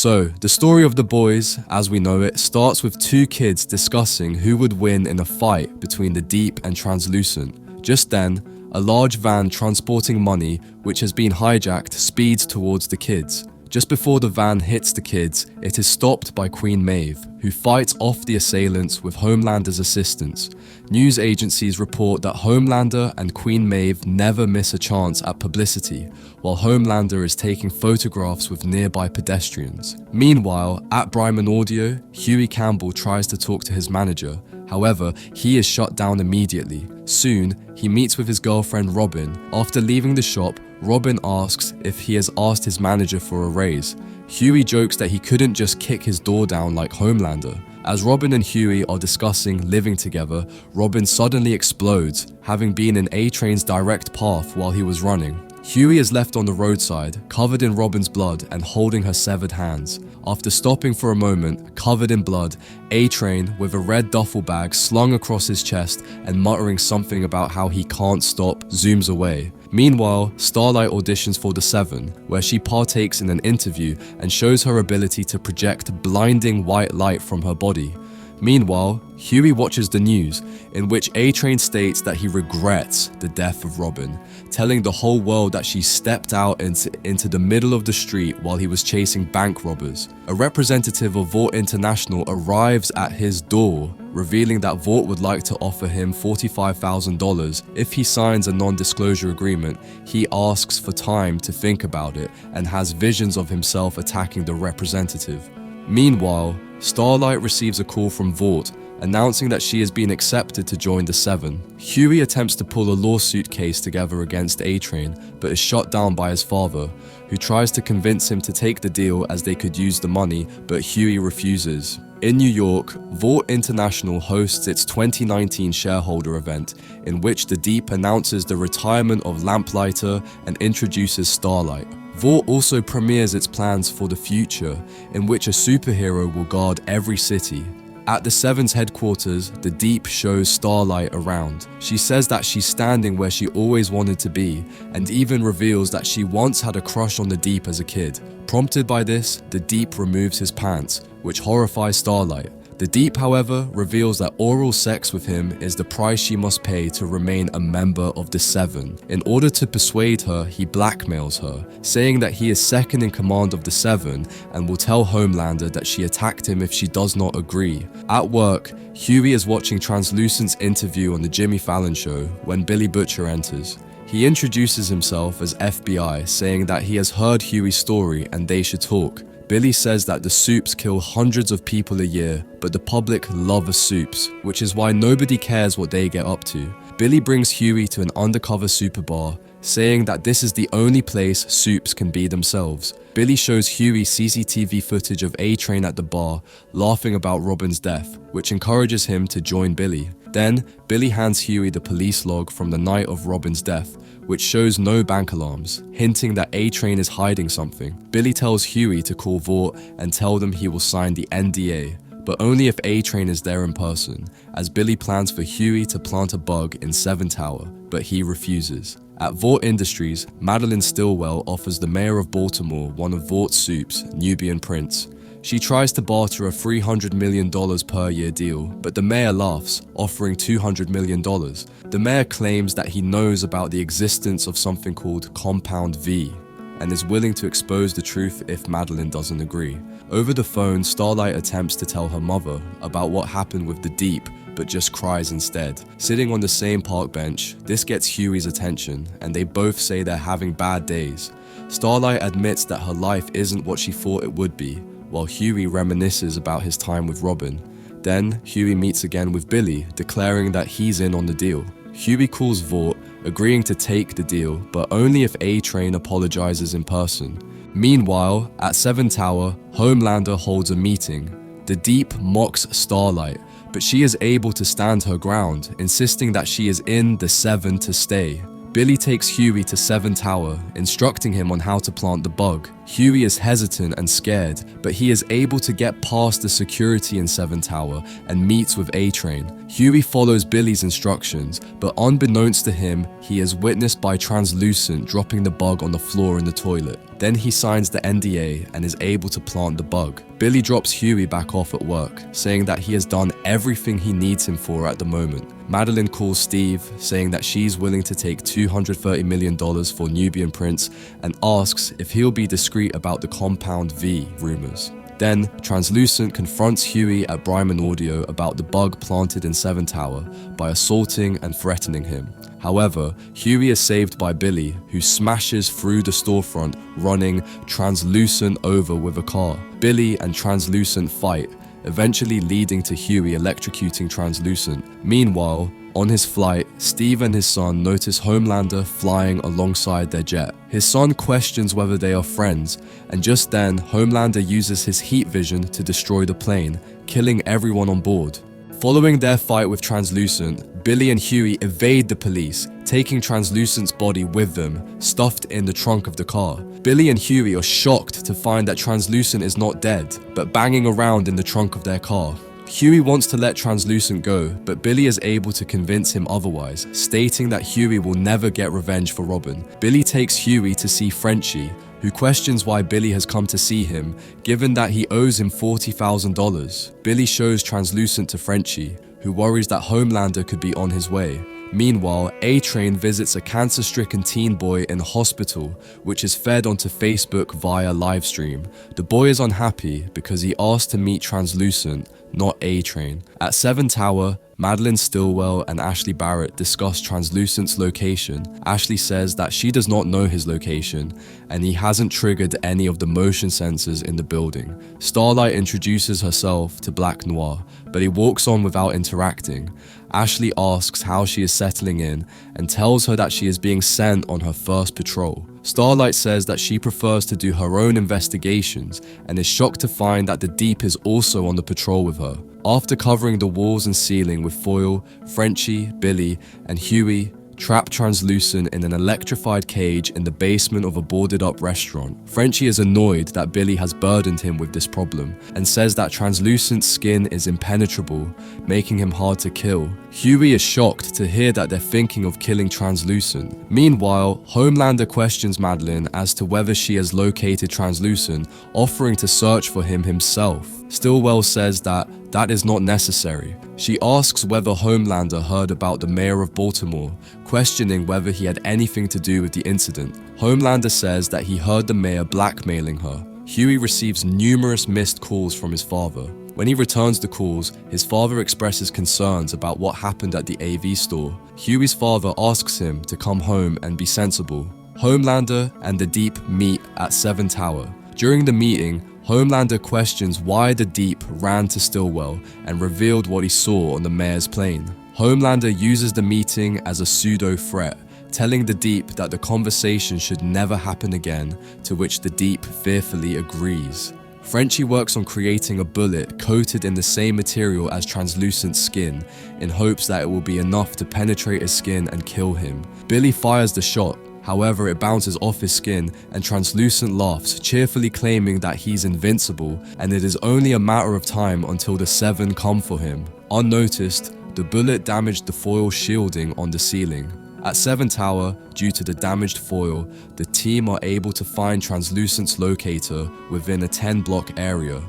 So, the story of the boys, as we know it, starts with two kids discussing who would win in a fight between the Deep and Translucent. Just then, a large van transporting money, which has been hijacked, speeds towards the kids. Just before the van hits the kids, it is stopped by Queen Maeve, who fights off the assailants with Homelander's assistance. News agencies report that Homelander and Queen Maeve never miss a chance at publicity, while Homelander is taking photographs with nearby pedestrians. Meanwhile, at Bryman Audio, Huey Campbell tries to talk to his manager. However, he is shut down immediately. Soon, he meets with his girlfriend Robin. After leaving the shop, Robin asks if he has asked his manager for a raise. Huey jokes that he couldn't just kick his door down like Homelander. As Robin and Huey are discussing living together, Robin suddenly explodes, having been in A-Train's direct path while he was running. Huey is left on the roadside, covered in Robin's blood and holding her severed hands. After stopping for a moment, covered in blood, A-Train, with a red duffel bag slung across his chest and muttering something about how he can't stop, zooms away. Meanwhile, Starlight auditions for the Seven, where she partakes in an interview and shows her ability to project blinding white light from her body. Meanwhile, Huey watches the news, in which A-Train states that he regrets the death of Robin, telling the whole world that she stepped out into the middle of the street while he was chasing bank robbers. A representative of Vought International arrives at his door, revealing that Vought would like to offer him $45,000 if he signs a non-disclosure agreement. He asks for time to think about it and has visions of himself attacking the representative. Meanwhile, Starlight receives a call from Vought, announcing that she has been accepted to join the Seven. Huey attempts to pull a lawsuit case together against A-Train, but is shut down by his father, who tries to convince him to take the deal as they could use the money, but Huey refuses. In New York, Vought International hosts its 2019 shareholder event, in which the Deep announces the retirement of Lamplighter and introduces Starlight. Vought also premieres its plans for the future, in which a superhero will guard every city. At the Seven's headquarters, the Deep shows Starlight around. She says that she's standing where she always wanted to be, and even reveals that she once had a crush on the Deep as a kid. Prompted by this, the Deep removes his pants, which horrifies Starlight. The Deep, however, reveals that oral sex with him is the price she must pay to remain a member of the Seven. In order to persuade her, he blackmails her, saying that he is second in command of the Seven and will tell Homelander that she attacked him if she does not agree. At work, Huey is watching Translucent's interview on the Jimmy Fallon show when Billy Butcher enters. He introduces himself as FBI, saying that he has heard Huey's story and they should talk. Billy says that the Supes kill hundreds of people a year, but the public love the Supes, which is why nobody cares what they get up to. Billy brings Huey to an undercover super bar, saying that this is the only place Supes can be themselves. Billy shows Huey CCTV footage of A-Train at the bar, laughing about Robin's death, which encourages him to join Billy. Then, Billy hands Huey the police log from the night of Robin's death, which shows no bank alarms, hinting that A-Train is hiding something. Billy tells Huey to call Vought and tell them he will sign the NDA, but only if A-Train is there in person, as Billy plans for Huey to plant a bug in 7 Tower, but he refuses. At Vought Industries, Madeline Stillwell offers the mayor of Baltimore one of Vaught's Supes, Nubian Prince. She tries to barter a $300 million per year deal, but the mayor laughs, offering $200 million. The mayor claims that he knows about the existence of something called Compound V, and is willing to expose the truth if Madeline doesn't agree. Over the phone, Starlight attempts to tell her mother about what happened with the Deep, but just cries instead. Sitting on the same park bench, this gets Huey's attention, and they both say they're having bad days. Starlight admits that her life isn't what she thought it would be, while Huey reminisces about his time with Robin. Then, Huey meets again with Billy, declaring that he's in on the deal. Huey calls Vought, agreeing to take the deal, but only if A-Train apologizes in person. Meanwhile, at 7 Tower, Homelander holds a meeting. The Deep mocks Starlight, but she is able to stand her ground, insisting that she is in the Seven to stay. Billy takes Huey to 7 Tower, instructing him on how to plant the bug. Huey is hesitant and scared, but he is able to get past the security in 7 Tower and meets with A-Train. Huey follows Billy's instructions, but unbeknownst to him, he is witnessed by Translucent dropping the bug on the floor in the toilet. Then he signs the NDA and is able to plant the bug. Billy drops Huey back off at work, saying that he has done everything he needs him for at the moment. Madeline calls Steve, saying that she's willing to take $230 million for Nubian Prince and asks if he'll be discreet about the Compound V rumors. Then, Translucent confronts Huey at Bryman Audio about the bug planted in 7 Tower by assaulting and threatening him. However, Huey is saved by Billy, who smashes through the storefront, running Translucent over with a car. Billy and Translucent fight, eventually leading to Huey electrocuting Translucent. Meanwhile, on his flight, Steve and his son notice Homelander flying alongside their jet. His son questions whether they are friends, and just then, Homelander uses his heat vision to destroy the plane, killing everyone on board. Following their fight with Translucent, Billy and Huey evade the police, taking Translucent's body with them, stuffed in the trunk of the car. Billy and Huey are shocked to find that Translucent is not dead, but banging around in the trunk of their car. Huey wants to let Translucent go, but Billy is able to convince him otherwise, stating that Huey will never get revenge for Robin. Billy takes Huey to see Frenchie, who questions why Billy has come to see him, given that he owes him $40,000. Billy shows Translucent to Frenchie, who worries that Homelander could be on his way. Meanwhile, A-Train visits a cancer-stricken teen boy in hospital, which is fed onto Facebook via livestream. The boy is unhappy because he asked to meet Translucent, not A-Train. At 7 Tower, Madeline Stillwell and Ashley Barrett discuss Translucent's location. Ashley says that she does not know his location, and he hasn't triggered any of the motion sensors in the building. Starlight introduces herself to Black Noir, but he walks on without interacting. Ashley asks how she is settling in and tells her that she is being sent on her first patrol. Starlight says that she prefers to do her own investigations and is shocked to find that the Deep is also on the patrol with her. After covering the walls and ceiling with foil, Frenchie, Billy, and Huey trap Translucent in an electrified cage in the basement of a boarded-up restaurant. Frenchie is annoyed that Billy has burdened him with this problem and says that Translucent's skin is impenetrable, making him hard to kill. Huey is shocked to hear that they're thinking of killing Translucent. Meanwhile, Homelander questions Madeline as to whether she has located Translucent, offering to search for him himself. Stillwell says that is not necessary. She asks whether Homelander heard about the mayor of Baltimore, questioning whether he had anything to do with the incident. Homelander says that he heard the mayor blackmailing her. Huey receives numerous missed calls from his father. When he returns the calls, his father expresses concerns about what happened at the AV store. Huey's father asks him to come home and be sensible. Homelander and the Deep meet at 7 Tower. During the meeting, Homelander questions why the Deep ran to Stillwell and revealed what he saw on the mayor's plane. Homelander uses the meeting as a pseudo-threat, telling the Deep that the conversation should never happen again, to which the Deep fearfully agrees. Frenchie works on creating a bullet coated in the same material as Translucent's skin, in hopes that it will be enough to penetrate his skin and kill him. Billy fires the shot. However, it bounces off his skin and Translucent laughs, cheerfully claiming that he's invincible and it is only a matter of time until the Seven come for him. Unnoticed, the bullet damaged the foil shielding on the ceiling. At 7 Tower, due to the damaged foil, the team are able to find Translucent's locator within a 10-block area.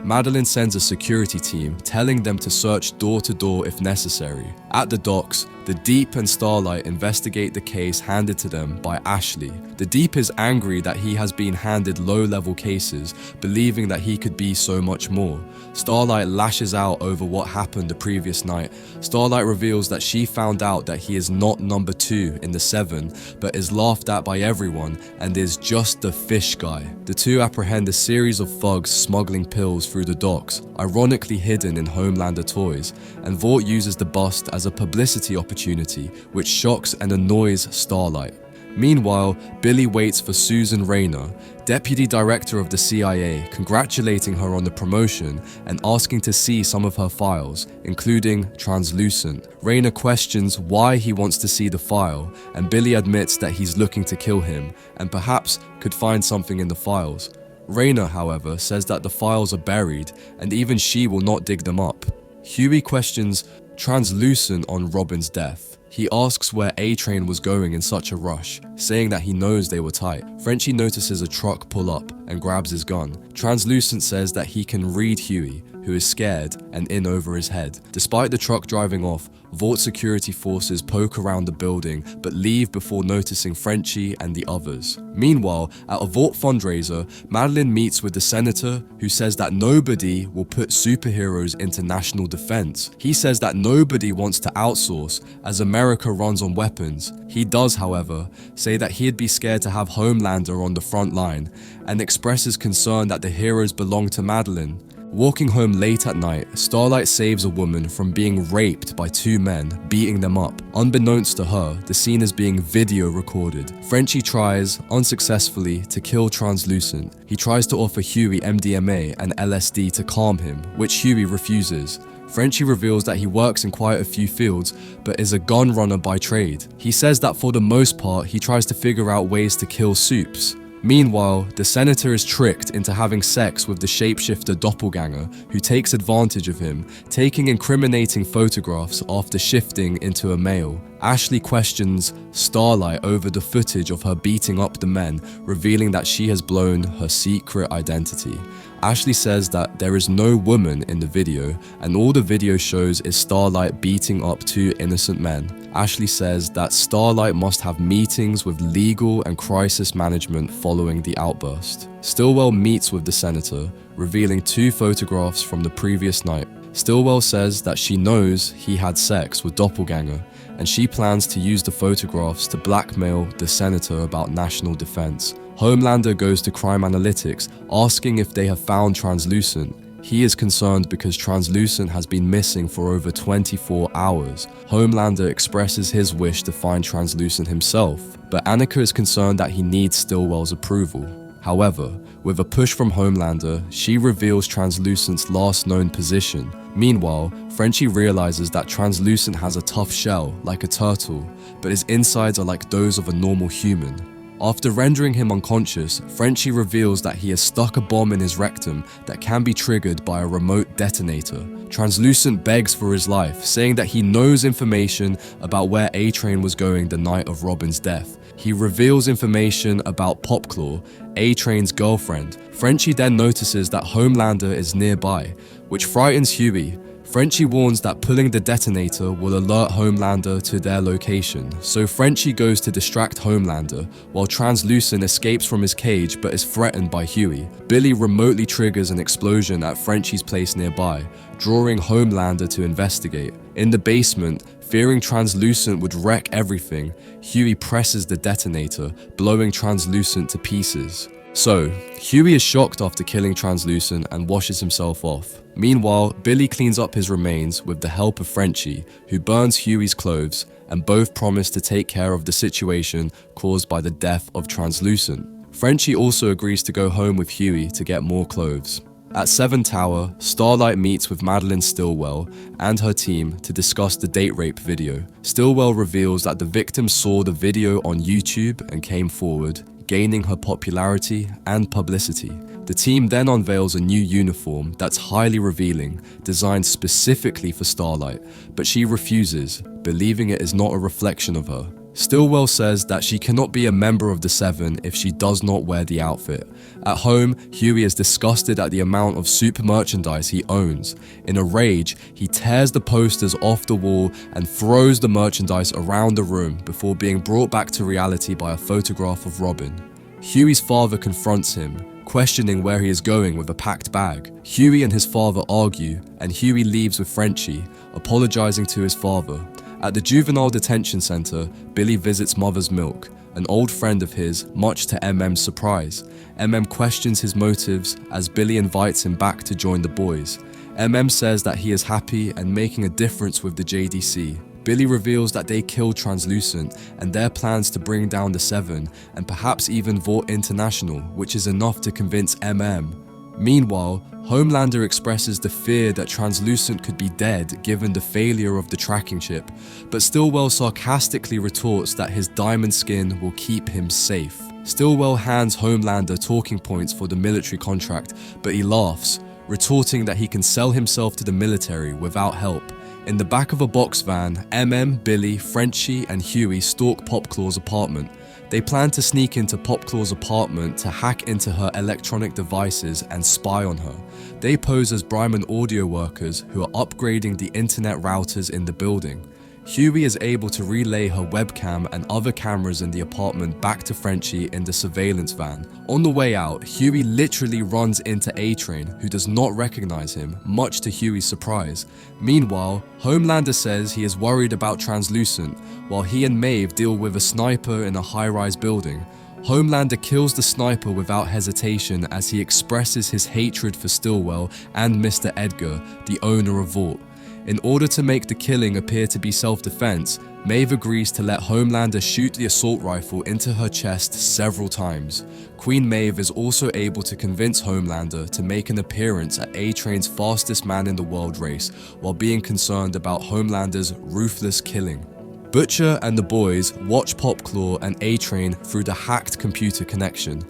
Madeline sends a security team, telling them to search door to door if necessary. At the docks, the Deep and Starlight investigate the case handed to them by Ashley. The Deep is angry that he has been handed low-level cases, believing that he could be so much more. Starlight lashes out over what happened the previous night. Starlight reveals that she found out that he is not number 2 in the 7, but is laughed at by everyone and is just the fish guy. The two apprehend a series of thugs smuggling pills through the docks, ironically hidden in Homelander toys, and Vought uses the bust as a publicity opportunity, which shocks and annoys Starlight. Meanwhile, Billy waits for Susan Rayner, Deputy Director of the CIA, congratulating her on the promotion and asking to see some of her files, including Translucent. Rayner questions why he wants to see the file, and Billy admits that he's looking to kill him and perhaps could find something in the files. Rayner, however, says that the files are buried and even she will not dig them up. Huey questions Translucent on Robin's death. He asks where A-Train was going in such a rush, saying that he knows they were tight. Frenchie notices a truck pull up and grabs his gun. Translucent says that he can read Huey, who is scared and in over his head. Despite the truck driving off, Vought security forces poke around the building but leave before noticing Frenchie and the others. Meanwhile, at a Vought fundraiser, Madeline meets with the senator, who says that nobody will put superheroes into national defense. He says that nobody wants to outsource as America runs on weapons. He does, however, say that he'd be scared to have Homelander on the front line and expresses concern that the heroes belong to Madeline. Walking home late at night, Starlight saves a woman from being raped by two men, beating them up. Unbeknownst to her, the scene is being video recorded. Frenchie tries, unsuccessfully, to kill Translucent. He tries to offer Huey MDMA and LSD to calm him, which Huey refuses. Frenchie reveals that he works in quite a few fields, but is a gun runner by trade. He says that for the most part, he tries to figure out ways to kill Supes. Meanwhile, the senator is tricked into having sex with the shapeshifter doppelganger, who takes advantage of him, taking incriminating photographs after shifting into a male. Ashley questions Starlight over the footage of her beating up the men, revealing that she has blown her secret identity. Ashley says that there is no woman in the video, and all the video shows is Starlight beating up two innocent men. Ashley says that Starlight must have meetings with legal and crisis management following the outburst. Stillwell meets with the senator, revealing two photographs from the previous night. Stillwell says that she knows he had sex with Doppelganger, and she plans to use the photographs to blackmail the senator about national defense. Homelander goes to Crime Analytics, asking if they have found Translucent. He is concerned because Translucent has been missing for over 24 hours. Homelander expresses his wish to find Translucent himself, but Annika is concerned that he needs Stillwell's approval. However, with a push from Homelander, she reveals Translucent's last known position. Meanwhile, Frenchie realizes that Translucent has a tough shell, like a turtle, but his insides are like those of a normal human. After rendering him unconscious, Frenchie reveals that he has stuck a bomb in his rectum that can be triggered by a remote detonator. Translucent begs for his life, saying that he knows information about where A-Train was going the night of Robin's death. He reveals information about Popclaw, A-Train's girlfriend. Frenchie then notices that Homelander is nearby, which frightens Huey. Frenchie warns that pulling the detonator will alert Homelander to their location, so Frenchie goes to distract Homelander, while Translucent escapes from his cage but is threatened by Huey. Billy remotely triggers an explosion at Frenchie's place nearby, drawing Homelander to investigate. In the basement, fearing Translucent would wreck everything, Huey presses the detonator, blowing Translucent to pieces. So, Huey is shocked after killing Translucent and washes himself off. Meanwhile, Billy cleans up his remains with the help of Frenchie, who burns Huey's clothes, and both promise to take care of the situation caused by the death of Translucent. Frenchie also agrees to go home with Huey to get more clothes. At 7 Tower, Starlight meets with Madeline Stillwell and her team to discuss the date rape video. Stillwell reveals that the victim saw the video on YouTube and came forward, gaining her popularity and publicity. The team then unveils a new uniform that's highly revealing, designed specifically for Starlight, but she refuses, believing it is not a reflection of her. Stillwell says that she cannot be a member of the Seven if she does not wear the outfit. At home, Huey is disgusted at the amount of super merchandise he owns. In a rage, he tears the posters off the wall and throws the merchandise around the room before being brought back to reality by a photograph of Robin. Huey's father confronts him, questioning where he is going with a packed bag. Huey and his father argue, and Huey leaves with Frenchie, apologizing to his father. At the juvenile detention center, Billy visits Mother's Milk, an old friend of his, much to MM's surprise. MM questions his motives as Billy invites him back to join the boys. MM says that he is happy and making a difference with the JDC. Billy reveals that they killed Translucent and their plans to bring down the Seven and perhaps even Vought International, which is enough to convince MM. Meanwhile, Homelander expresses the fear that Translucent could be dead given the failure of the tracking chip, but Stillwell sarcastically retorts that his diamond skin will keep him safe. Stillwell hands Homelander talking points for the military contract, but he laughs, retorting that he can sell himself to the military without help. In the back of a box van, MM, Billy, Frenchie, and Huey stalk Popclaw's apartment. They plan to sneak into Popclaw's apartment to hack into her electronic devices and spy on her. They pose as Bryman audio workers who are upgrading the internet routers in the building. Huey is able to relay her webcam and other cameras in the apartment back to Frenchie in the surveillance van. On the way out, Huey literally runs into A-Train, who does not recognize him, much to Huey's surprise. Meanwhile, Homelander says he is worried about Translucent, while he and Maeve deal with a sniper in a high-rise building. Homelander kills the sniper without hesitation as he expresses his hatred for Stillwell and Mr. Edgar, the owner of Vought. In order to make the killing appear to be self-defense, Maeve agrees to let Homelander shoot the assault rifle into her chest several times. Queen Maeve is also able to convince Homelander to make an appearance at A-Train's fastest man in the world race while being concerned about Homelander's ruthless killing. Butcher and the boys watch Popclaw and A-Train through the hacked computer connection.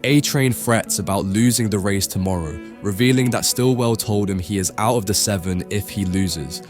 A-Train frets about losing the race tomorrow, revealing that Stillwell told him he is out of the Seven if he loses.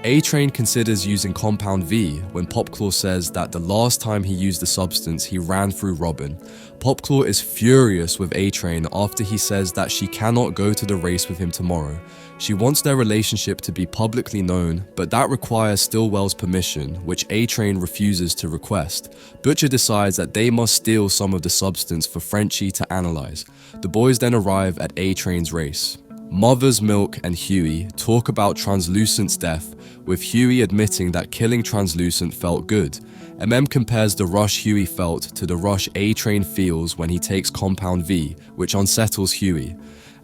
A-Train considers using Compound V when Popclaw says that the last time he used the substance he ran through Robin. Popclaw is furious with A-Train after he says that she cannot go to the race with him tomorrow. She wants their relationship to be publicly known, but that requires Stillwell's permission, which A-Train refuses to request. Butcher decides that they must steal some of the substance for Frenchie to analyze. The boys then arrive at A-Train's race. Mother's Milk and Huey talk about Translucent's death, with Huey admitting that killing Translucent felt good. MM compares the rush Huey felt to the rush A-Train feels when he takes Compound V, which unsettles Huey.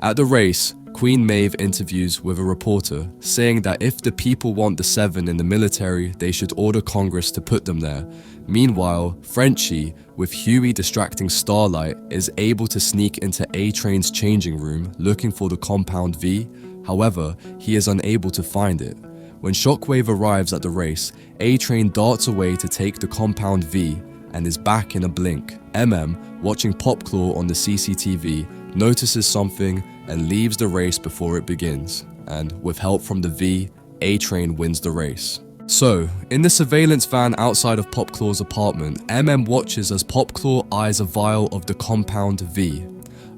At the race, Queen Maeve interviews with a reporter, saying that if the people want the Seven in the military, they should order Congress to put them there. Meanwhile, Frenchie, with Huey distracting Starlight, is able to sneak into A-Train's changing room looking for the Compound V. However, he is unable to find it. When Shockwave arrives at the race, A-Train darts away to take the Compound V and is back in a blink. MM, watching Popclaw on the CCTV, notices something and leaves the race before it begins. And with help from the V, A-Train wins the race. So, in the surveillance van outside of Popclaw's apartment, MM watches as Popclaw eyes a vial of the Compound V.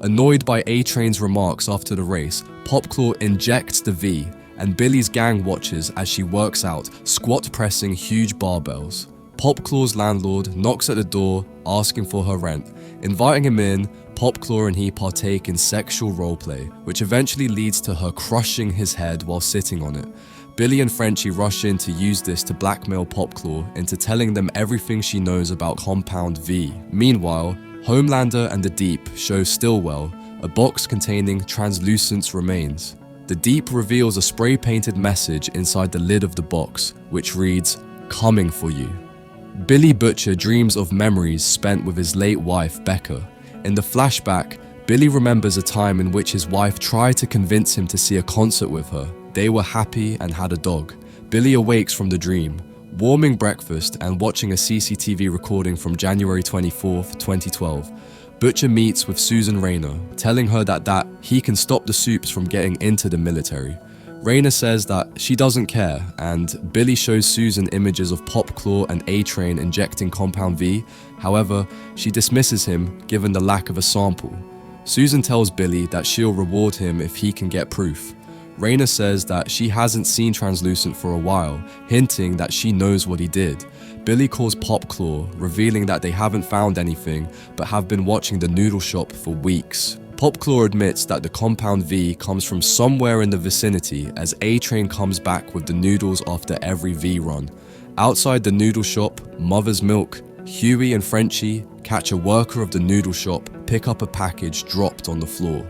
Annoyed by A-Train's remarks after the race, Popclaw injects the V, and Billy's gang watches as she works out, squat pressing huge barbells. Popclaw's landlord knocks at the door, asking for her rent. Inviting him in, Popclaw and he partake in sexual roleplay, which eventually leads to her crushing his head while sitting on it. Billy and Frenchie rush in to use this to blackmail Popclaw into telling them everything she knows about Compound V. Meanwhile, Homelander and the Deep show Stillwell a box containing Translucent's remains. The Deep reveals a spray-painted message inside the lid of the box, which reads, "Coming for you." Billy Butcher dreams of memories spent with his late wife, Becca. In the flashback, Billy remembers a time in which his wife tried to convince him to see a concert with her. They were happy and had a dog. Billy awakes from the dream, warming breakfast and watching a CCTV recording from January 24th, 2012. Butcher meets with Susan Rayner, telling her that he can stop the Supes from getting into the military. Rayner says that she doesn't care, and Billy shows Susan images of Popclaw and A-Train injecting Compound V. However, she dismisses him given the lack of a sample. Susan tells Billy that she'll reward him if he can get proof. Rayner says that she hasn't seen Translucent for a while, hinting that she knows what he did. Billy calls Popclaw, revealing that they haven't found anything, but have been watching the noodle shop for weeks. Popclaw admits that the Compound V comes from somewhere in the vicinity as A-Train comes back with the noodles after every V run. Outside the noodle shop, Mother's Milk, Huey and Frenchie catch a worker of the noodle shop pick up a package dropped on the floor.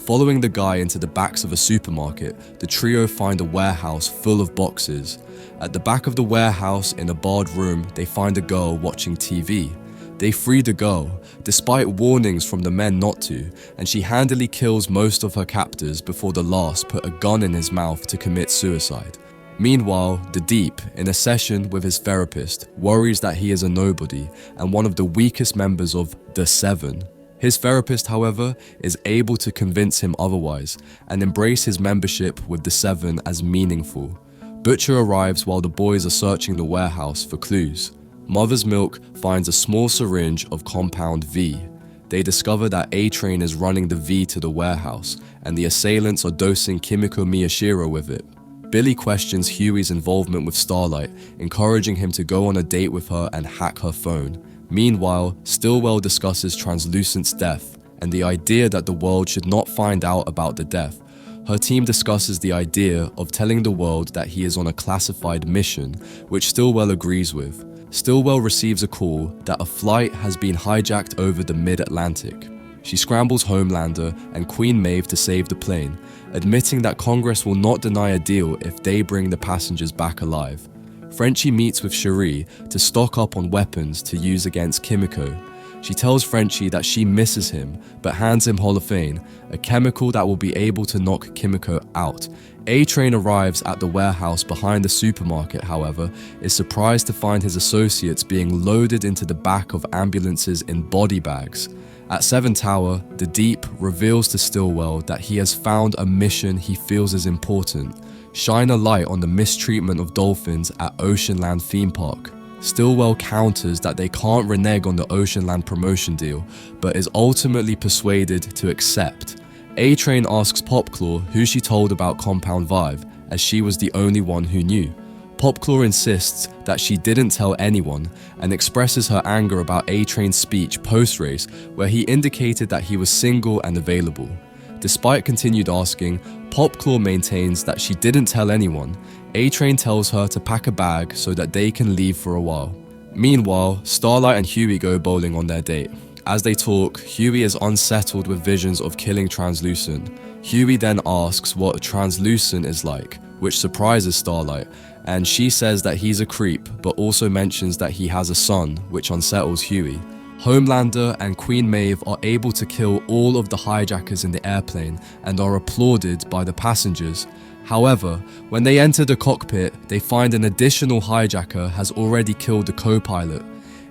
Following the guy into the backs of a supermarket, the trio find a warehouse full of boxes. At the back of the warehouse, in a barred room, they find a girl watching TV. They free the girl, despite warnings from the men not to, and she handily kills most of her captors before the last put a gun in his mouth to commit suicide. Meanwhile, the Deep, in a session with his therapist, worries that he is a nobody and one of the weakest members of the Seven. His therapist, however, is able to convince him otherwise and embrace his membership with the Seven as meaningful. Butcher arrives while the boys are searching the warehouse for clues. Mother's Milk finds a small syringe of compound V. They discover that A-Train is running the V to the warehouse, and the assailants are dosing Kimiko Miyashiro with it. Billy questions Huey's involvement with Starlight, encouraging him to go on a date with her and hack her phone. Meanwhile, Stillwell discusses Translucent's death, and the idea that the world should not find out about the death. Her team discusses the idea of telling the world that he is on a classified mission, which Stillwell agrees with. Stillwell receives a call that a flight has been hijacked over the mid-Atlantic. She scrambles Homelander and Queen Maeve to save the plane, admitting that Congress will not deny a deal if they bring the passengers back alive. Frenchie meets with Cherie to stock up on weapons to use against Kimiko. She tells Frenchie that she misses him, but hands him holophane, a chemical that will be able to knock Kimiko out. A-Train arrives at the warehouse behind the supermarket, however, is surprised to find his associates being loaded into the back of ambulances in body bags. At Seven Tower, the Deep reveals to Stillwell that he has found a mission he feels is important: shine a light on the mistreatment of dolphins at Oceanland theme park. Stillwell counters that they can't renege on the Oceanland promotion deal, but is ultimately persuaded to accept. A-Train asks Popclaw who she told about Compound Vive, as she was the only one who knew. Popclaw insists that she didn't tell anyone and expresses her anger about A-Train's speech post-race, where he indicated that he was single and available. Despite continued asking, Popclaw maintains that she didn't tell anyone. A-Train tells her to pack a bag so that they can leave for a while. Meanwhile, Starlight and Huey go bowling on their date. As they talk, Huey is unsettled with visions of killing Translucent. Huey then asks what Translucent is like, which surprises Starlight, and she says that he's a creep, but also mentions that he has a son, which unsettles Huey. Homelander and Queen Maeve are able to kill all of the hijackers in the airplane and are applauded by the passengers. However, when they enter the cockpit, they find an additional hijacker has already killed the co-pilot.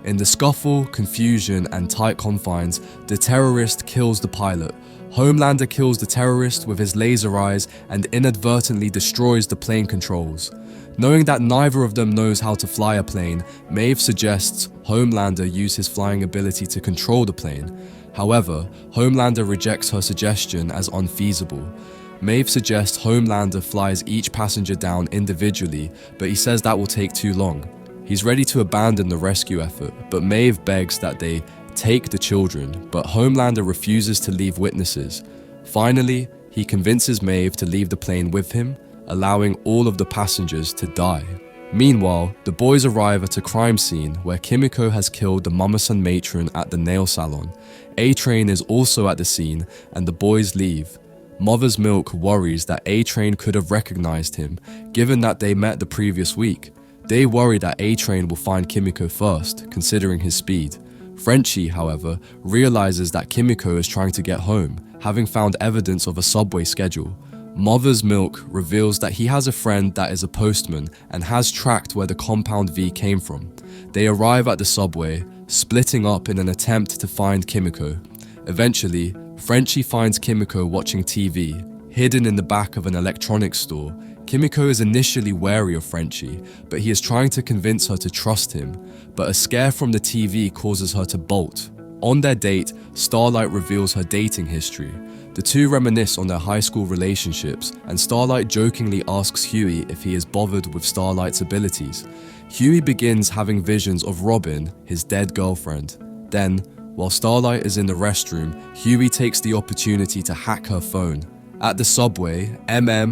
In the scuffle, confusion, and tight confines, the terrorist kills the pilot. Homelander kills the terrorist with his laser eyes and inadvertently destroys the plane controls. Knowing that neither of them knows how to fly a plane, Maeve suggests Homelander use his flying ability to control the plane. However, Homelander rejects her suggestion as unfeasible. Maeve suggests Homelander flies each passenger down individually, but he says that will take too long. He's ready to abandon the rescue effort, but Maeve begs that they take the children, but Homelander refuses to leave witnesses. Finally, he convinces Maeve to leave the plane with him, allowing all of the passengers to die. Meanwhile, the boys arrive at a crime scene where Kimiko has killed the Mama-san matron at the nail salon. A-Train is also at the scene, and the boys leave. Mother's Milk worries that A-Train could have recognized him, given that they met the previous week. They worry that A-Train will find Kimiko first, considering his speed. Frenchie, however, realizes that Kimiko is trying to get home, having found evidence of a subway schedule. Mother's Milk reveals that he has a friend that is a postman and has tracked where the Compound V came from. They arrive at the subway, splitting up in an attempt to find Kimiko. Eventually, Frenchie finds Kimiko watching TV, hidden in the back of an electronics store. Kimiko is initially wary of Frenchie, but he is trying to convince her to trust him, but a scare from the TV causes her to bolt. On their date, Starlight reveals her dating history. The two reminisce on their high school relationships, and Starlight jokingly asks Huey if he is bothered with Starlight's abilities. Huey begins having visions of Robin, his dead girlfriend. Then, while Starlight is in the restroom, Huey takes the opportunity to hack her phone. At the subway,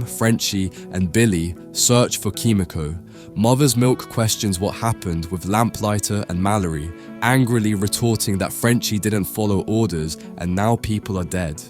Frenchie, and Billy search for Kimiko. Mother's Milk questions what happened with Lamplighter and Mallory, angrily retorting that Frenchie didn't follow orders and now people are dead.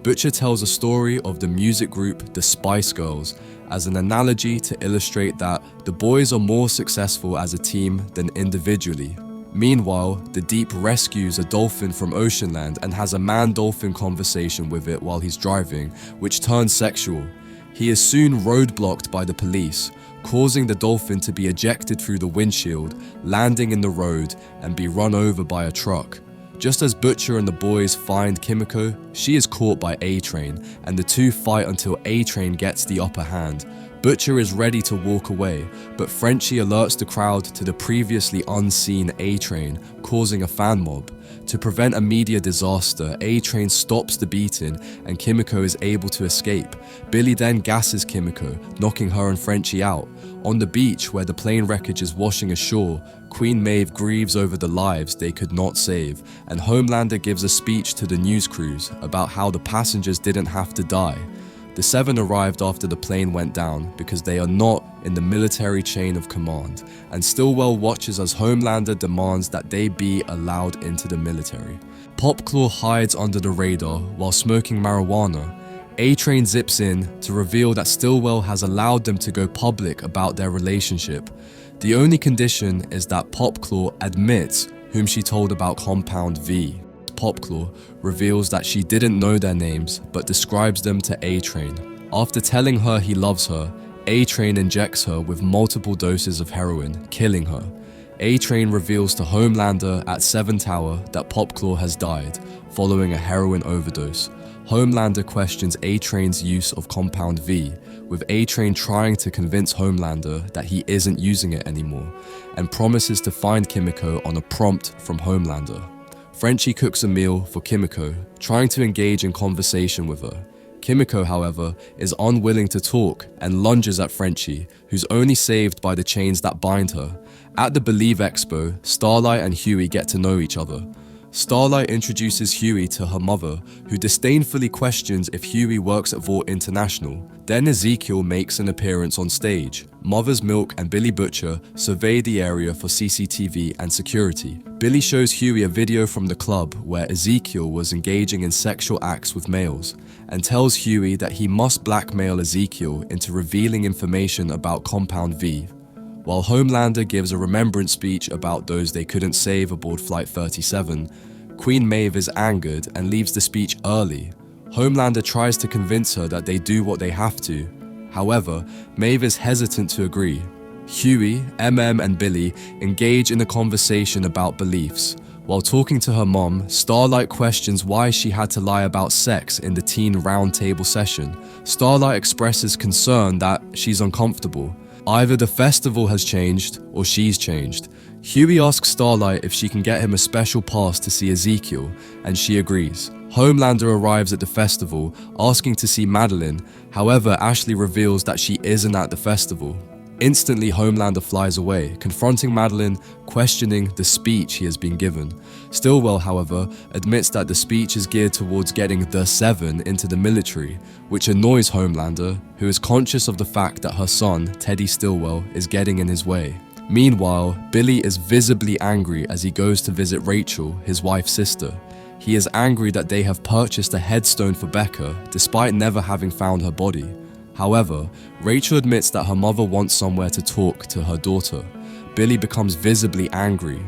Butcher tells a story of the music group the Spice Girls as an analogy to illustrate that the boys are more successful as a team than individually. Meanwhile, the Deep rescues a dolphin from Oceanland and has a man-dolphin conversation with it while he's driving, which turns sexual. He is soon roadblocked by the police, causing the dolphin to be ejected through the windshield, landing in the road, and be run over by a truck. Just as Butcher and the boys find Kimiko, she is caught by A-Train, and the two fight until A-Train gets the upper hand. Butcher is ready to walk away, but Frenchie alerts the crowd to the previously unseen A-Train, causing a fan mob. To prevent a media disaster, A-Train stops the beating and Kimiko is able to escape. Billy then gasses Kimiko, knocking her and Frenchie out. On the beach where the plane wreckage is washing ashore, Queen Maeve grieves over the lives they could not save, and Homelander gives a speech to the news crews about how the passengers didn't have to die. The Seven arrived after the plane went down because they are not in the military chain of command, and Stillwell watches as Homelander demands that they be allowed into the military. Popclaw hides under the radar while smoking marijuana. A-Train zips in to reveal that Stillwell has allowed them to go public about their relationship. The only condition is that Popclaw admits whom she told about Compound V. Popclaw reveals that she didn't know their names but describes them to A-Train. After telling her he loves her, A-Train injects her with multiple doses of heroin, killing her. A-Train reveals to Homelander at Seven Tower that Popclaw has died, following a heroin overdose. Homelander questions A-Train's use of Compound V, with A-Train trying to convince Homelander that he isn't using it anymore, and promises to find Kimiko on a prompt from Homelander. Frenchie cooks a meal for Kimiko, trying to engage in conversation with her. Kimiko, however, is unwilling to talk and lunges at Frenchie, who's only saved by the chains that bind her. At the Believe Expo, Starlight and Huey get to know each other. Starlight introduces Huey to her mother, who disdainfully questions if Huey works at Vought International. Then Ezekiel makes an appearance on stage. Mother's Milk and Billy Butcher survey the area for CCTV and security. Billy shows Huey a video from the club where Ezekiel was engaging in sexual acts with males, and tells Huey that he must blackmail Ezekiel into revealing information about Compound V. While Homelander gives a remembrance speech about those they couldn't save aboard Flight 37, Queen Maeve is angered and leaves the speech early. Homelander tries to convince her that they do what they have to. However, Maeve is hesitant to agree. Huey, MM, and Billy engage in a conversation about beliefs. While talking to her mom, Starlight questions why she had to lie about sex in the teen roundtable session. Starlight expresses concern that she's uncomfortable. Either the festival has changed or she's changed. Huey asks Starlight if she can get him a special pass to see Ezekiel, and she agrees. Homelander arrives at the festival, asking to see Madeline. However, Ashley reveals that she isn't at the festival. Instantly, Homelander flies away, confronting Madeline, questioning the speech he has been given. Stillwell, however, admits that the speech is geared towards getting the Seven into the military, which annoys Homelander, who is conscious of the fact that her son, Teddy Stillwell, is getting in his way. Meanwhile, Billy is visibly angry as he goes to visit Rachel, his wife's sister. He is angry that they have purchased a headstone for Becca, despite never having found her body. However, Rachel admits that her mother wants somewhere to talk to her daughter. Billy becomes visibly angry.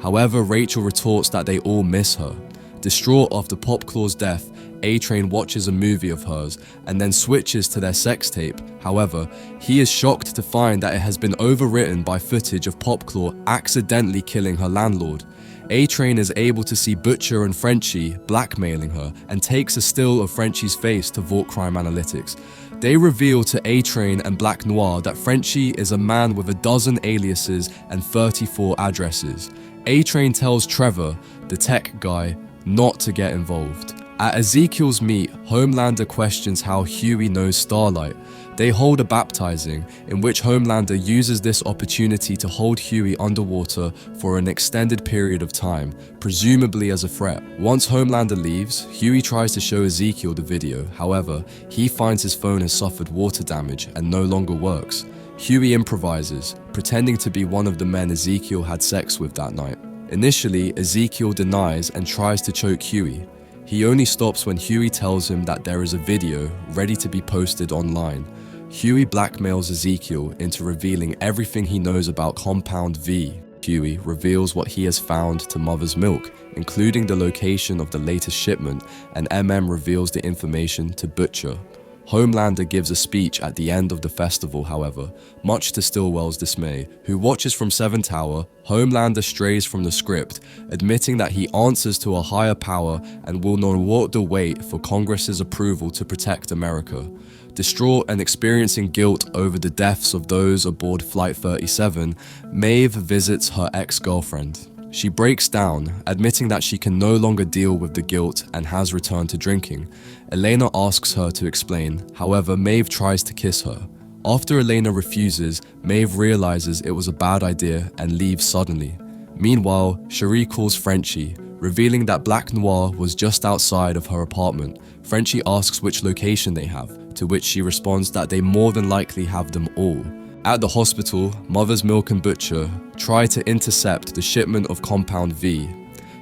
However, Rachel retorts that they all miss her. Distraught after Popclaw's death, A-Train watches a movie of hers and then switches to their sex tape. However, he is shocked to find that it has been overwritten by footage of Popclaw accidentally killing her landlord. A-Train is able to see Butcher and Frenchie blackmailing her and takes a still of Frenchie's face to Vought Crime Analytics. They reveal to A-Train and Black Noir that Frenchie is a man with 12 aliases and 34 addresses. A-Train tells Trevor, the tech guy, not to get involved. At Ezekiel's meet, Homelander questions how Huey knows Starlight. They hold a baptizing, in which Homelander uses this opportunity to hold Huey underwater for an extended period of time, presumably as a threat. Once Homelander leaves, Huey tries to show Ezekiel the video. However, he finds his phone has suffered water damage and no longer works. Huey improvises, pretending to be one of the men Ezekiel had sex with that night. Initially, Ezekiel denies and tries to choke Huey. He only stops when Huey tells him that there is a video ready to be posted online. Huey blackmails Ezekiel into revealing everything he knows about Compound V. Huey reveals what he has found to Mother's Milk, including the location of the latest shipment, and reveals the information to Butcher. Homelander gives a speech at the end of the festival, however, much to Stillwell's dismay, who watches from Seven Tower. Homelander strays from the script, admitting that he answers to a higher power and will not walk the wait for Congress's approval to protect America. Distraught and experiencing guilt over the deaths of those aboard Flight 37, Maeve visits her ex-girlfriend. She breaks down, admitting that she can no longer deal with the guilt and has returned to drinking. Elena asks her to explain, however, Maeve tries to kiss her. After Elena refuses, Maeve realizes it was a bad idea and leaves suddenly. Meanwhile, Cherie calls Frenchie, revealing that Black Noir was just outside of her apartment. Frenchie asks which location they have, to which she responds that they more than likely have them all. At the hospital, Mother's Milk and Butcher try to intercept the shipment of Compound V.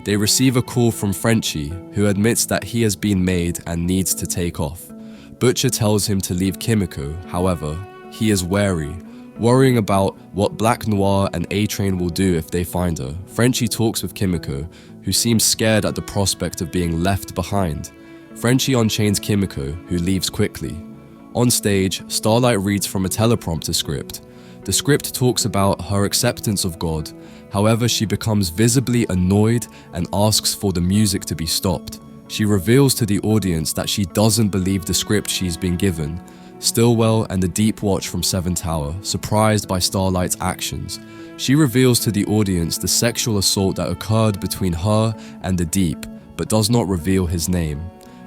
They receive a call from Frenchie, who admits that he has been made and needs to take off. Butcher tells him to leave Kimiko, however, he is wary, worrying about what Black Noir and A-Train will do if they find her. Frenchie talks with Kimiko, who seems scared at the prospect of being left behind. Frenchie unchains Kimiko, who leaves quickly. On stage, Starlight reads from a teleprompter script. The script talks about her acceptance of God, however she becomes visibly annoyed and asks for the music to be stopped. She reveals to the audience that she doesn't believe the script she's been given. Stillwell and the Deep watch from Seven Tower, surprised by Starlight's actions. She reveals to the audience the sexual assault that occurred between her and the Deep, but does not reveal his name.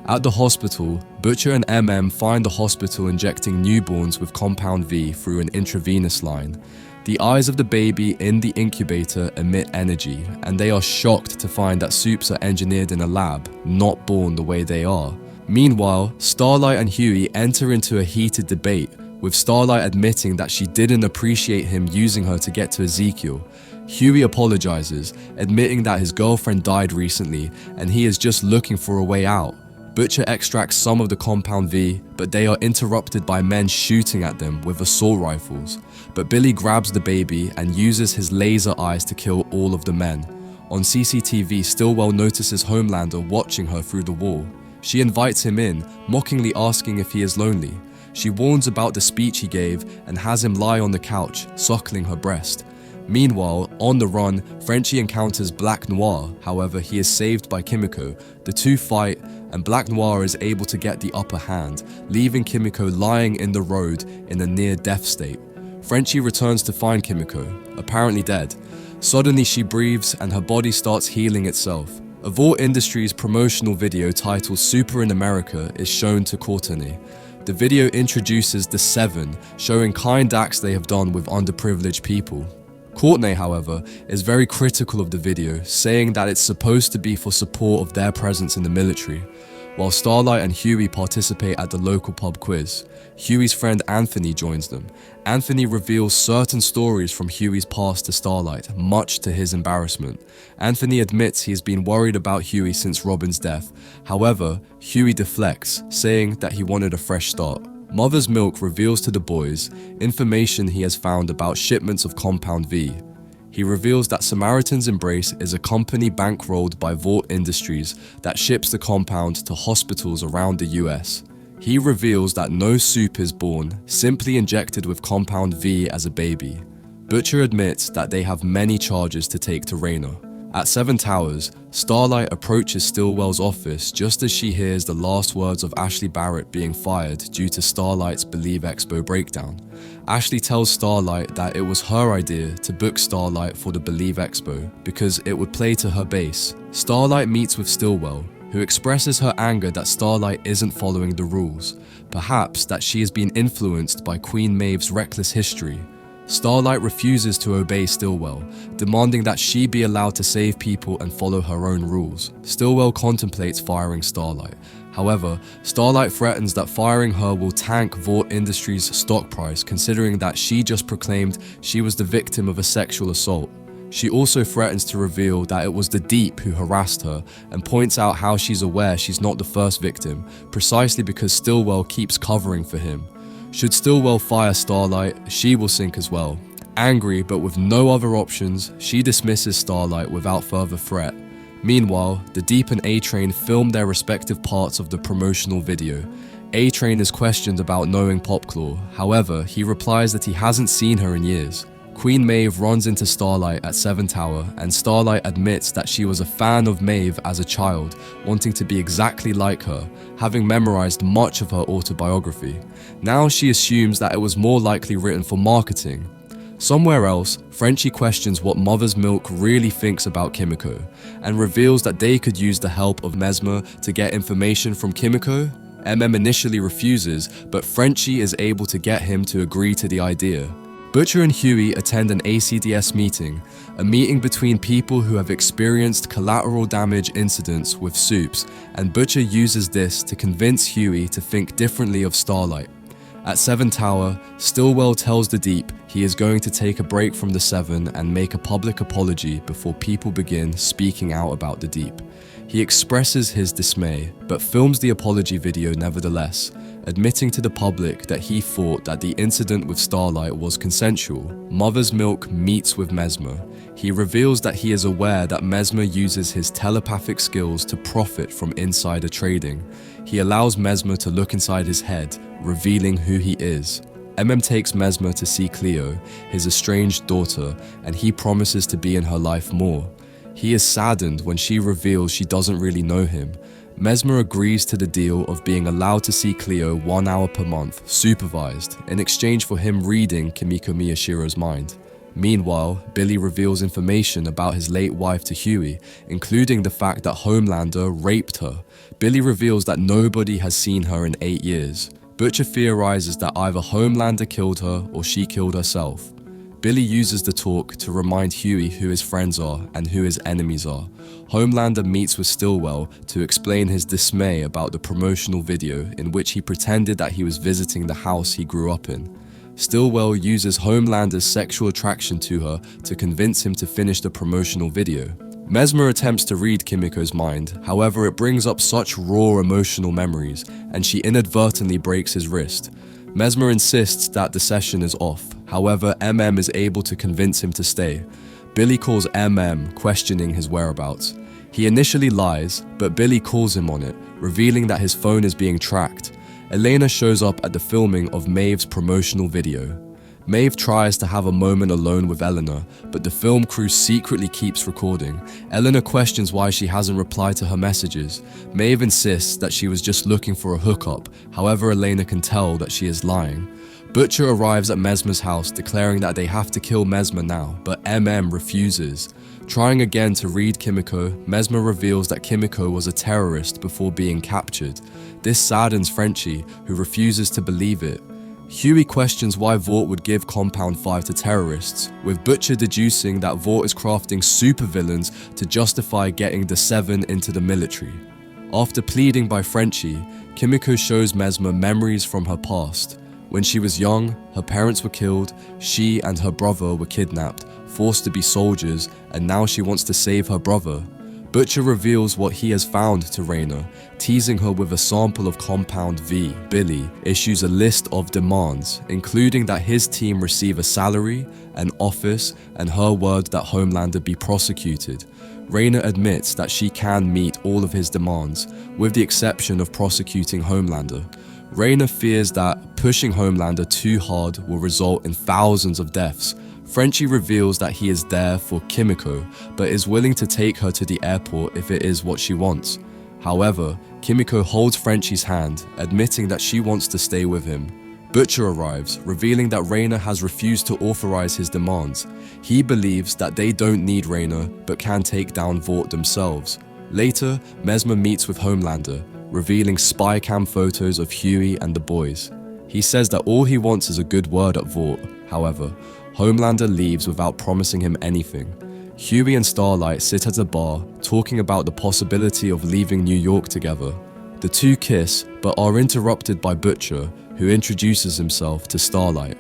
At the hospital, Butcher and find the hospital injecting newborns with Compound V through an intravenous line. The eyes of the baby in the incubator emit energy, and they are shocked to find that soups are engineered in a lab, not born the way they are. Meanwhile, Starlight and Huey enter into a heated debate, with Starlight admitting that she didn't appreciate him using her to get to Ezekiel. Huey apologizes, admitting that his girlfriend died recently and he is just looking for a way out. Butcher extracts some of the Compound V, but they are interrupted by men shooting at them with assault rifles. But Billy grabs the baby and uses his laser eyes to kill all of the men. On CCTV, Stillwell notices Homelander watching her through the wall. She invites him in, mockingly asking if he is lonely. She warns about the speech he gave and has him lie on the couch, suckling her breast. Meanwhile, on the run, Frenchie encounters Black Noir, however he is saved by Kimiko. The two fight, and Black Noir is able to get the upper hand, leaving Kimiko lying in the road in a near-death state. Frenchie returns to find Kimiko, apparently dead. Suddenly she breathes and her body starts healing itself. A Vought Industries promotional video titled Super in America is shown to Courtney. The video introduces the Seven, showing kind acts they have done with underprivileged people. Courtney, however, is very critical of the video, saying that it's supposed to be for support of their presence in the military. While Starlight and Huey participate at the local pub quiz, Huey's friend Anthony joins them. Anthony reveals certain stories from Huey's past to Starlight, much to his embarrassment. Anthony admits he has been worried about Huey since Robin's death. However, Huey deflects, saying that he wanted a fresh start. Mother's Milk reveals to the boys information he has found about shipments of Compound V. He reveals that Samaritan's Embrace is a company bankrolled by Vought Industries that ships the compound to hospitals around the US. He reveals that no soup is born, simply injected with Compound V as a baby. Butcher admits that they have many charges to take to Raynor. At Seven Towers, Starlight approaches Stillwell's office just as she hears the last words of Ashley Barrett being fired due to Starlight's Believe Expo breakdown. Ashley tells Starlight that it was her idea to book Starlight for the Believe Expo because it would play to her base. Starlight meets with Stillwell, who expresses her anger that Starlight isn't following the rules, perhaps that she is being influenced by Queen Maeve's reckless history. Starlight refuses to obey Stillwell, demanding that she be allowed to save people and follow her own rules. Stillwell contemplates firing Starlight. However, Starlight threatens that firing her will tank Vought Industries' stock price, considering that she just proclaimed she was the victim of a sexual assault. She also threatens to reveal that it was the Deep who harassed her and points out how she's aware she's not the first victim, precisely because Stillwell keeps covering for him. Should Stillwell fire Starlight, she will sink as well. Angry but with no other options, she dismisses Starlight without further threat. Meanwhile, the Deep and A-Train film their respective parts of the promotional video. A-Train is questioned about knowing Popclaw, however, he replies that he hasn't seen her in years. Queen Maeve runs into Starlight at Seven Tower, and Starlight admits that she was a fan of Maeve as a child, wanting to be exactly like her, having memorized much of her autobiography. Now she assumes that it was more likely written for marketing. Somewhere else, Frenchie questions what Mother's Milk really thinks about Kimiko, and reveals that they could use the help of Mesmer to get information from Kimiko. Initially refuses, but Frenchie is able to get him to agree to the idea. Butcher and Huey attend an ACDS meeting, a meeting between people who have experienced collateral damage incidents with soups, and Butcher uses this to convince Huey to think differently of Starlight. At Seven Tower, Stillwell tells the Deep he is going to take a break from the Seven and make a public apology before people begin speaking out about the Deep. He expresses his dismay, but films the apology video nevertheless, admitting to the public that he thought that the incident with Starlight was consensual. Mother's Milk meets with Mesmer. He reveals that he is aware that Mesmer uses his telepathic skills to profit from insider trading. He allows Mesmer to look inside his head, revealing who he is. Takes Mesmer to see Cleo, his estranged daughter, and he promises to be in her life more. He is saddened when she reveals she doesn't really know him. Mesmer agrees to the deal of being allowed to see Cleo 1 hour per month, supervised, in exchange for him reading Kimiko Miyashiro's mind. Meanwhile, Billy reveals information about his late wife to Huey, including the fact that Homelander raped her. Billy reveals that nobody has seen her in 8 years. Butcher theorizes that either Homelander killed her or she killed herself. Billy uses the talk to remind Huey who his friends are and who his enemies are. Homelander meets with Stillwell to explain his dismay about the promotional video in which he pretended that he was visiting the house he grew up in. Stillwell uses Homelander's sexual attraction to her to convince him to finish the promotional video. Mesmer attempts to read Kimiko's mind, however it brings up such raw emotional memories, and she inadvertently breaks his wrist. Mesmer insists that the session is off, however is able to convince him to stay. Billy calls questioning his whereabouts. He initially lies, but Billy calls him on it, revealing that his phone is being tracked. Elena shows up at the filming of Maeve's promotional video. Maeve tries to have a moment alone with Eleanor, but the film crew secretly keeps recording. Eleanor questions why she hasn't replied to her messages. Maeve insists that she was just looking for a hookup, however Elena can tell that she is lying. Butcher arrives at Mesmer's house declaring that they have to kill Mesmer now, but refuses. Trying again to read Kimiko, Mesmer reveals that Kimiko was a terrorist before being captured. This saddens Frenchie, who refuses to believe it. Huey questions why Vought would give Compound 5 to terrorists, with Butcher deducing that Vought is crafting supervillains to justify getting the Seven into the military. After pleading by Frenchie, Kimiko shows Mesmer memories from her past. When she was young, her parents were killed, she and her brother were kidnapped, forced to be soldiers, and now she wants to save her brother. Butcher reveals what he has found to Raina, teasing her with a sample of Compound V. Billy issues a list of demands, including that his team receive a salary, an office, and her word that Homelander be prosecuted. Raina admits that she can meet all of his demands, with the exception of prosecuting Homelander. Raina fears that pushing Homelander too hard will result in thousands of deaths. Frenchie reveals that he is there for Kimiko, but is willing to take her to the airport if it is what she wants. However, Kimiko holds Frenchie's hand, admitting that she wants to stay with him. Butcher arrives, revealing that Raina has refused to authorize his demands. He believes that they don't need Raina, but can take down Vought themselves. Later, Mesmer meets with Homelander, revealing spy cam photos of Huey and the boys. He says that all he wants is a good word at Vought. However, Homelander leaves without promising him anything. Huey and Starlight sit at a bar, talking about the possibility of leaving New York together. The two kiss, but are interrupted by Butcher, who introduces himself to Starlight.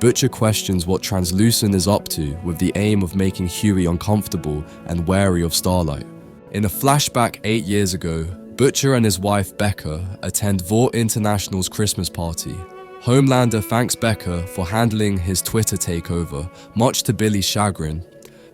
Butcher questions what Translucent is up to with the aim of making Huey uncomfortable and wary of Starlight. In a flashback 8 years ago, Butcher and his wife Becca attend Vought International's Christmas party. Homelander thanks Becca for handling his Twitter takeover, much to Billy's chagrin.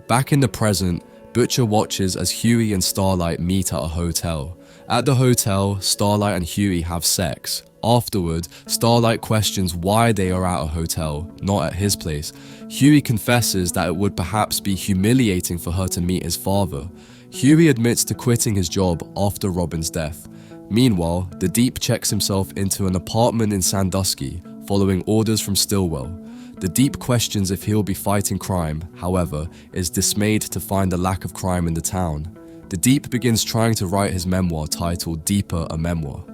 Back in the present, Butcher watches as Huey and Starlight meet at a hotel. At the hotel, Starlight and Huey have sex. Afterward, Starlight questions why they are at a hotel, not at his place. Huey confesses that it would perhaps be humiliating for her to meet his father. Huey admits to quitting his job after Robin's death. Meanwhile, the Deep checks himself into an apartment in Sandusky, following orders from Stillwell. The Deep questions if he'll be fighting crime, however, is dismayed to find a lack of crime in the town. The Deep begins trying to write his memoir titled Deeper, a Memoir.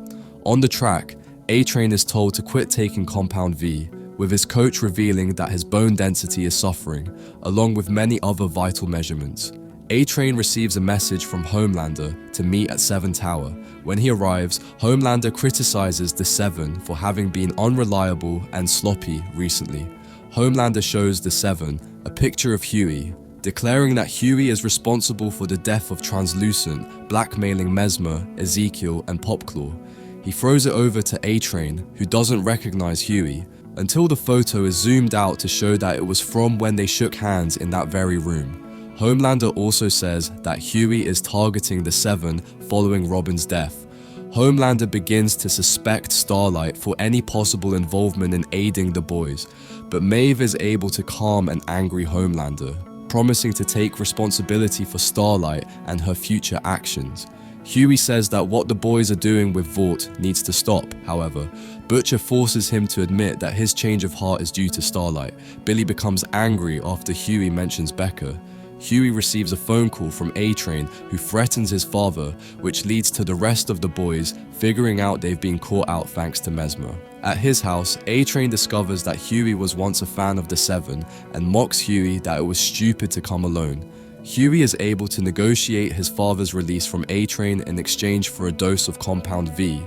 On the track, A-Train is told to quit taking Compound V, with his coach revealing that his bone density is suffering, along with many other vital measurements. A-Train receives a message from Homelander to meet at 7 Tower. When he arrives, Homelander criticizes the 7 for having been unreliable and sloppy recently. Homelander shows the 7 a picture of Huey, declaring that Huey is responsible for the death of Translucent, blackmailing Mesmer, Ezekiel, and Popclaw. He throws it over to A-Train, who doesn't recognize Huey, until the photo is zoomed out to show that it was from when they shook hands in that very room. Homelander also says that Huey is targeting the 7 following Robin's death. Homelander begins to suspect Starlight for any possible involvement in aiding the boys, but Maeve is able to calm an angry Homelander, promising to take responsibility for Starlight and her future actions. Huey says that what the boys are doing with Vought needs to stop, however. Butcher forces him to admit that his change of heart is due to Starlight. Billy becomes angry after Huey mentions Becca. Huey receives a phone call from A-Train, who threatens his father, which leads to the rest of the boys figuring out they've been caught out thanks to Mesmer. At his house, A-Train discovers that Huey was once a fan of the 7 and mocks Huey that it was stupid to come alone. Huey is able to negotiate his father's release from A-Train in exchange for a dose of Compound V.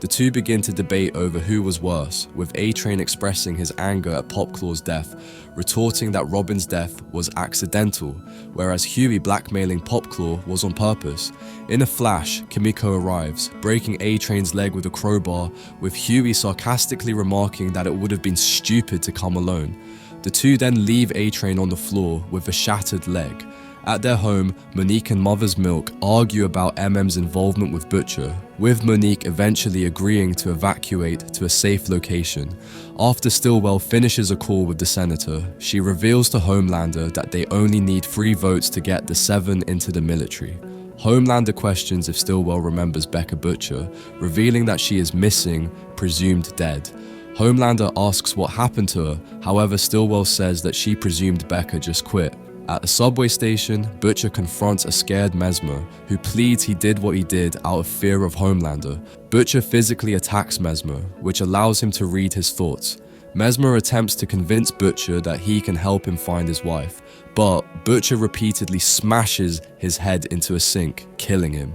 The two begin to debate over who was worse, with A-Train expressing his anger at Popclaw's death, retorting that Robin's death was accidental, whereas Huey blackmailing Popclaw was on purpose. In a flash, Kimiko arrives, breaking A-Train's leg with a crowbar, with Huey sarcastically remarking that it would have been stupid to come alone. The two then leave A-Train on the floor with a shattered leg. At their home, Monique and Mother's Milk argue about MM's involvement with Butcher, with Monique eventually agreeing to evacuate to a safe location. After Stillwell finishes a call with the senator, she reveals to Homelander that they only need 3 votes to get the 7 into the military. Homelander questions if Stillwell remembers Becca Butcher, revealing that she is missing, presumed dead. Homelander asks what happened to her, however Stillwell says that she presumed Becca just quit. At a subway station, Butcher confronts a scared Mesmer, who pleads he did what he did out of fear of Homelander. Butcher physically attacks Mesmer, which allows him to read his thoughts. Mesmer attempts to convince Butcher that he can help him find his wife, but Butcher repeatedly smashes his head into a sink, killing him.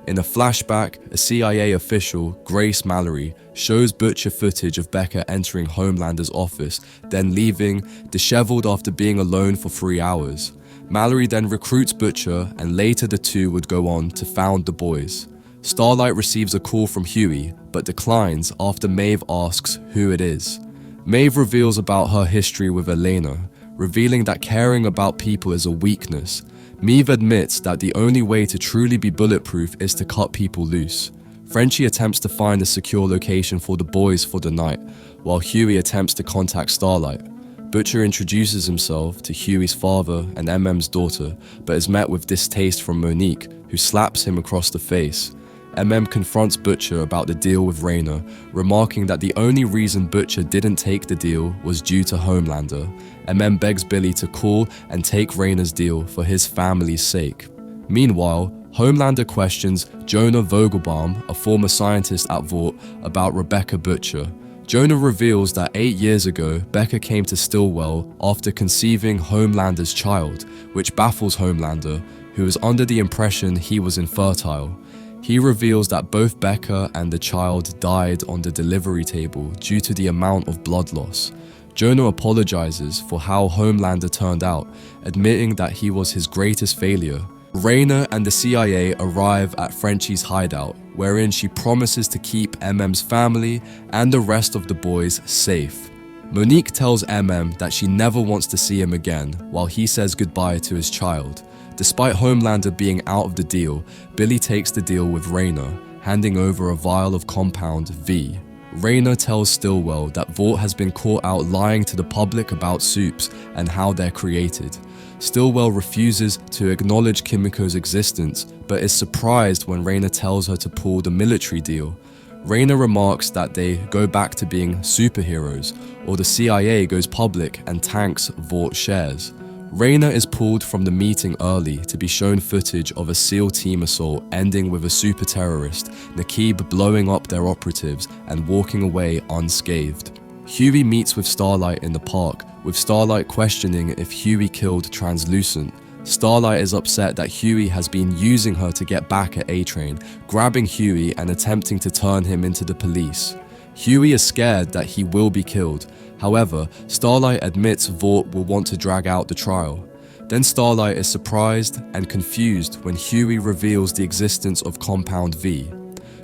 In a flashback, a CIA official, Grace Mallory, shows Butcher footage of Becca entering Homelander's office, then leaving, disheveled after being alone for 3 hours. Mallory then recruits Butcher, and later the two would go on to found the boys. Starlight receives a call from Huey, but declines after Maeve asks who it is. Maeve reveals about her history with Elena, revealing that caring about people is a weakness. Maeve admits that the only way to truly be bulletproof is to cut people loose. Frenchie attempts to find a secure location for the boys for the night, while Huey attempts to contact Starlight. Butcher introduces himself to Huey's father and MM's daughter, but is met with distaste from Monique, who slaps him across the face. MM confronts Butcher about the deal with Raina, remarking that the only reason Butcher didn't take the deal was due to Homelander. MM begs Billy to call and take Raina's deal for his family's sake. Meanwhile, Homelander questions Jonah Vogelbaum, a former scientist at Vought, about Rebecca Butcher. Jonah reveals that 8 years ago, Becca came to Stillwell after conceiving Homelander's child, which baffles Homelander, who is under the impression he was infertile. He reveals that both Becca and the child died on the delivery table due to the amount of blood loss. Jonah apologizes for how Homelander turned out, admitting that he was his greatest failure. Raina and the CIA arrive at Frenchie's hideout, wherein she promises to keep MM's family and the rest of the boys safe. Monique tells MM that she never wants to see him again, while he says goodbye to his child. Despite Homelander being out of the deal, Billy takes the deal with Raina, handing over a vial of compound V. Raina tells Stillwell that Vought has been caught out lying to the public about soups and how they're created. Stillwell refuses to acknowledge Kimiko's existence, but is surprised when Raina tells her to pull the military deal. Raina remarks that they go back to being superheroes, or the CIA goes public and tanks Vought shares. Raina is pulled from the meeting early to be shown footage of a SEAL team assault ending with a super terrorist, Naquib blowing up their operatives and walking away unscathed. Huey meets with Starlight in the park, with Starlight questioning if Huey killed Translucent. Starlight is upset that Huey has been using her to get back at A-Train, grabbing Huey and attempting to turn him into the police. Huey is scared that he will be killed. However, Starlight admits Vought will want to drag out the trial. Then Starlight is surprised and confused when Huey reveals the existence of Compound V.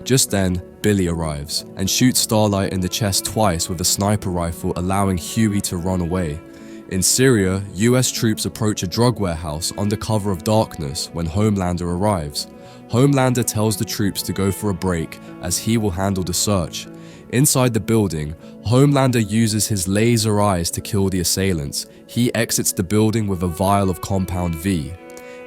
Just then, Billy arrives and shoots Starlight in the chest twice with a sniper rifle, allowing Huey to run away. In Syria, US troops approach a drug warehouse under cover of darkness when Homelander arrives. Homelander tells the troops to go for a break as he will handle the search. Inside the building, Homelander uses his laser eyes to kill the assailants. He exits the building with a vial of Compound V.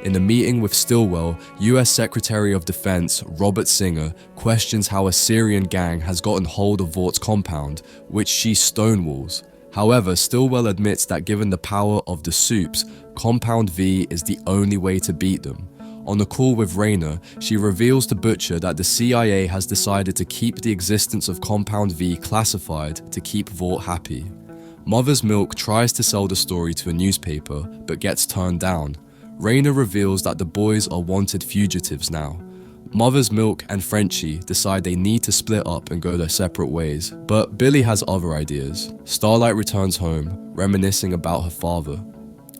In a meeting with Stillwell, US Secretary of Defense Robert Singer questions how a Syrian gang has gotten hold of Vaught's compound, which she stonewalls. However, Stillwell admits that given the power of the soups, Compound V is the only way to beat them. On a call with Raina, she reveals to Butcher that the CIA has decided to keep the existence of Compound V classified to keep Vought happy. Mother's Milk tries to sell the story to a newspaper, but gets turned down. Raina reveals that the boys are wanted fugitives now. Mother's Milk and Frenchie decide they need to split up and go their separate ways, but Billy has other ideas. Starlight returns home, reminiscing about her father.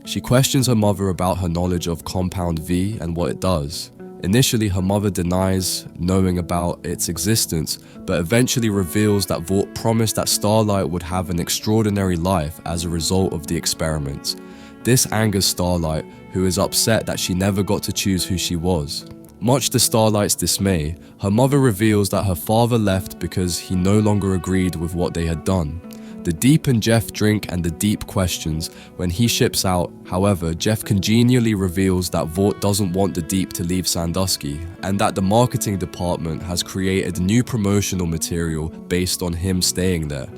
She questions her mother about her knowledge of Compound V and what it does. Initially, her mother denies knowing about its existence, but eventually reveals that Vought promised that Starlight would have an extraordinary life as a result of the experiments. This angers Starlight, who is upset that she never got to choose who she was. Much to Starlight's dismay, her mother reveals that her father left because he no longer agreed with what they had done. The Deep and Jeff drink and the Deep questions when he ships out. However, Jeff congenially reveals that Vought doesn't want the Deep to leave Sandusky, and that the marketing department has created new promotional material based on him staying there.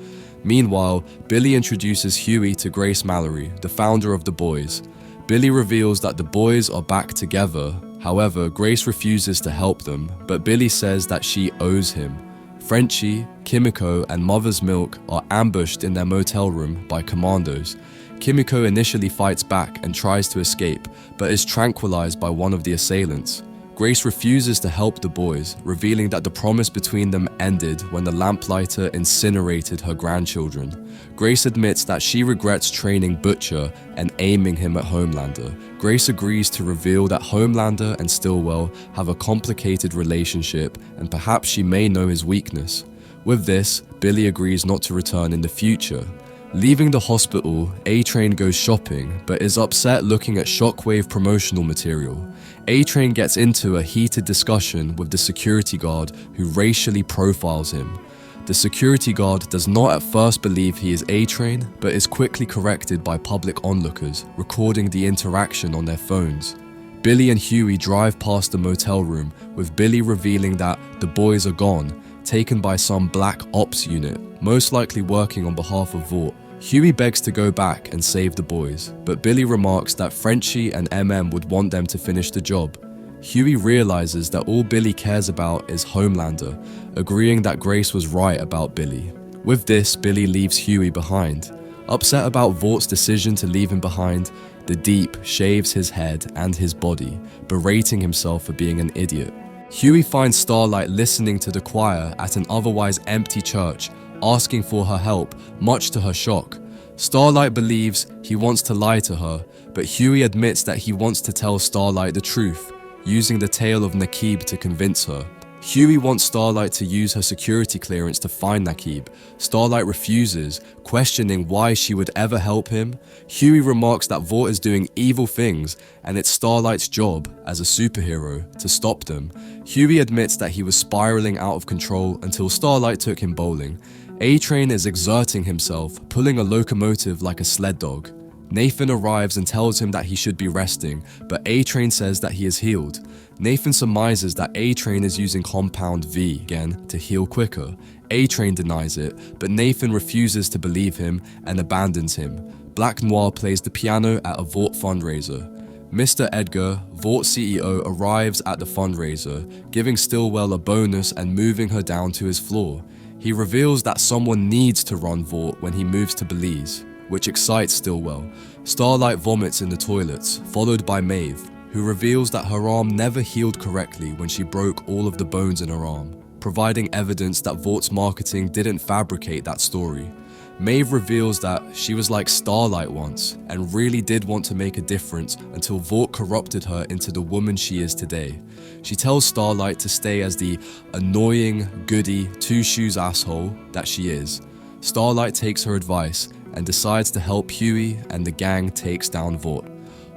Meanwhile, Billy introduces Huey to Grace Mallory, the founder of the boys. Billy reveals that the boys are back together. However, Grace refuses to help them, but Billy says that she owes him. Frenchie, Kimiko, and Mother's Milk are ambushed in their motel room by commandos. Kimiko initially fights back and tries to escape, but is tranquilized by one of the assailants. Grace refuses to help the boys, revealing that the promise between them ended when the lamplighter incinerated her grandchildren. Grace admits that she regrets training Butcher and aiming him at Homelander. Grace agrees to reveal that Homelander and Stillwell have a complicated relationship, and perhaps she may know his weakness. With this, Billy agrees not to return in the future. Leaving the hospital, A-Train goes shopping, but is upset looking at Shockwave promotional material. A-Train gets into a heated discussion with the security guard who racially profiles him. The security guard does not at first believe he is A-Train, but is quickly corrected by public onlookers, recording the interaction on their phones. Billy and Huey drive past the motel room, with Billy revealing that the boys are gone, taken by some black ops unit, most likely working on behalf of Vought. Huey begs to go back and save the boys, but Billy remarks that Frenchie and MM would want them to finish the job. Huey realizes that all Billy cares about is Homelander, agreeing that Grace was right about Billy. With this, Billy leaves Huey behind. Upset about Vaught's decision to leave him behind, the Deep shaves his head and his body, berating himself for being an idiot. Huey finds Starlight listening to the choir at an otherwise empty church, asking for her help, much to her shock. Starlight believes he wants to lie to her, but Huey admits that he wants to tell Starlight the truth, using the tale of Naquib to convince her. Huey wants Starlight to use her security clearance to find Naquib. Starlight refuses, questioning why she would ever help him. Huey remarks that Vought is doing evil things, and it's Starlight's job, as a superhero, to stop them. Huey admits that he was spiraling out of control until Starlight took him bowling. A-Train is exerting himself, pulling a locomotive like a sled dog. Nathan arrives and tells him that he should be resting, but A-Train says that he is healed. Nathan surmises that A-Train is using Compound V again to heal quicker. A-Train denies it, but Nathan refuses to believe him and abandons him. Black Noir plays the piano at a Vought fundraiser. Mr. Edgar, Vought CEO, arrives at the fundraiser, giving Stillwell a bonus and moving her down to his floor. He reveals that someone needs to run Vought when he moves to Belize, which excites Stillwell. Starlight vomits in the toilets, followed by Maeve, who reveals that her arm never healed correctly when she broke all of the bones in her arm, providing evidence that Vaught's marketing didn't fabricate that story. Maeve reveals that she was like Starlight once and really did want to make a difference until Vought corrupted her into the woman she is today. She tells Starlight to stay as the annoying, goody, two-shoes asshole that she is. Starlight takes her advice and decides to help Huey, and the gang takes down Vought.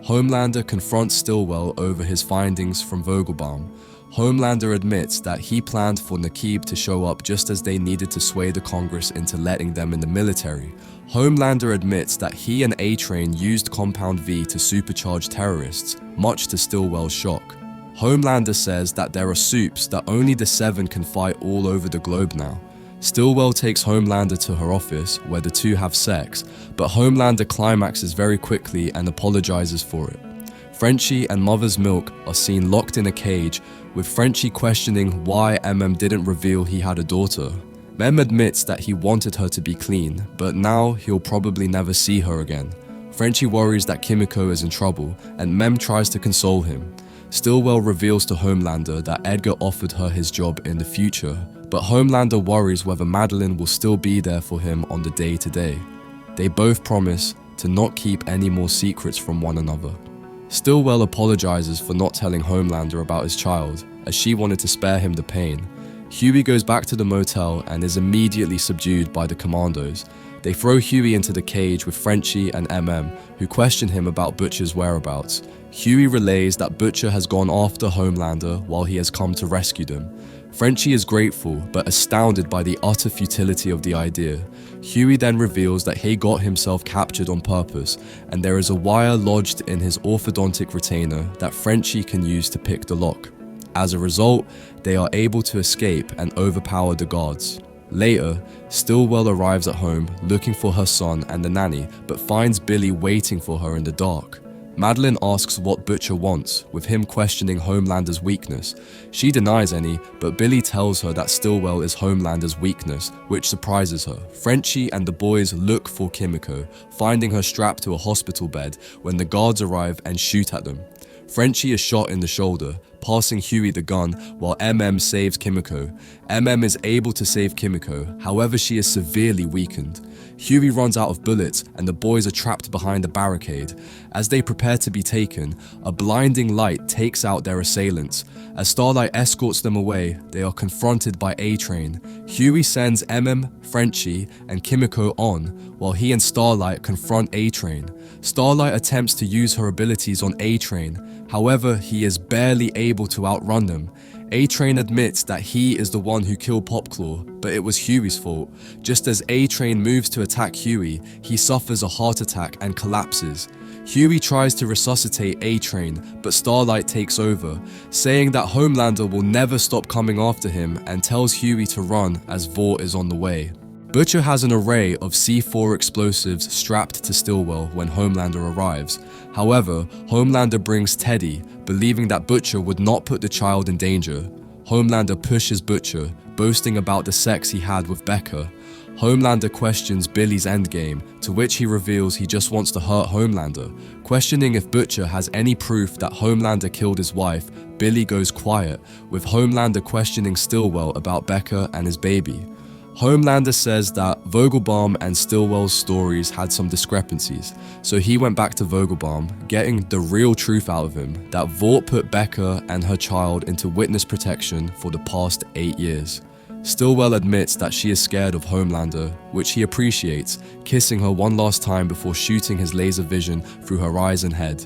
Homelander confronts Stillwell over his findings from Vogelbaum. Homelander admits that he planned for Naquib to show up just as they needed to sway the Congress into letting them in the military. Homelander admits that he and A-Train used Compound V to supercharge terrorists, much to Stillwell's shock. Homelander says that there are soups that only the Seven can fight all over the globe now. Stillwell takes Homelander to her office, where the two have sex, but Homelander climaxes very quickly and apologizes for it. Frenchie and Mother's Milk are seen locked in a cage, with Frenchie questioning why didn't reveal he had a daughter. Mem admits that he wanted her to be clean, but now he'll probably never see her again. Frenchie worries that Kimiko is in trouble, and Mem tries to console him. Stillwell reveals to Homelander that Edgar offered her his job in the future, but Homelander worries whether Madeline will still be there for him on the day-to-day. They both promise to not keep any more secrets from one another. Stillwell apologizes for not telling Homelander about his child, as she wanted to spare him the pain. Huey goes back to the motel and is immediately subdued by the commandos. They throw Huey into the cage with Frenchie and who question him about Butcher's whereabouts. Huey relays that Butcher has gone after Homelander while he has come to rescue them. Frenchie is grateful, but astounded by the utter futility of the idea. Huey then reveals that he got himself captured on purpose, and there is a wire lodged in his orthodontic retainer that Frenchie can use to pick the lock. As a result, they are able to escape and overpower the guards. Later, Stillwell arrives at home looking for her son and the nanny, but finds Billy waiting for her in the dark. Madeline asks what Butcher wants, with him questioning Homelander's weakness. She denies any, but Billy tells her that Stillwell is Homelander's weakness, which surprises her. Frenchie and the boys look for Kimiko, finding her strapped to a hospital bed when the guards arrive and shoot at them. Frenchie is shot in the shoulder, passing Huey the gun while saves Kimiko. Is able to save Kimiko, however she is severely weakened. Huey runs out of bullets and the boys are trapped behind a barricade. As they prepare to be taken, a blinding light takes out their assailants. As Starlight escorts them away, they are confronted by A-Train. Huey sends Frenchie, and Kimiko on, while he and Starlight confront A-Train. Starlight attempts to use her abilities on A-Train, however, he is barely able to outrun them. A-Train admits that he is the one who killed Popclaw, but it was Huey's fault. Just as A-Train moves to attack Huey, he suffers a heart attack and collapses. Huey tries to resuscitate A-Train, but Starlight takes over, saying that Homelander will never stop coming after him and tells Huey to run as Vought is on the way. Butcher has an array of C4 explosives strapped to Stillwell when Homelander arrives. However, Homelander brings Teddy, believing that Butcher would not put the child in danger. Homelander pushes Butcher, boasting about the sex he had with Becca. Homelander questions Billy's endgame, to which he reveals he just wants to hurt Homelander. Questioning if Butcher has any proof that Homelander killed his wife, Billy goes quiet, with Homelander questioning Stillwell about Becca and his baby. Homelander says that Vogelbaum and Stillwell's stories had some discrepancies, so he went back to Vogelbaum, getting the real truth out of him, that Vought put Becca and her child into witness protection for the past 8 years. Stillwell admits that she is scared of Homelander, which he appreciates, kissing her one last time before shooting his laser vision through her eyes and head.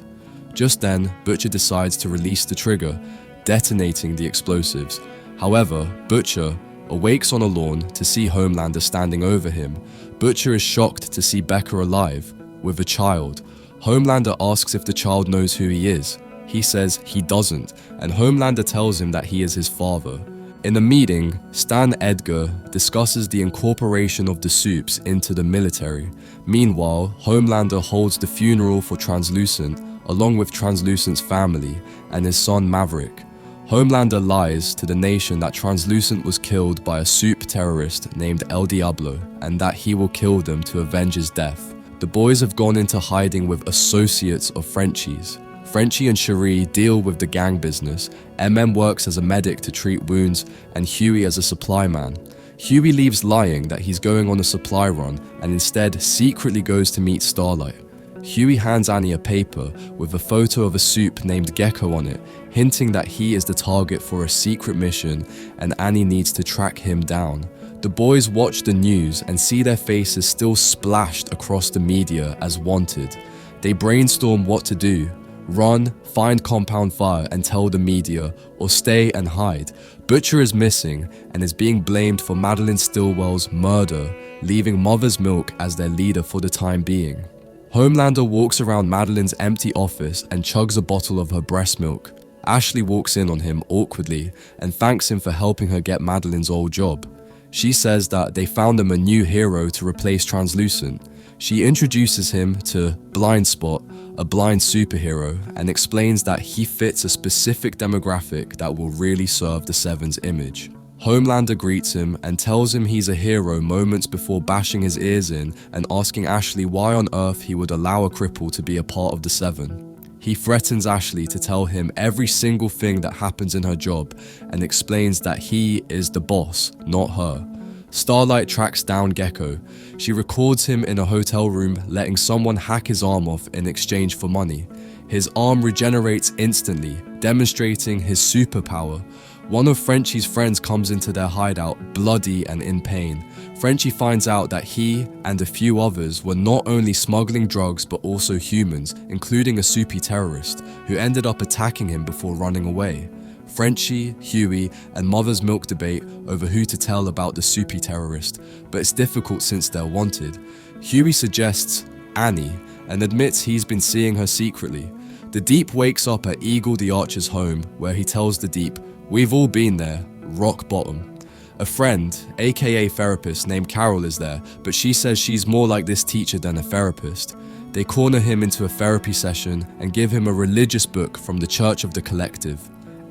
Just then, Butcher decides to release the trigger, detonating the explosives. However, Butcher awakes on a lawn to see Homelander standing over him. Butcher is shocked to see Becca alive, with a child. Homelander asks if the child knows who he is. He says he doesn't, and Homelander tells him that he is his father. In a meeting, Stan Edgar discusses the incorporation of the Supes into the military. Meanwhile, Homelander holds the funeral for Translucent, along with Translucent's family and his son Maverick. Homelander lies to the nation that Translucent was killed by a Supe terrorist named El Diablo, and that he will kill them to avenge his death. The boys have gone into hiding with associates of Frenchie's. Frenchie and Cherie deal with the gang business, MM works as a medic to treat wounds, and Huey as a supply man. Huey leaves lying that he's going on a supply run and instead secretly goes to meet Starlight. Huey hands Annie a paper with a photo of a Supe named Gecko on it, hinting that he is the target for a secret mission and Annie needs to track him down. The boys watch the news and see their faces still splashed across the media as wanted. They brainstorm what to do. Run, find Compound Fire and tell the media, or stay and hide. Butcher is missing and is being blamed for Madeline Stillwell's murder, leaving Mother's Milk as their leader for the time being. Homelander walks around Madeline's empty office and chugs a bottle of her breast milk. Ashley walks in on him awkwardly and thanks him for helping her get Madeline's old job. She says that they found him a new hero to replace Translucent. She introduces him to Blind Spot, a blind superhero, and explains that he fits a specific demographic that will really serve the Seven's image. Homelander greets him and tells him he's a hero moments before bashing his ears in and asking Ashley why on earth he would allow a cripple to be a part of the Seven. He threatens Ashley to tell him every single thing that happens in her job and explains that he is the boss, not her. Starlight tracks down Gecko. She records him in a hotel room letting someone hack his arm off in exchange for money. His arm regenerates instantly, demonstrating his superpower. One of Frenchie's friends comes into their hideout, bloody and in pain. Frenchie finds out that he and a few others were not only smuggling drugs but also humans, including a Supe terrorist, who ended up attacking him before running away. Frenchie, Huey, and Mother's Milk debate over who to tell about the Supe terrorist, but it's difficult since they're wanted. Huey suggests Annie and admits he's been seeing her secretly. The Deep wakes up at Eagle the Archer's home, where he tells the Deep, "We've all been there, rock bottom." A friend, aka therapist, named Carol is there, but she says she's more like this teacher than a therapist. They corner him into a therapy session and give him a religious book from the Church of the Collective.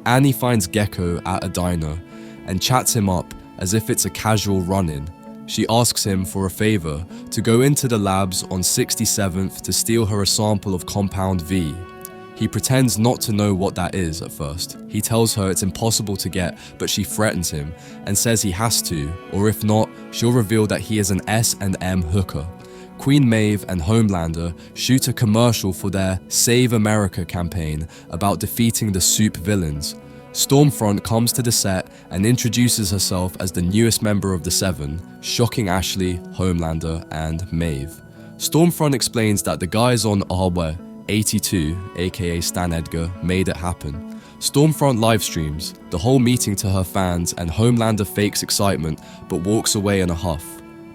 Annie finds Gecko at a diner and chats him up as if it's a casual run-in. She asks him for a favor, to go into the labs on 67th to steal her a sample of Compound V. He pretends not to know what that is at first. He tells her it's impossible to get, but she threatens him and says he has to, or if not, she'll reveal that he is an S&M hooker. Queen Maeve and Homelander shoot a commercial for their Save America campaign about defeating the Supe villains. Stormfront comes to the set and introduces herself as the newest member of the Seven, shocking Ashley, Homelander, and Maeve. Stormfront explains that the guys on Arwe 82, aka Stan Edgar, made it happen. Stormfront livestreams the whole meeting to her fans and Homelander fakes excitement but walks away in a huff.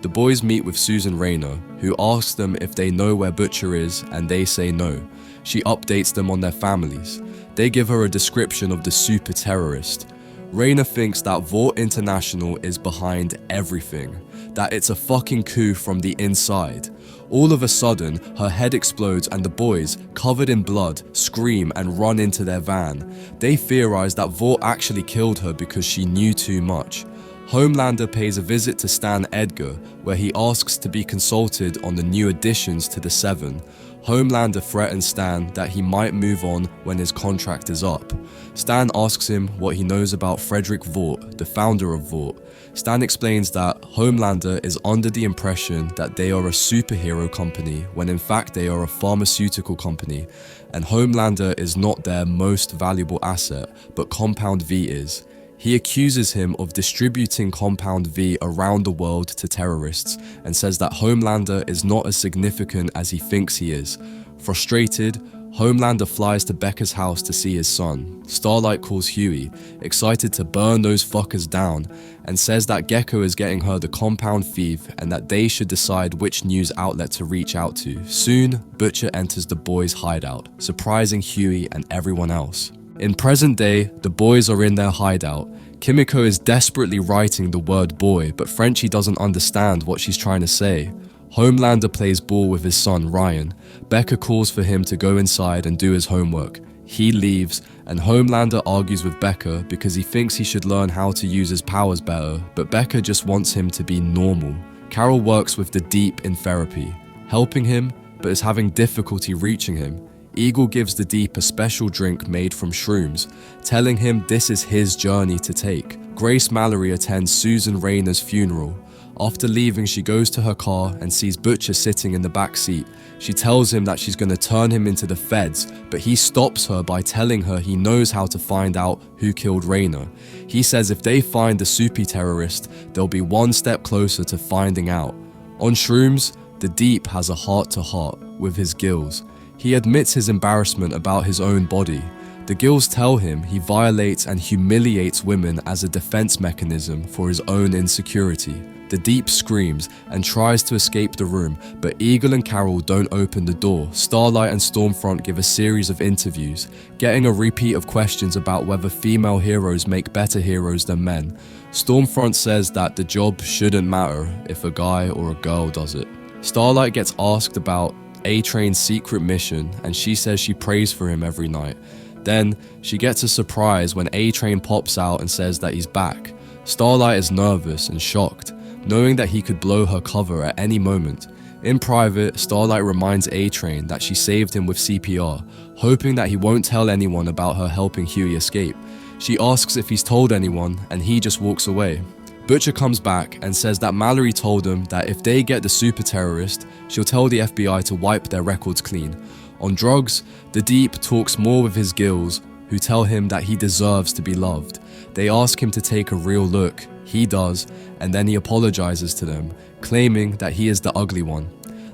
The boys meet with Susan Rayner, who asks them if they know where Butcher is and they say no. She updates them on their families. They give her a description of the super terrorist. Rayner thinks that Vought International is behind everything, that it's a fucking coup from the inside. All of a sudden, her head explodes and the boys, covered in blood, scream and run into their van. They theorize that Vought actually killed her because she knew too much. Homelander pays a visit to Stan Edgar, where he asks to be consulted on the new additions to the Seven. Homelander threatens Stan that he might move on when his contract is up. Stan asks him what he knows about Frederick Vought, the founder of Vought. Stan explains that Homelander is under the impression that they are a superhero company when in fact they are a pharmaceutical company, and Homelander is not their most valuable asset, but Compound V is. He accuses him of distributing Compound V around the world to terrorists and says that Homelander is not as significant as he thinks he is. Frustrated, Homelander flies to Becca's house to see his son. Starlight calls Huey, excited to burn those fuckers down, and says that Gecko is getting her the Compound thief and that they should decide which news outlet to reach out to. Soon, Butcher enters the boys' hideout, surprising Huey and everyone else. In present day, the boys are in their hideout. Kimiko is desperately writing the word boy, but Frenchie doesn't understand what she's trying to say. Homelander plays ball with his son Ryan. Becca calls for him to go inside and do his homework. He leaves, and Homelander argues with Becca because he thinks he should learn how to use his powers better, but Becca just wants him to be normal. Carol works with the Deep in therapy, helping him, but is having difficulty reaching him. Eagle gives the Deep a special drink made from shrooms, telling him this is his journey to take. Grace Mallory attends Susan Rayner's funeral. After leaving, she goes to her car and sees Butcher sitting in the back seat. She tells him that she's going to turn him into the feds, but he stops her by telling her he knows how to find out who killed Rayner. He says if they find the Soupy terrorist, they'll be one step closer to finding out. On shrooms, the Deep has a heart-to-heart with his gills. He admits his embarrassment about his own body. The gills tell him he violates and humiliates women as a defense mechanism for his own insecurity. The Deep screams and tries to escape the room, but Eagle and Carol don't open the door. Starlight and Stormfront give a series of interviews, getting a repeat of questions about whether female heroes make better heroes than men. Stormfront says that the job shouldn't matter if a guy or a girl does it. Starlight gets asked about A-Train's secret mission, and she says she prays for him every night. Then, she gets a surprise when A-Train pops out and says that he's back. Starlight is nervous and shocked, knowing that he could blow her cover at any moment. In private, Starlight reminds A-Train that she saved him with CPR, hoping that he won't tell anyone about her helping Huey escape. She asks if he's told anyone, and he just walks away. Butcher comes back and says that Mallory told him that if they get the super terrorist, she'll tell the FBI to wipe their records clean. On drugs, the Deep talks more with his gills, who tell him that he deserves to be loved. They ask him to take a real look. He does, and then he apologizes to them, claiming that he is the ugly one.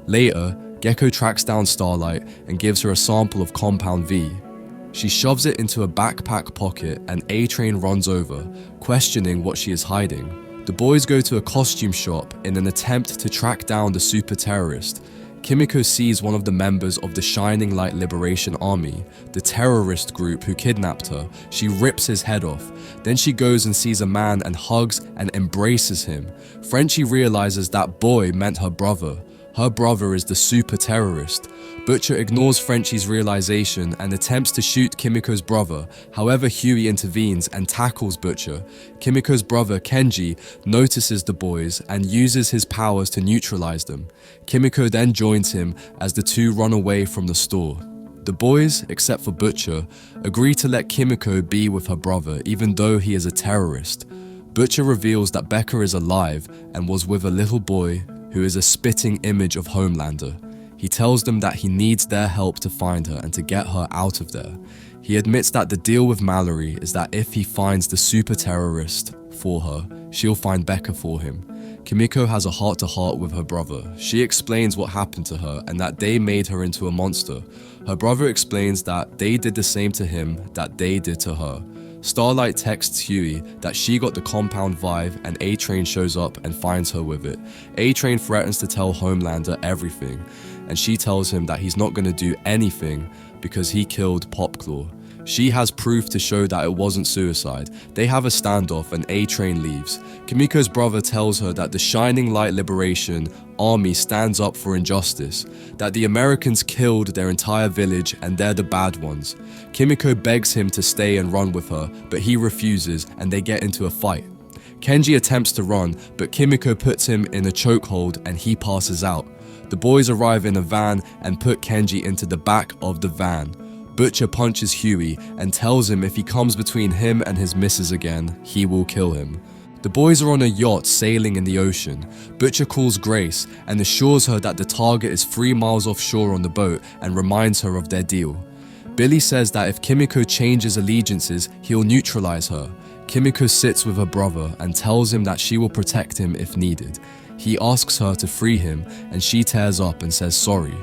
Later, Gecko tracks down Starlight and gives her a sample of Compound V. She shoves it into a backpack pocket and A-Train runs over, questioning what she is hiding. The boys go to a costume shop in an attempt to track down the super terrorist. Kimiko sees one of the members of the Shining Light Liberation Army, the terrorist group who kidnapped her. She rips his head off. Then she goes and sees a man and hugs and embraces him. Frenchie realizes that boy meant her brother. Her brother is the super terrorist. Butcher ignores Frenchie's realization and attempts to shoot Kimiko's brother. However, Huey intervenes and tackles Butcher. Kimiko's brother, Kenji, notices the boys and uses his powers to neutralize them. Kimiko then joins him as the two run away from the store. The boys, except for Butcher, agree to let Kimiko be with her brother even though he is a terrorist. Butcher reveals that Becca is alive and was with a little boy who is a spitting image of Homelander. He tells them that he needs their help to find her and to get her out of there. He admits that the deal with Mallory is that if he finds the super terrorist for her, she'll find Becca for him. Kimiko has a heart-to-heart with her brother. She explains what happened to her and that they made her into a monster. Her brother explains that they did the same to him that they did to her. Starlight texts Huey that she got the Compound Vive and A-Train shows up and finds her with it. A-Train threatens to tell Homelander everything, and she tells him that he's not going to do anything because he killed Popclaw. She has proof to show that it wasn't suicide. They have a standoff and A-Train leaves. Kimiko's brother tells her that the Shining Light Liberation Army stands up for injustice, that the Americans killed their entire village and they're the bad ones. Kimiko begs him to stay and run with her, but he refuses and they get into a fight. Kenji attempts to run, but Kimiko puts him in a chokehold and he passes out. The boys arrive in a van and put Kenji into the back of the van. Butcher punches Huey and tells him if he comes between him and his missus again, he will kill him. The boys are on a yacht sailing in the ocean. Butcher calls Grace and assures her that the target is 3 miles offshore on the boat and reminds her of their deal. Billy says that if Kimiko changes allegiances, he'll neutralize her. Kimiko sits with her brother and tells him that she will protect him if needed. He asks her to free him and she tears up and says sorry.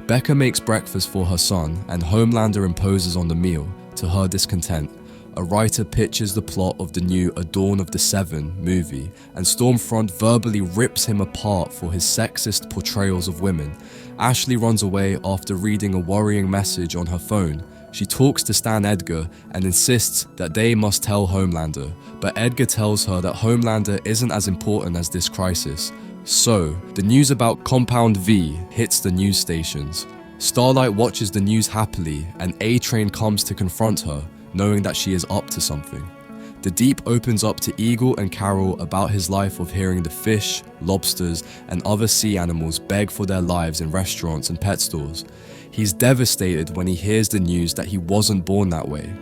Becca makes breakfast for her son and Homelander imposes on the meal, to her discontent. A writer pitches the plot of the new A Dawn of the Seven movie, and Stormfront verbally rips him apart for his sexist portrayals of women. Ashley runs away after reading a worrying message on her phone. She talks to Stan Edgar and insists that they must tell Homelander, but Edgar tells her that Homelander isn't as important as this crisis. So, the news about Compound V hits the news stations. Starlight watches the news happily, and A-Train comes to confront her, knowing that she is up to something. The Deep opens up to Eagle and Carol about his life of hearing the fish, lobsters, and other sea animals beg for their lives in restaurants and pet stores. He's devastated when he hears the news that he wasn't born that way.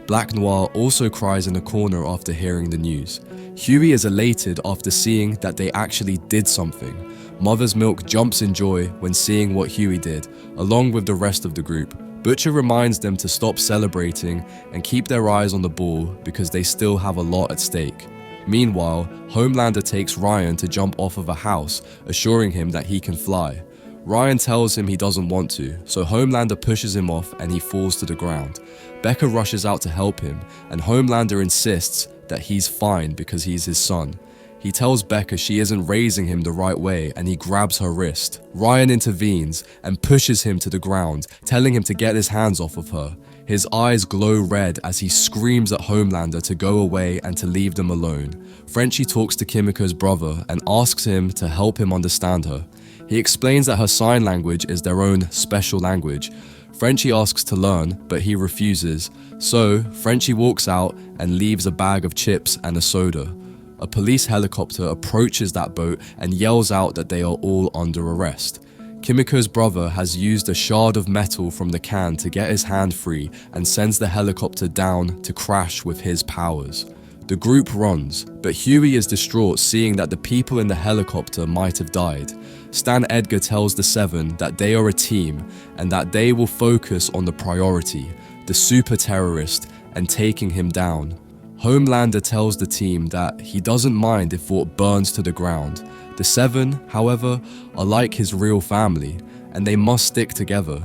Black Noir also cries in a corner after hearing the news. Huey is elated after seeing that they actually did something. Mother's Milk jumps in joy when seeing what Huey did, along with the rest of the group. Butcher reminds them to stop celebrating and keep their eyes on the ball because they still have a lot at stake. Meanwhile, Homelander takes Ryan to jump off of a house, assuring him that he can fly. Ryan tells him he doesn't want to, so Homelander pushes him off and he falls to the ground. Becca rushes out to help him, and Homelander insists that he's fine because he's his son. He tells Becca she isn't raising him the right way and he grabs her wrist. Ryan intervenes and pushes him to the ground, telling him to get his hands off of her. His eyes glow red as he screams at Homelander to go away and to leave them alone. Frenchie talks to Kimiko's brother and asks him to help him understand her. He explains that her sign language is their own special language. Frenchie asks to learn, but he refuses. So, Frenchie walks out and leaves a bag of chips and a soda. A police helicopter approaches that boat and yells out that they are all under arrest. Kimiko's brother has used a shard of metal from the can to get his hand free and sends the helicopter down to crash with his powers. The group runs, but Huey is distraught seeing that the people in the helicopter might have died. Stan Edgar tells the Seven that they are a team and that they will focus on the priority, the super terrorist, and taking him down. Homelander tells the team that he doesn't mind if Vought burns to the ground. The Seven, however, are like his real family, and they must stick together.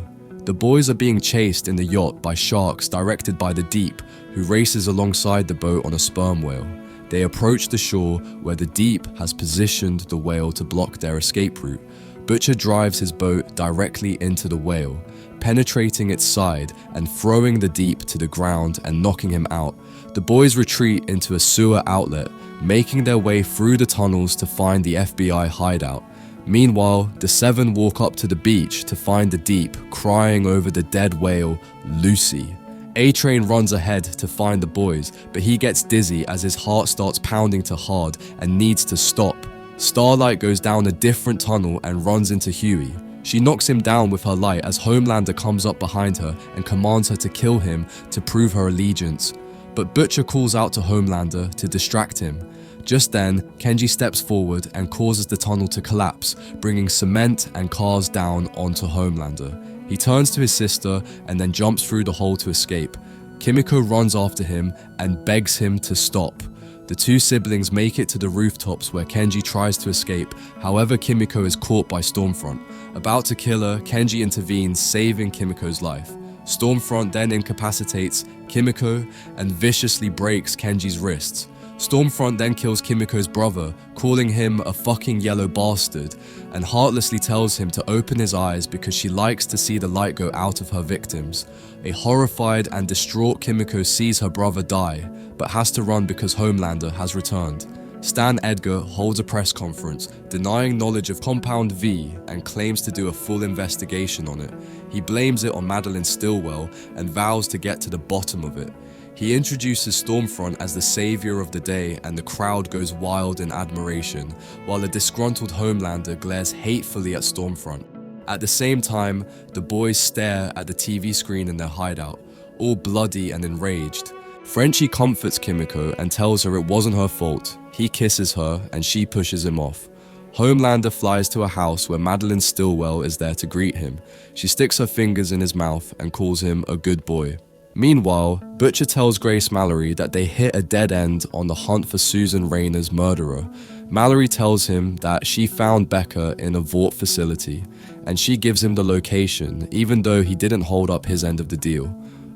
The boys are being chased in the yacht by sharks directed by the Deep, who races alongside the boat on a sperm whale. They approach the shore where the Deep has positioned the whale to block their escape route. Butcher drives his boat directly into the whale, penetrating its side and throwing the Deep to the ground and knocking him out. The boys retreat into a sewer outlet, making their way through the tunnels to find the FBI hideout. Meanwhile, the Seven walk up to the beach to find the Deep crying over the dead whale, Lucy. A-Train runs ahead to find the boys, but he gets dizzy as his heart starts pounding to hard and needs to stop. Starlight goes down a different tunnel and runs into Huey. She knocks him down with her light as Homelander comes up behind her and commands her to kill him to prove her allegiance. But Butcher calls out to Homelander to distract him. Just then, Kenji steps forward and causes the tunnel to collapse, bringing cement and cars down onto Homelander. He turns to his sister and then jumps through the hole to escape. Kimiko runs after him and begs him to stop. The two siblings make it to the rooftops where Kenji tries to escape, however Kimiko is caught by Stormfront. About to kill her, Kenji intervenes, saving Kimiko's life. Stormfront then incapacitates Kimiko and viciously breaks Kenji's wrists. Stormfront then kills Kimiko's brother, calling him a fucking yellow bastard, and heartlessly tells him to open his eyes because she likes to see the light go out of her victims. A horrified and distraught Kimiko sees her brother die, but has to run because Homelander has returned. Stan Edgar holds a press conference, denying knowledge of Compound V and claims to do a full investigation on it. He blames it on Madeline Stillwell and vows to get to the bottom of it. He introduces Stormfront as the savior of the day, and the crowd goes wild in admiration, while a disgruntled Homelander glares hatefully at Stormfront. At the same time, the boys stare at the TV screen in their hideout, all bloody and enraged. Frenchie comforts Kimiko and tells her it wasn't her fault. He kisses her and she pushes him off. Homelander flies to a house where Madeline Stillwell is there to greet him. She sticks her fingers in his mouth and calls him a good boy. Meanwhile, Butcher tells Grace Mallory that they hit a dead end on the hunt for Susan Rayner's murderer. Mallory tells him that she found Becca in a Vought facility, and she gives him the location, even though he didn't hold up his end of the deal.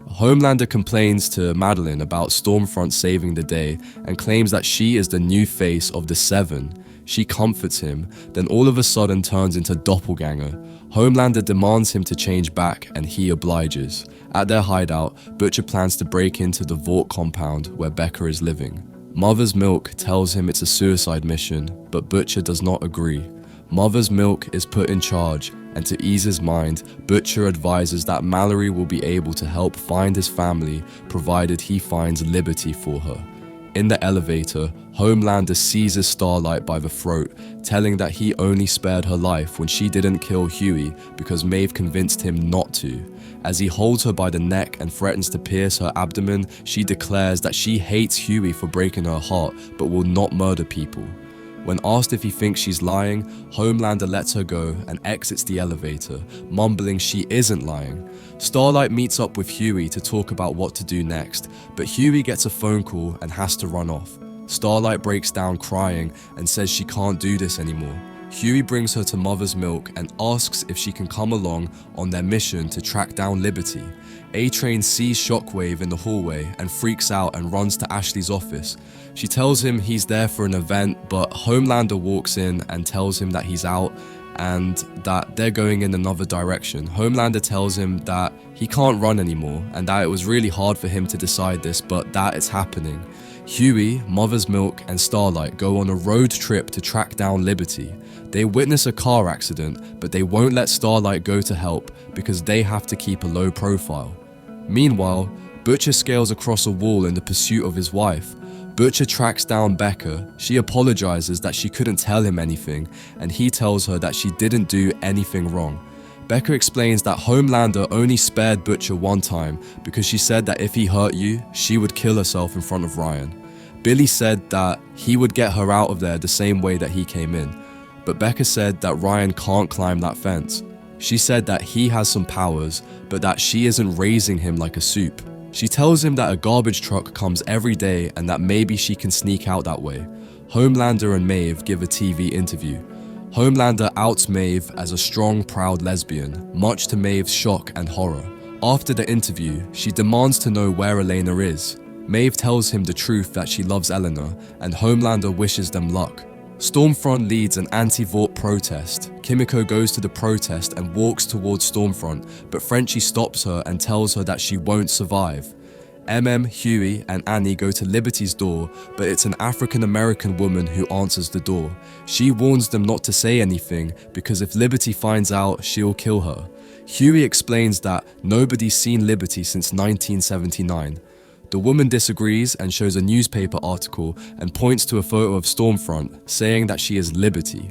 Homelander complains to Madeline about Stormfront saving the day and claims that she is the new face of the Seven. She comforts him, then all of a sudden turns into Doppelganger. Homelander demands him to change back and he obliges. At their hideout, Butcher plans to break into the Vought compound where Becca is living. Mother's Milk tells him it's a suicide mission, but Butcher does not agree. Mother's Milk is put in charge, and to ease his mind, Butcher advises that Mallory will be able to help find his family provided he finds liberty for her. In the elevator, Homelander seizes Starlight by the throat, telling that he only spared her life when she didn't kill Huey because Maeve convinced him not to. As he holds her by the neck and threatens to pierce her abdomen, she declares that she hates Huey for breaking her heart but will not murder people. When asked if he thinks she's lying, Homelander lets her go and exits the elevator, mumbling she isn't lying. Starlight meets up with Huey to talk about what to do next, but Huey gets a phone call and has to run off. Starlight breaks down crying and says she can't do this anymore. Huey brings her to Mother's Milk and asks if she can come along on their mission to track down Liberty. A-Train sees Shockwave in the hallway and freaks out and runs to Ashley's office. She tells him he's there for an event, but Homelander walks in and tells him that he's out and that they're going in another direction. Homelander tells him that he can't run anymore and that it was really hard for him to decide this, but that it's happening. Huey, Mother's Milk, and Starlight go on a road trip to track down Liberty. They witness a car accident, but they won't let Starlight go to help because they have to keep a low profile. Meanwhile, Butcher scales across a wall in the pursuit of his wife. Butcher tracks down Becca. She apologizes that she couldn't tell him anything, and he tells her that she didn't do anything wrong. Becca explains that Homelander only spared Butcher one time because she said that if he hurt you, she would kill herself in front of Ryan. Billy said that he would get her out of there the same way that he came in, but Becca said that Ryan can't climb that fence. She said that he has some powers, but that she isn't raising him like a soup. She tells him that a garbage truck comes every day and that maybe she can sneak out that way. Homelander and Maeve give a TV interview. Homelander outs Maeve as a strong, proud lesbian, much to Maeve's shock and horror. After the interview, she demands to know where Elena is. Maeve tells him the truth that she loves Eleanor, and Homelander wishes them luck. Stormfront leads an anti-Vought protest. Kimiko goes to the protest and walks towards Stormfront, but Frenchie stops her and tells her that she won't survive. Huey, and Annie go to Liberty's door, but it's an African-American woman who answers the door. She warns them not to say anything because if Liberty finds out, she'll kill her. Huey explains that nobody's seen Liberty since 1979. The woman disagrees and shows a newspaper article and points to a photo of Stormfront, saying that she is Liberty.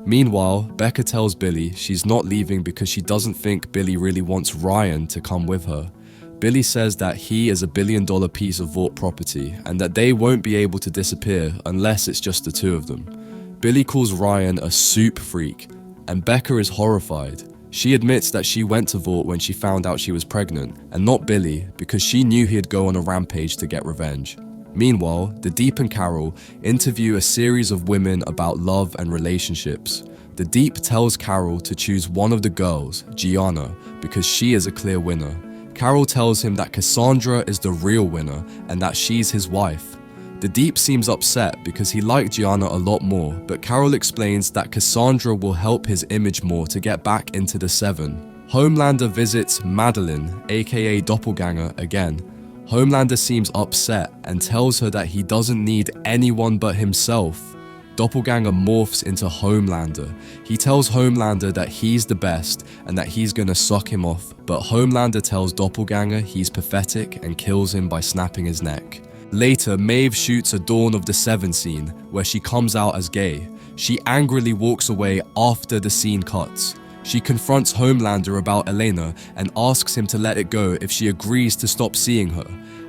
Meanwhile, Becca tells Billy she's not leaving because she doesn't think Billy really wants Ryan to come with her. Billy says that he is $1 billion piece of Vought property and that they won't be able to disappear unless it's just the two of them. Billy calls Ryan a soup freak, and Becca is horrified. She admits that she went to Vought when she found out she was pregnant, and not Billy because she knew he'd go on a rampage to get revenge. Meanwhile, the Deep and Carol interview a series of women about love and relationships. The Deep tells Carol to choose one of the girls, Gianna, because she is a clear winner. Carol tells him that Cassandra is the real winner and that she's his wife. The Deep seems upset because he liked Gianna a lot more, but Carol explains that Cassandra will help his image more to get back into the Seven. Homelander visits Madeline, aka Doppelganger, again. Homelander seems upset and tells her that he doesn't need anyone but himself. Doppelganger morphs into Homelander. He tells Homelander that he's the best and that he's gonna suck him off, but Homelander tells Doppelganger he's pathetic and kills him by snapping his neck. Later, Maeve shoots a Dawn of the Seven scene where she comes out as gay. She angrily walks away after the scene cuts. She confronts Homelander about Elena and asks him to let it go if she agrees to stop seeing her.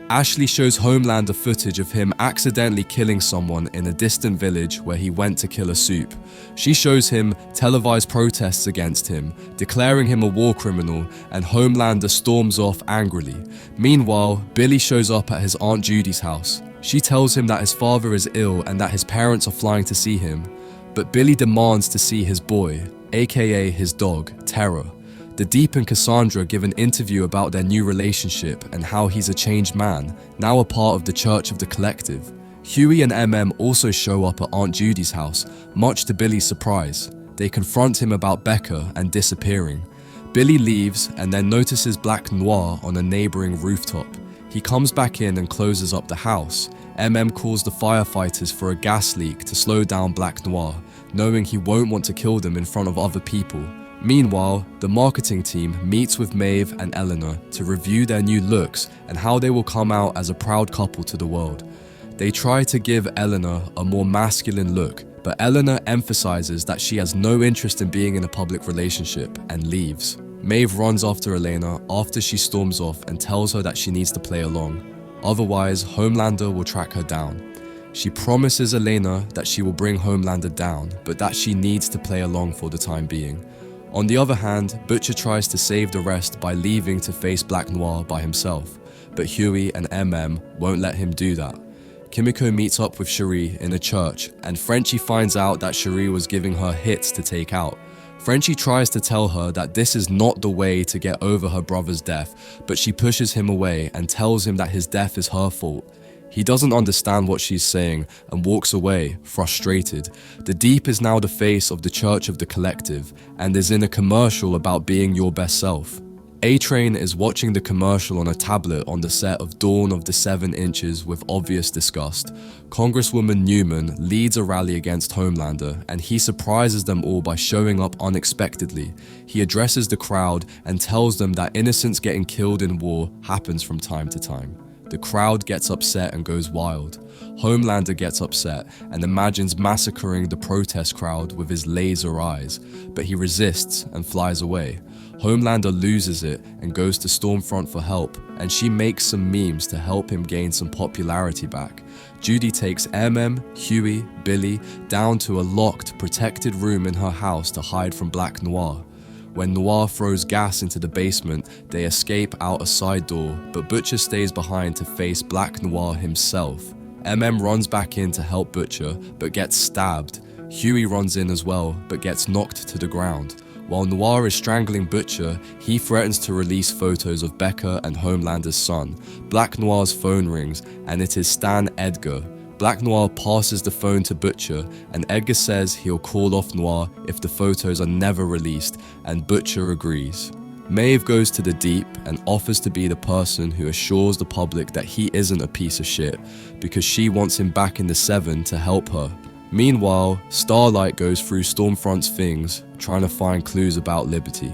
Ashley shows Homelander footage of him accidentally killing someone in a distant village where he went to kill a soup. She shows him televised protests against him, declaring him a war criminal, and Homelander storms off angrily. Meanwhile, Billy shows up at his Aunt Judy's house. She tells him that his father is ill and that his parents are flying to see him, but Billy demands to see his boy, aka his dog, Terror. The Deep and Cassandra give an interview about their new relationship and how he's a changed man, now a part of the Church of the Collective. Huey and also show up at Aunt Judy's house, much to Billy's surprise. They confront him about Becca and disappearing. Billy leaves and then notices Black Noir on a neighboring rooftop. He comes back in and closes up the house. Calls the firefighters for a gas leak to slow down Black Noir, knowing he won't want to kill them in front of other people. Meanwhile, the marketing team meets with Maeve and Eleanor to review their new looks and how they will come out as a proud couple to the world. They try to give Eleanor a more masculine look, but Eleanor emphasizes that she has no interest in being in a public relationship and leaves. Maeve runs after Elena after she storms off and tells her that she needs to play along. Otherwise, Homelander will track her down. She promises Elena that she will bring Homelander down, but that she needs to play along for the time being. On the other hand, Butcher tries to save the rest by leaving to face Black Noir by himself, but Huey and won't let him do that. Kimiko meets up with Cherie in a church, and Frenchie finds out that Cherie was giving her hits to take out. Frenchie tries to tell her that this is not the way to get over her brother's death, but she pushes him away and tells him that his death is her fault. He doesn't understand what she's saying and walks away, frustrated. The Deep is now the face of the Church of the Collective and is in a commercial about being your best self. A-Train is watching the commercial on a tablet on the set of Dawn of the 7 Inches with obvious disgust. Congresswoman Newman leads a rally against Homelander and he surprises them all by showing up unexpectedly. He addresses the crowd and tells them that innocents getting killed in war happens from time to time. The crowd gets upset and goes wild. Homelander gets upset and imagines massacring the protest crowd with his laser eyes, but he resists and flies away. Homelander loses it and goes to Stormfront for help, and she makes some memes to help him gain some popularity back. Judy takes Huey, Billy down to a locked, protected room in her house to hide from Black Noir. When Noir throws gas into the basement, they escape out a side door, but Butcher stays behind to face Black Noir himself. runs back in to help Butcher, but gets stabbed. Huey runs in as well, but gets knocked to the ground. While Noir is strangling Butcher, he threatens to release photos of Becca and Homelander's son. Black Noir's phone rings, and it is Stan Edgar. Black Noir passes the phone to Butcher, and Edgar says he'll call off Noir if the photos are never released, and Butcher agrees. Maeve goes to the Deep and offers to be the person who assures the public that he isn't a piece of shit, because she wants him back in the Seven to help her. Meanwhile, Starlight goes through Stormfront's things, trying to find clues about Liberty.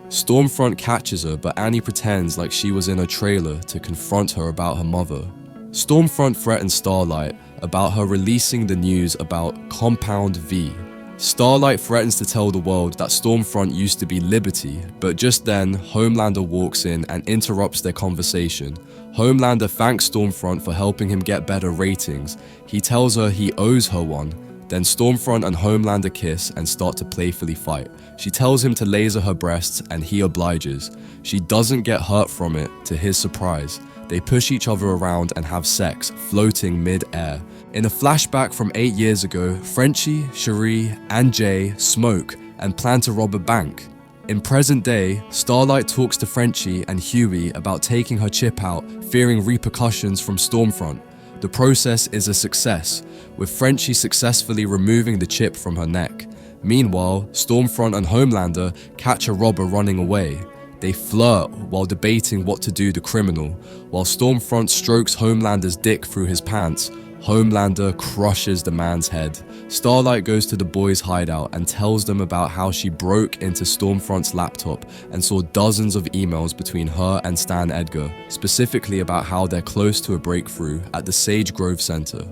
Stormfront catches her, but Annie pretends like she was in a trailer to confront her about her mother. Stormfront threatens Starlight about her releasing the news about Compound V. Starlight threatens to tell the world that Stormfront used to be Liberty, but just then, Homelander walks in and interrupts their conversation. Homelander thanks Stormfront for helping him get better ratings. He tells her he owes her one. Then Stormfront and Homelander kiss and start to playfully fight. She tells him to laser her breasts and he obliges. She doesn't get hurt from it, to his surprise. They push each other around and have sex, floating mid-air. In a flashback from 8 years ago, Frenchie, Cherie, and Jay smoke and plan to rob a bank. In present day, Starlight talks to Frenchie and Huey about taking her chip out, fearing repercussions from Stormfront. The process is a success, with Frenchie successfully removing the chip from her neck. Meanwhile, Stormfront and Homelander catch a robber running away. They flirt while debating what to do to the criminal. While Stormfront strokes Homelander's dick through his pants, Homelander crushes the man's head. Starlight goes to the boys' hideout and tells them about how she broke into Stormfront's laptop and saw dozens of emails between her and Stan Edgar, specifically about how they're close to a breakthrough at the Sage Grove Center.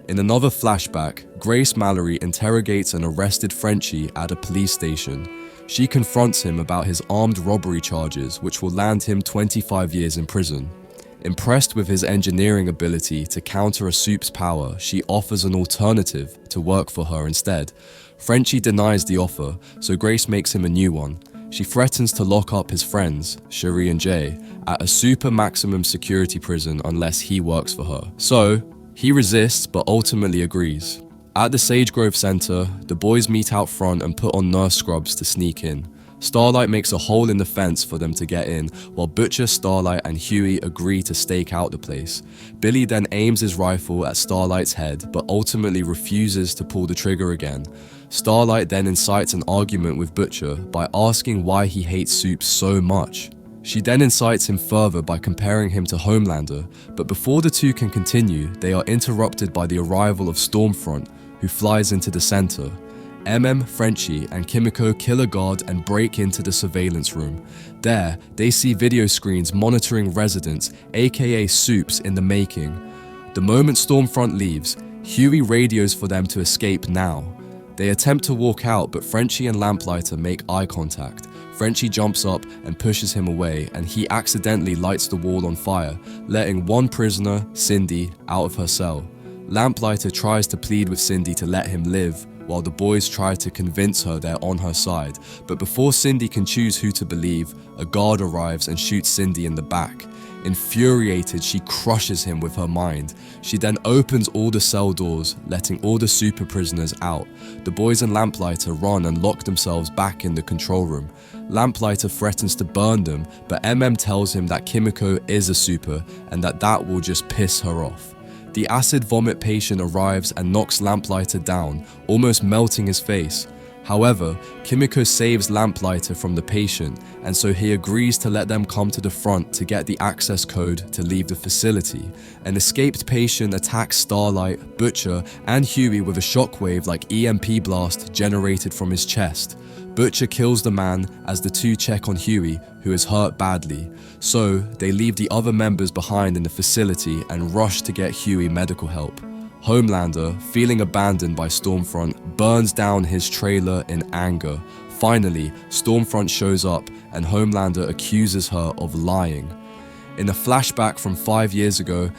In another flashback, Grace Mallory interrogates an arrested Frenchie at a police station. She confronts him about his armed robbery charges, which will land him 25 years in prison. Impressed with his engineering ability to counter a Soup's power, she offers an alternative to work for her instead. Frenchie denies the offer, so Grace makes him a new one. She threatens to lock up his friends, Cherie and Jay, at a super maximum security prison unless he works for her. So, he resists but ultimately agrees. At the Sage Grove Center, the boys meet out front and put on nurse scrubs to sneak in. Starlight makes a hole in the fence for them to get in, while Butcher, Starlight, and Huey agree to stake out the place. Billy then aims his rifle at Starlight's head, but ultimately refuses to pull the trigger again. Starlight then incites an argument with Butcher by asking why he hates Soup so much. She then incites him further by comparing him to Homelander, but before the two can continue, they are interrupted by the arrival of Stormfront, who flies into the center. Frenchie, and Kimiko kill a guard and break into the surveillance room. There, they see video screens monitoring residents, aka Soups, in the making. The moment Stormfront leaves, Huey radios for them to escape now. They attempt to walk out, but Frenchie and Lamplighter make eye contact. Frenchie jumps up and pushes him away, and he accidentally lights the wall on fire, letting one prisoner, Cindy, out of her cell. Lamplighter tries to plead with Cindy to let him live, while the boys try to convince her they're on her side. But before Cindy can choose who to believe, a guard arrives and shoots Cindy in the back. Infuriated, she crushes him with her mind. She then opens all the cell doors, letting all the super prisoners out. The boys and Lamplighter run and lock themselves back in the control room. Lamplighter threatens to burn them, but tells him that Kimiko is a super and that will just piss her off. The acid vomit patient arrives and knocks Lamplighter down, almost melting his face. However, Kimiko saves Lamplighter from the patient, and so he agrees to let them come to the front to get the access code to leave the facility. An escaped patient attacks Starlight, Butcher, and Huey with a shockwave like EMP blast generated from his chest. Butcher kills the man as the two check on Huey, who is hurt badly. So, they leave the other members behind in the facility and rush to get Huey medical help. Homelander, feeling abandoned by Stormfront, burns down his trailer in anger. Finally, Stormfront shows up and Homelander accuses her of lying. In a flashback from 5 years ago,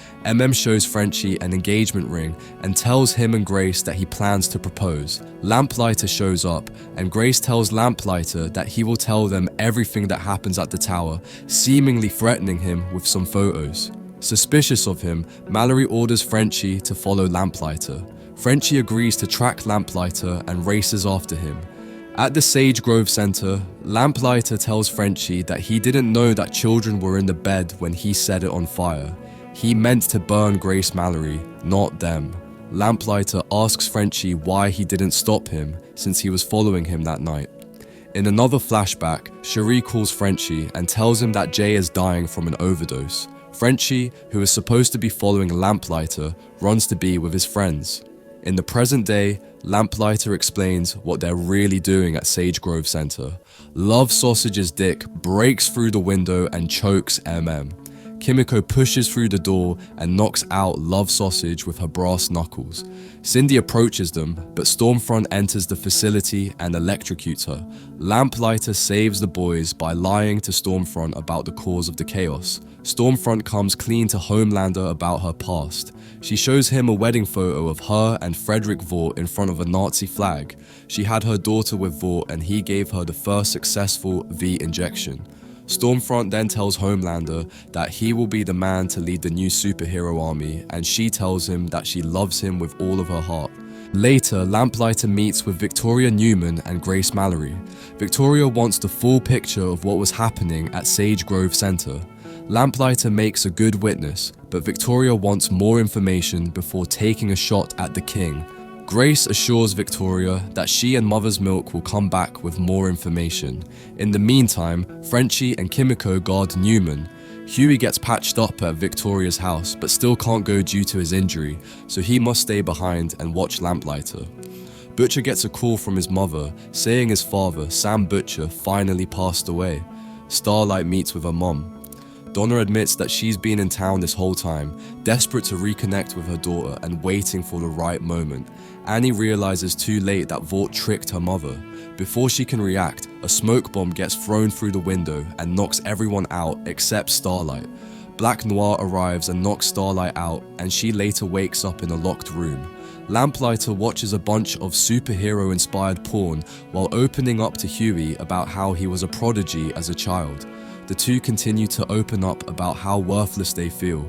shows Frenchie an engagement ring and tells him and Grace that he plans to propose. Lamplighter shows up, and Grace tells Lamplighter that he will tell them everything that happens at the tower, seemingly threatening him with some photos. Suspicious of him, Mallory orders Frenchie to follow Lamplighter. Frenchie agrees to track Lamplighter and races after him. At the Sage Grove Center, Lamplighter tells Frenchie that he didn't know that children were in the bed when he set it on fire. He meant to burn Grace Mallory, not them. Lamplighter asks Frenchie why he didn't stop him, since he was following him that night. In another flashback, Cherie calls Frenchie and tells him that Jay is dying from an overdose. Frenchie, who is supposed to be following Lamplighter, runs to be with his friends. In the present day, Lamplighter explains what they're really doing at Sage Grove Center. Love Sausage's dick breaks through the window and chokes Kimiko pushes through the door and knocks out Love Sausage with her brass knuckles. Cindy approaches them, but Stormfront enters the facility and electrocutes her. Lamplighter saves the boys by lying to Stormfront about the cause of the chaos. Stormfront comes clean to Homelander about her past. She shows him a wedding photo of her and Frederick Vought in front of a Nazi flag. She had her daughter with Vought and he gave her the first successful V injection. Stormfront then tells Homelander that he will be the man to lead the new superhero army, and she tells him that she loves him with all of her heart. Later, Lamplighter meets with Victoria Newman and Grace Mallory. Victoria wants the full picture of what was happening at Sage Grove Center. Lamplighter makes a good witness, but Victoria wants more information before taking a shot at the king. Grace assures Victoria that she and Mother's Milk will come back with more information. In the meantime, Frenchie and Kimiko guard Newman. Huey gets patched up at Victoria's house but still can't go due to his injury, so he must stay behind and watch Lamplighter. Butcher gets a call from his mother saying his father, Sam Butcher, finally passed away. Starlight meets with her mom. Donna admits that she's been in town this whole time, desperate to reconnect with her daughter and waiting for the right moment. Annie realizes too late that Vought tricked her mother. Before she can react, a smoke bomb gets thrown through the window and knocks everyone out except Starlight. Black Noir arrives and knocks Starlight out, and she later wakes up in a locked room. Lamplighter watches a bunch of superhero-inspired porn while opening up to Huey about how he was a prodigy as a child. The two continue to open up about how worthless they feel.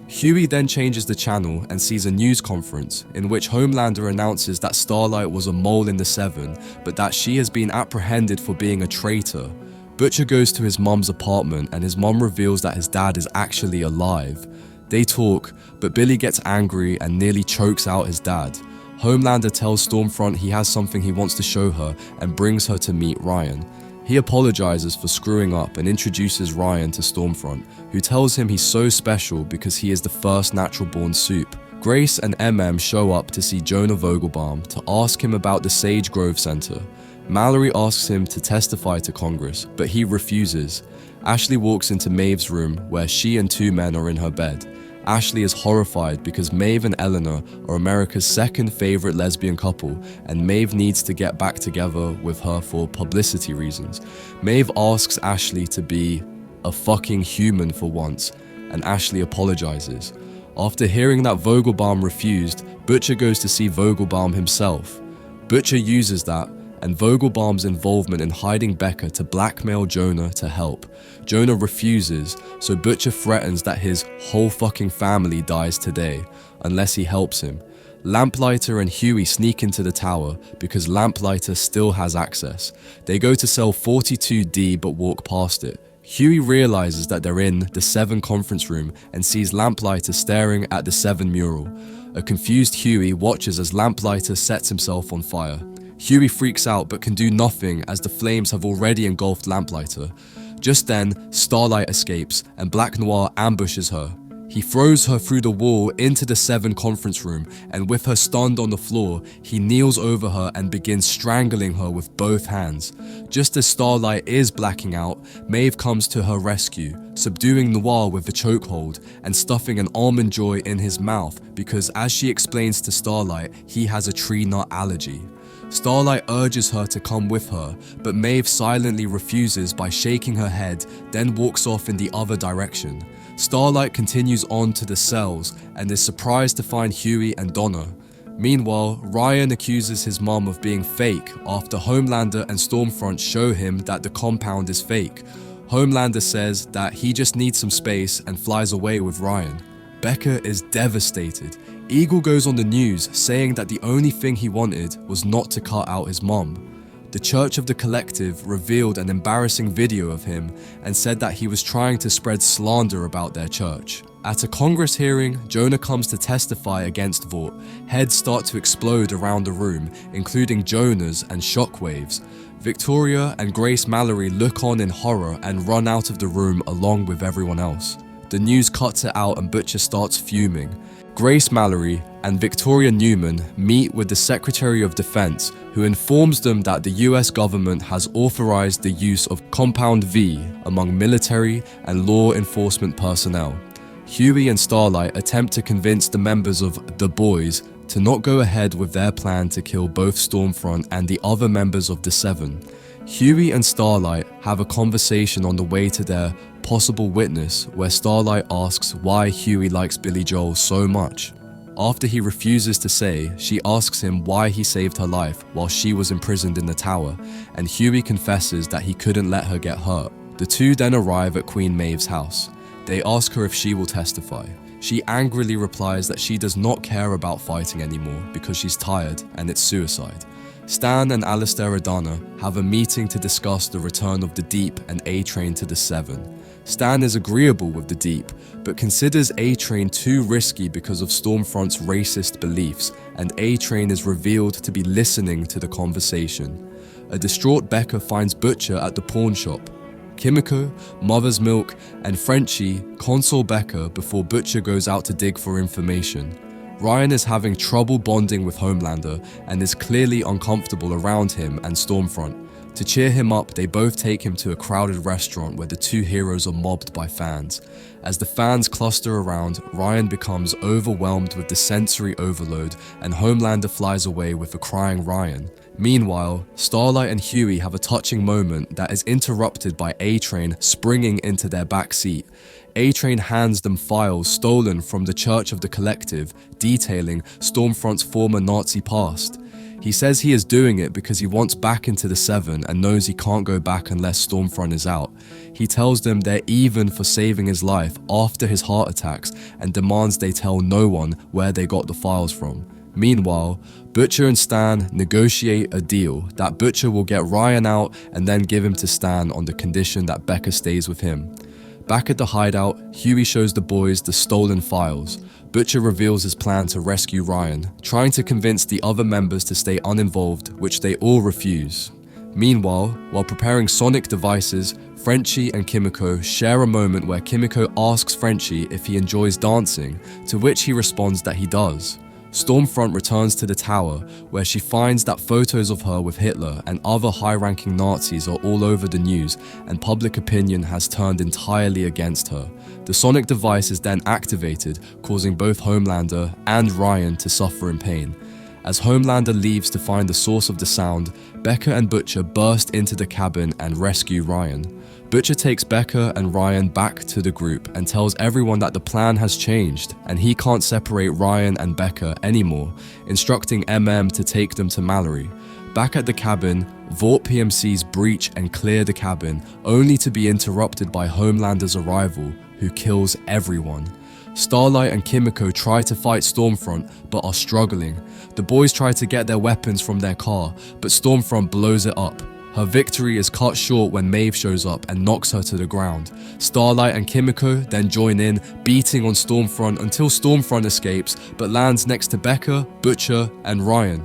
Huey then changes the channel and sees a news conference in which Homelander announces that Starlight was a mole in the Seven, but that she has been apprehended for being a traitor. Butcher goes to his mom's apartment and his mom reveals that his dad is actually alive. They talk, but Billy gets angry and nearly chokes out his dad. Homelander tells Stormfront he has something he wants to show her and brings her to meet Ryan. He apologizes for screwing up and introduces Ryan to Stormfront, who tells him he's so special because he is the first natural-born Supe. Grace and MM show up to see Jonah Vogelbaum to ask him about the Sage Grove Center. Mallory asks him to testify to Congress, but he refuses. Ashley walks into Maeve's room where she and two men are in her bed. Ashley is horrified because Maeve and Eleanor are America's second favorite lesbian couple, and Maeve needs to get back together with her for publicity reasons. Maeve asks Ashley to be a fucking human for once, and Ashley apologizes. After hearing that Vogelbaum refused, Butcher goes to see Vogelbaum himself. Butcher uses that and Vogelbaum's involvement in hiding Becca to blackmail Jonah to help. Jonah refuses, so Butcher threatens that his whole fucking family dies today, unless he helps him. Lamplighter and Huey sneak into the tower because Lamplighter still has access. They go to cell 42D but walk past it. Huey realizes that they're in the Seven conference room and sees Lamplighter staring at the Seven mural. A confused Huey watches as Lamplighter sets himself on fire. Huey freaks out but can do nothing as the flames have already engulfed Lamplighter. Just then, Starlight escapes and Black Noir ambushes her. He throws her through the wall into the Seven conference room, and with her stunned on the floor, he kneels over her and begins strangling her with both hands. Just as Starlight is blacking out, Maeve comes to her rescue, subduing Noir with a chokehold and stuffing an almond joy in his mouth because, as she explains to Starlight, he has a tree nut allergy. Starlight urges her to come with her, but Maeve silently refuses by shaking her head, then walks off in the other direction. Starlight continues on to the cells and is surprised to find Huey and Donna. Meanwhile, Ryan accuses his mom of being fake after Homelander and Stormfront show him that the compound is fake. Homelander says that he just needs some space and flies away with Ryan. Becca is devastated. Eagle goes on the news saying that the only thing he wanted was not to cut out his mom. The Church of the Collective revealed an embarrassing video of him and said that he was trying to spread slander about their church. At a Congress hearing, Jonah comes to testify against Vought. Heads start to explode around the room, including Jonah's and shockwaves. Victoria and Grace Mallory look on in horror and run out of the room along with everyone else. The news cuts it out and Butcher starts fuming. Grace Mallory and Victoria Newman meet with the Secretary of Defense, who informs them that the US government has authorized the use of Compound V among military and law enforcement personnel. Huey and Starlight attempt to convince the members of The Boys to not go ahead with their plan to kill both Stormfront and the other members of the Seven. Huey and Starlight have a conversation on the way to their possible witness, where Starlight asks why Huey likes Billy Joel so much. After he refuses to say, she asks him why he saved her life while she was imprisoned in the tower, and Huey confesses that he couldn't let her get hurt. The two then arrive at Queen Maeve's house. They ask her if she will testify. She angrily replies that she does not care about fighting anymore because she's tired and it's suicide. Stan and Alistair Adana have a meeting to discuss the return of the Deep and A-Train to the Seven. Stan is agreeable with the Deep, but considers A-Train too risky because of Stormfront's racist beliefs, and A-Train is revealed to be listening to the conversation. A distraught Becca finds Butcher at the pawn shop. Kimiko, Mother's Milk, and Frenchie console Becca before Butcher goes out to dig for information. Ryan is having trouble bonding with Homelander and is clearly uncomfortable around him and Stormfront. To cheer him up, they both take him to a crowded restaurant where the two heroes are mobbed by fans. As the fans cluster around, Ryan becomes overwhelmed with the sensory overload and Homelander flies away with a crying Ryan. Meanwhile, Starlight and Huey have a touching moment that is interrupted by A-Train springing into their back seat. A-Train hands them files stolen from the Church of the Collective, detailing Stormfront's former Nazi past. He says he is doing it because he wants back into the Seven and knows he can't go back unless Stormfront is out. He tells them they're even for saving his life after his heart attacks and demands they tell no one where they got the files from. Meanwhile, Butcher and Stan negotiate a deal that Butcher will get Ryan out and then give him to Stan on the condition that Becca stays with him. Back at the hideout, Huey shows the boys the stolen files. Butcher reveals his plan to rescue Ryan, trying to convince the other members to stay uninvolved, which they all refuse. Meanwhile, while preparing sonic devices, Frenchie and Kimiko share a moment where Kimiko asks Frenchie if he enjoys dancing, to which he responds that he does. Stormfront returns to the tower, where she finds that photos of her with Hitler and other high-ranking Nazis are all over the news, and public opinion has turned entirely against her. The sonic device is then activated, causing both Homelander and Ryan to suffer in pain. As Homelander leaves to find the source of the sound, Becca and Butcher burst into the cabin and rescue Ryan. Butcher takes Becca and Ryan back to the group and tells everyone that the plan has changed and he can't separate Ryan and Becca anymore, instructing MM to take them to Mallory. Back at the cabin, Vought PMCs breach and clear the cabin, only to be interrupted by Homelander's arrival, who kills everyone. Starlight and Kimiko try to fight Stormfront, but are struggling. The boys try to get their weapons from their car, but Stormfront blows it up. Her victory is cut short when Maeve shows up and knocks her to the ground. Starlight and Kimiko then join in, beating on Stormfront until Stormfront escapes, but lands next to Becca, Butcher, and Ryan.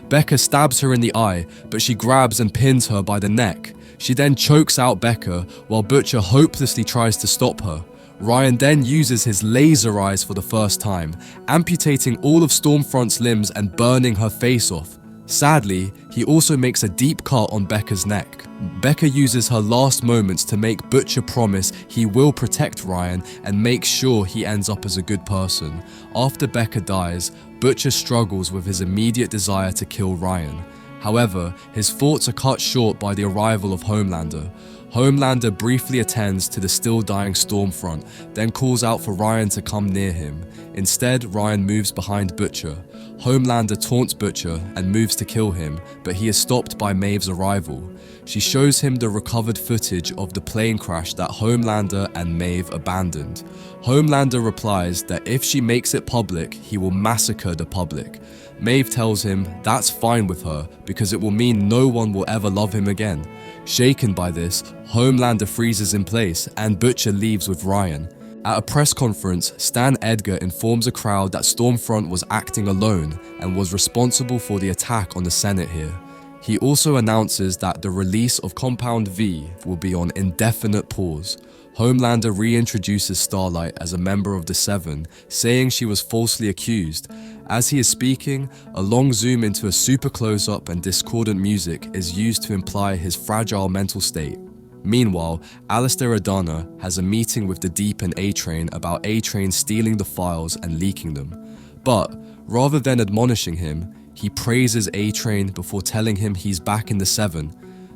Becca stabs her in the eye, but she grabs and pins her by the neck. She then chokes out Becca, while Butcher hopelessly tries to stop her. Ryan then uses his laser eyes for the first time, amputating all of Stormfront's limbs and burning her face off. Sadly, he also makes a deep cut on Becca's neck. Becca uses her last moments to make Butcher promise he will protect Ryan and make sure he ends up as a good person. After Becca dies, Butcher struggles with his immediate desire to kill Ryan. However, his thoughts are cut short by the arrival of Homelander. Homelander briefly attends to the still dying Stormfront, then calls out for Ryan to come near him. Instead, Ryan moves behind Butcher. Homelander taunts Butcher and moves to kill him, but he is stopped by Maeve's arrival. She shows him the recovered footage of the plane crash that Homelander and Maeve abandoned. Homelander replies that if she makes it public, he will massacre the public. Maeve tells him that's fine with her because it will mean no one will ever love him again. Shaken by this, Homelander freezes in place and Butcher leaves with Ryan. At a press conference, Stan Edgar informs a crowd that Stormfront was acting alone and was responsible for the attack on the Senate here. He also announces that the release of Compound V will be on indefinite pause. Homelander reintroduces Starlight as a member of the Seven, saying she was falsely accused. As he is speaking, a long zoom into a super close-up and discordant music is used to imply his fragile mental state. Meanwhile, Alistair Adana has a meeting with the Deep and A-Train about A-Train stealing the files and leaking them. But, rather than admonishing him, he praises A-Train before telling him he's back in the Seven.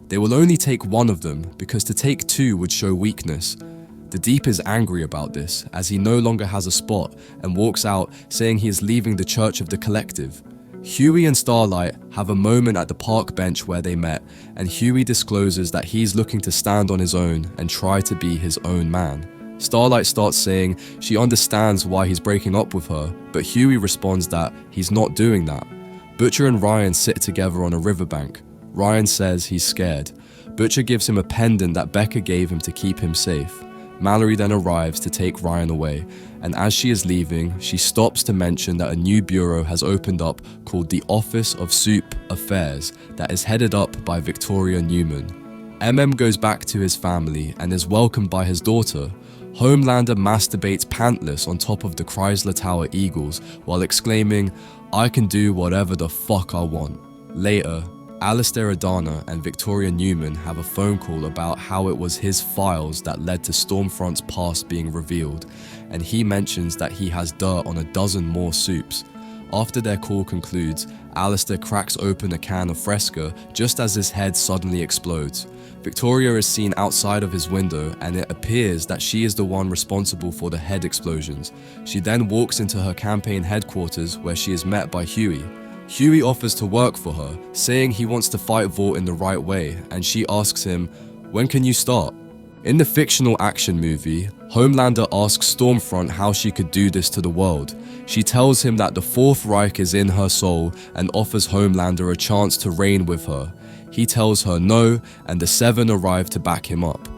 They will only take one of them because to take two would show weakness. The Deep is angry about this as he no longer has a spot and walks out saying he is leaving the Church of the Collective. Huey and Starlight have a moment at the park bench where they met, and Huey discloses that he's looking to stand on his own and try to be his own man. Starlight starts saying she understands why he's breaking up with her, but Huey responds that he's not doing that. Butcher and Ryan sit together on a riverbank. Ryan says he's scared. Butcher gives him a pendant that Becca gave him to keep him safe. Mallory then arrives to take Ryan away, and as she is leaving, she stops to mention that a new bureau has opened up called the Office of Soup Affairs that is headed up by Victoria Newman. goes back to his family and is welcomed by his daughter. Homelander masturbates pantless on top of the Chrysler Tower Eagles while exclaiming, "I can do whatever the fuck I want." Later, Alistair Adana and Victoria Newman have a phone call about how it was his files that led to Stormfront's past being revealed, and he mentions that he has dirt on a dozen more soups. After their call concludes, Alistair cracks open a can of Fresca just as his head suddenly explodes. Victoria is seen outside of his window, and it appears that she is the one responsible for the head explosions. She then walks into her campaign headquarters where she is met by Huey. Huey offers to work for her, saying he wants to fight Vought in the right way, and she asks him, "When can you start?" In the fictional action movie, Homelander asks Stormfront how she could do this to the world. She tells him that the Fourth Reich is in her soul and offers Homelander a chance to reign with her. He tells her no, and the Seven arrive to back him up.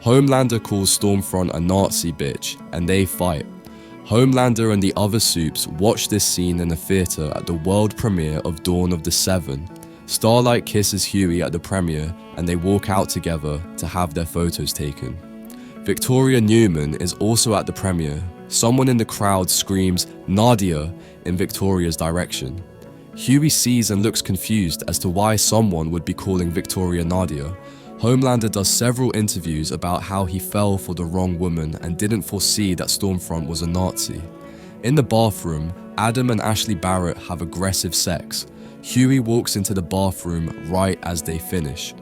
Homelander calls Stormfront a Nazi bitch, and they fight. Homelander and the other supes watch this scene in the theater at the world premiere of Dawn of the Seven. Starlight kisses Huey at the premiere, and they walk out together to have their photos taken. Victoria Newman is also at the premiere. Someone in the crowd screams, "Nadia," in Victoria's direction. Huey sees and looks confused as to why someone would be calling Victoria Nadia. Homelander does several interviews about how he fell for the wrong woman and didn't foresee that Stormfront was a Nazi. In the bathroom, Adam and Ashley Barrett have aggressive sex. Huey walks into the bathroom right as they finish.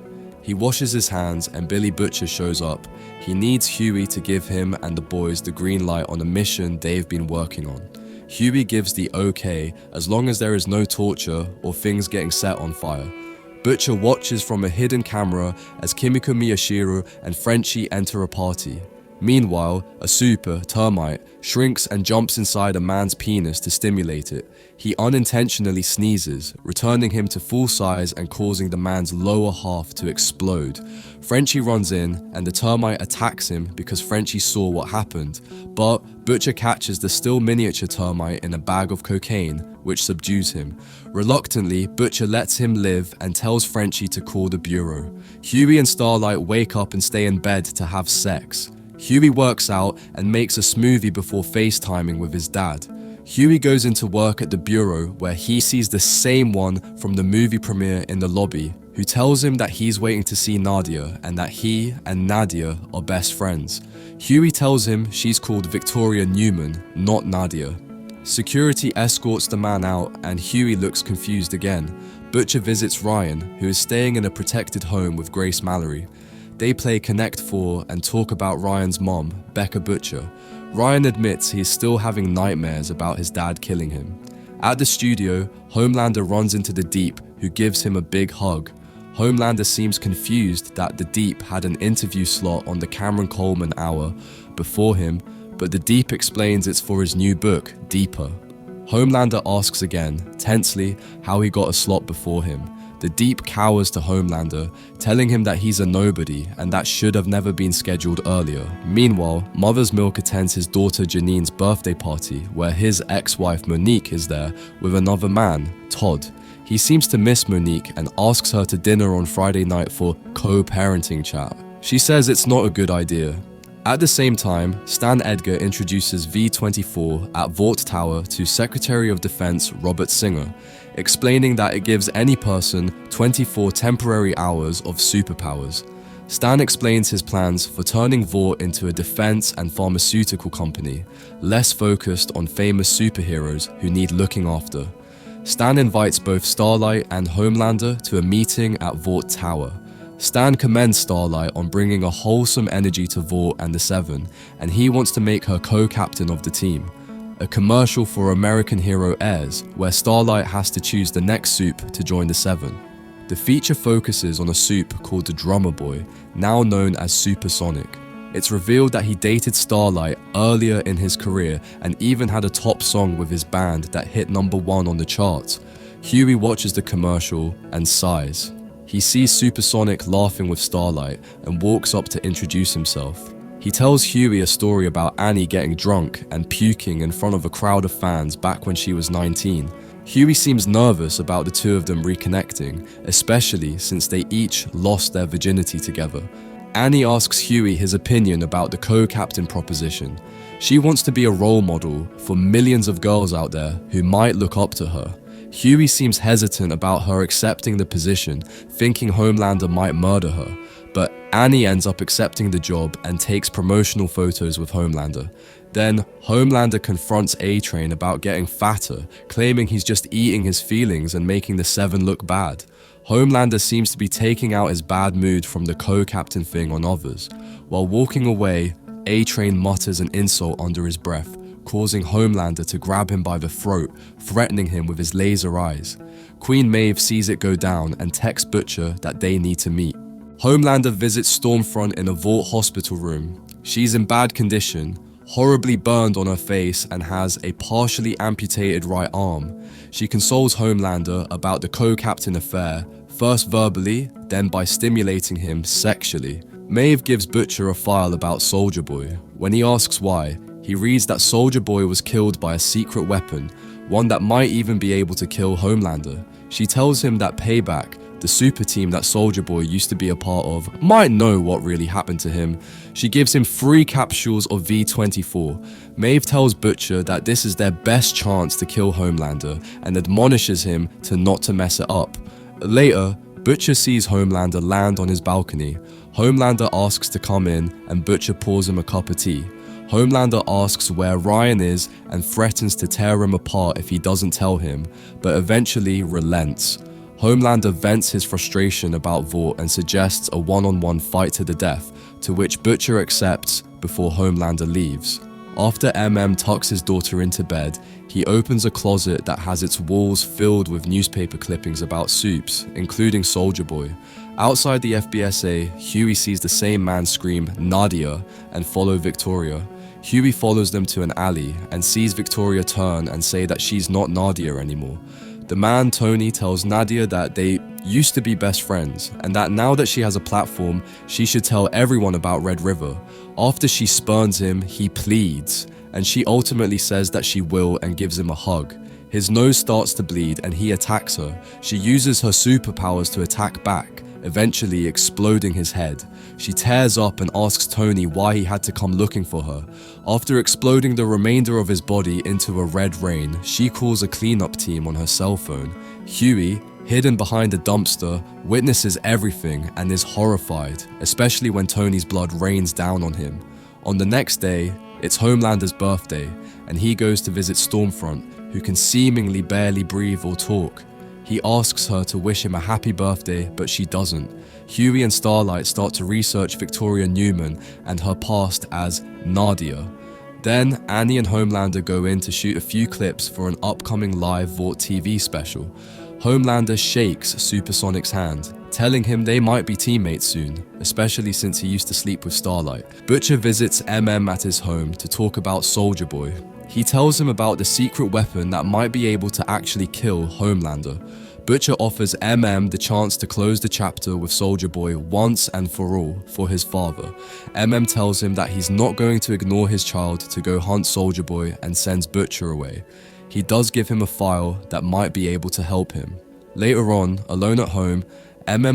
He washes his hands and Billy Butcher shows up. He needs Huey to give him and the boys the green light on a mission they've been working on. Huey gives the okay as long as there is no torture or things getting set on fire. Butcher watches from a hidden camera as Kimiko Miyashiro and Frenchie enter a party. Meanwhile, a super, Termite, shrinks and jumps inside a man's penis to stimulate it. He unintentionally sneezes, returning him to full size and causing the man's lower half to explode. Frenchie runs in, and the Termite attacks him because Frenchie saw what happened, but Butcher catches the still miniature Termite in a bag of cocaine, which subdues him. Reluctantly, Butcher lets him live and tells Frenchie to call the Bureau. Huey and Starlight wake up and stay in bed to have sex. Huey works out and makes a smoothie before FaceTiming with his dad. Huey goes into work at the Bureau where he sees the same one from the movie premiere in the lobby, who tells him that he's waiting to see Nadia and that he and Nadia are best friends. Huey tells him she's called Victoria Newman, not Nadia. Security escorts the man out and Huey looks confused again. Butcher visits Ryan, who is staying in a protected home with Grace Mallory. They play Connect 4 and talk about Ryan's mom, Becca Butcher. Ryan admits he is still having nightmares about his dad killing him. At the studio, Homelander runs into the Deep, who gives him a big hug. Homelander seems confused that the Deep had an interview slot on the Cameron Coleman Hour before him, but the Deep explains it's for his new book, Deeper. Homelander asks again, tensely, how he got a slot before him. The Deep cowers to Homelander, telling him that he's a nobody and that should have never been scheduled earlier. Meanwhile, Mother's Milk attends his daughter Janine's birthday party, where his ex-wife Monique is there with another man, Todd. He seems to miss Monique and asks her to dinner on Friday night for co-parenting chat. She says it's not a good idea. At the same time, Stan Edgar introduces V-24 at Vought Tower to Secretary of Defense Robert Singer, explaining that it gives any person 24 temporary hours of superpowers. Stan explains his plans for turning Vought into a defense and pharmaceutical company, less focused on famous superheroes who need looking after. Stan invites both Starlight and Homelander to a meeting at Vought Tower. Stan commends Starlight on bringing a wholesome energy to Vought and the Seven, and he wants to make her co-captain of the team. A commercial for American Hero airs, where Starlight has to choose the next supe to join the Seven. The feature focuses on a supe called the Drummer Boy, now known as Supersonic. It's revealed that he dated Starlight earlier in his career and even had a top song with his band that hit #1 on the charts. Huey watches the commercial and sighs. He sees Supersonic laughing with Starlight and walks up to introduce himself. He tells Huey a story about Annie getting drunk and puking in front of a crowd of fans back when she was 19. Huey seems nervous about the two of them reconnecting, especially since they each lost their virginity together. Annie asks Huey his opinion about the co-captain proposition. She wants to be a role model for millions of girls out there who might look up to her. Huey seems hesitant about her accepting the position, thinking Homelander might murder her, but Annie ends up accepting the job and takes promotional photos with Homelander. Then, Homelander confronts A-Train about getting fatter, claiming he's just eating his feelings and making the Seven look bad. Homelander seems to be taking out his bad mood from the co-captain thing on others. While walking away, A-Train mutters an insult under his breath, causing Homelander to grab him by the throat, threatening him with his laser eyes. Queen Maeve sees it go down and texts Butcher that they need to meet. Homelander visits Stormfront in a Vought hospital room. She's in bad condition, horribly burned on her face, and has a partially amputated right arm. She consoles Homelander about the co-captain affair, first verbally, then by stimulating him sexually. Maeve gives Butcher a file about Soldier Boy. When he asks why, he reads that Soldier Boy was killed by a secret weapon, one that might even be able to kill Homelander. She tells him that Payback, the super team that Soldier Boy used to be a part of, might know what really happened to him. She gives him 3 capsules of V24. Maeve tells Butcher that this is their best chance to kill Homelander and admonishes him to not to mess it up. Later, Butcher sees Homelander land on his balcony. Homelander asks to come in and Butcher pours him a cup of tea. Homelander asks where Ryan is and threatens to tear him apart if he doesn't tell him, but eventually relents. Homelander vents his frustration about Vought and suggests a one-on-one fight to the death, to which Butcher accepts before Homelander leaves. After tucks his daughter into bed, he opens a closet that has its walls filled with newspaper clippings about Supes, including Soldier Boy. Outside the FBSA, Huey sees the same man scream "Nadia" and follow Victoria. Huey follows them to an alley and sees Victoria turn and say that she's not Nadia anymore. The man, Tony, tells Nadia that they used to be best friends and that now that she has a platform, she should tell everyone about Red River. After she spurns him, he pleads, and she ultimately says that she will and gives him a hug. His nose starts to bleed and he attacks her. She uses her superpowers to attack back, eventually exploding his head. She tears up and asks Tony why he had to come looking for her. After exploding the remainder of his body into a red rain, she calls a cleanup team on her cell phone. Huey, hidden behind a dumpster, witnesses everything and is horrified, especially when Tony's blood rains down on him. On the next day, it's Homelander's birthday, and he goes to visit Stormfront, who can seemingly barely breathe or talk. He asks her to wish him a happy birthday, but she doesn't. Huey and Starlight start to research Victoria Newman and her past as Nadia. Then Annie and Homelander go in to shoot a few clips for an upcoming live Vought TV special. Homelander shakes Supersonic's hand, telling him they might be teammates soon, especially since he used to sleep with Starlight. Butcher visits at his home to talk about Soldier Boy. He tells him about the secret weapon that might be able to actually kill Homelander. Butcher offers the chance to close the chapter with Soldier Boy once and for all for his father. Tells him that he's not going to ignore his child to go hunt Soldier Boy and sends Butcher away. He does give him a file that might be able to help him. Later on, alone at home,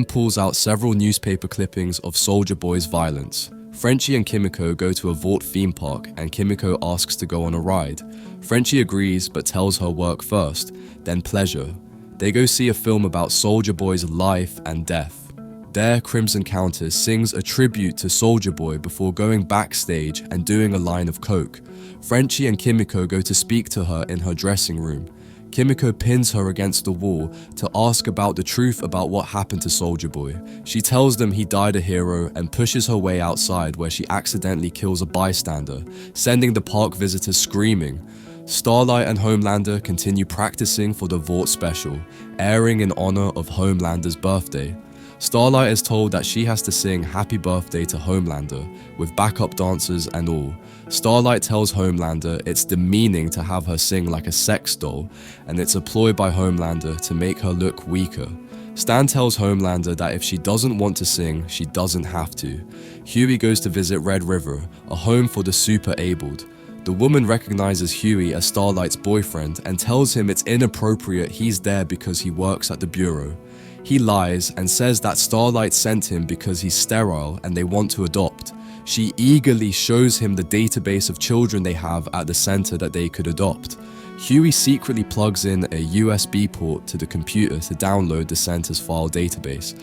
pulls out several newspaper clippings of Soldier Boy's violence. Frenchie and Kimiko go to a Vought theme park and Kimiko asks to go on a ride. Frenchie agrees but tells her work first, then pleasure. They go see a film about Soldier Boy's life and death. There, Crimson Countess sings a tribute to Soldier Boy before going backstage and doing a line of coke. Frenchie and Kimiko go to speak to her in her dressing room. Kimiko pins her against the wall to ask about the truth about what happened to Soldier Boy. She tells them he died a hero and pushes her way outside where she accidentally kills a bystander, sending the park visitors screaming. Starlight and Homelander continue practicing for the Vought special, airing in honor of Homelander's birthday. Starlight is told that she has to sing Happy Birthday to Homelander, with backup dancers and all. Starlight tells Homelander it's demeaning to have her sing like a sex doll, and it's a ploy by Homelander to make her look weaker. Stan tells Homelander that if she doesn't want to sing, she doesn't have to. Huey goes to visit Red River, a home for the super-abled. The woman recognizes Huey as Starlight's boyfriend and tells him it's inappropriate he's there because he works at the bureau. He lies and says that Starlight sent him because he's sterile and they want to adopt. She eagerly shows him the database of children they have at the center that they could adopt. Huey secretly plugs in a USB port to the computer to download the center's file database.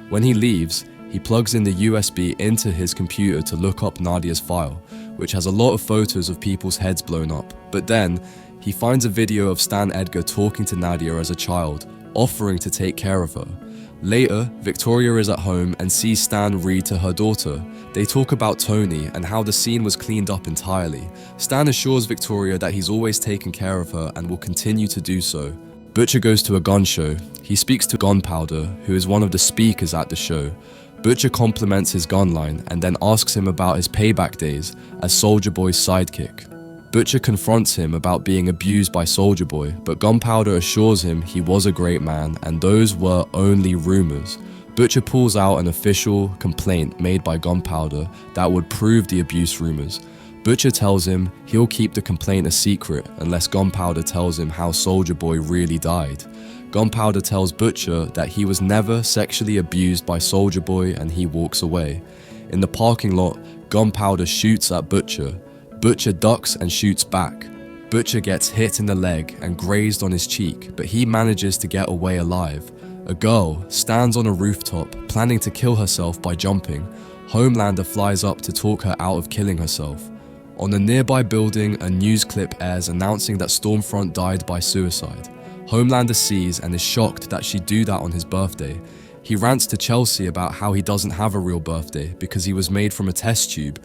When he leaves, he plugs in the USB into his computer to look up Nadia's file, which has a lot of photos of people's heads blown up. But then, he finds a video of Stan Edgar talking to Nadia as a child, offering to take care of her. Later, Victoria is at home and sees Stan read to her daughter. They talk about Tony and how the scene was cleaned up entirely. Stan assures Victoria that he's always taken care of her and will continue to do so. Butcher goes to a gun show. He speaks to Gunpowder, who is one of the speakers at the show. Butcher compliments his gun line and then asks him about his payback days as Soulja Boy's sidekick. Butcher confronts him about being abused by Soulja Boy, but Gunpowder assures him he was a great man and those were only rumors. Butcher pulls out an official complaint made by Gunpowder that would prove the abuse rumors. Butcher tells him he'll keep the complaint a secret unless Gunpowder tells him how Soulja Boy really died. Gunpowder tells Butcher that he was never sexually abused by Soulja Boy and he walks away. In the parking lot, Gunpowder shoots at Butcher. Butcher ducks and shoots back. Butcher gets hit in the leg and grazed on his cheek, but he manages to get away alive. A girl stands on a rooftop, planning to kill herself by jumping. Homelander flies up to talk her out of killing herself. On a nearby building, a news clip airs announcing that Stormfront died by suicide. Homelander sees and is shocked that she'd do that on his birthday. He rants to Chelsea about how he doesn't have a real birthday because he was made from a test tube.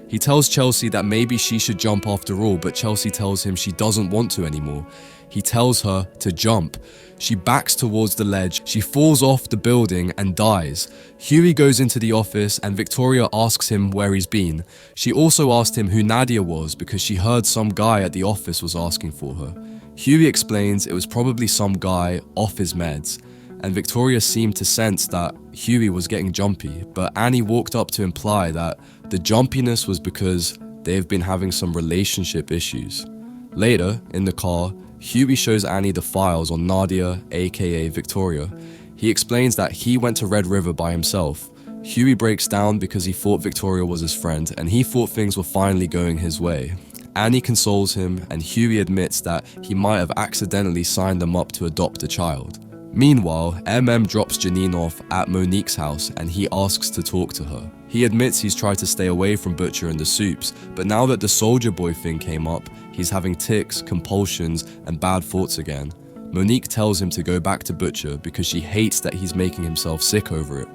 He tells Chelsea that maybe she should jump after all, but Chelsea tells him she doesn't want to anymore. He tells her to jump. She backs towards the ledge, she falls off the building and dies. Huey goes into the office and Victoria asks him where he's been. She also asked him who Nadia was because she heard some guy at the office was asking for her. Huey explains it was probably some guy off his meds, and Victoria seemed to sense that Huey was getting jumpy, but Annie walked up to imply that the jumpiness was because they've been having some relationship issues. Later, in the car, Huey shows Annie the files on Nadia, aka Victoria. He explains that he went to Red River by himself. Huey breaks down because he thought Victoria was his friend and he thought things were finally going his way. Annie consoles him and Huey admits that he might have accidentally signed them up to adopt a child. Meanwhile, MM drops Janine off at Monique's house and he asks to talk to her. He admits he's tried to stay away from Butcher and the Soups, but now that the Soulja Boy thing came up, he's having tics, compulsions, and bad thoughts again. Monique tells him to go back to Butcher because she hates that he's making himself sick over it.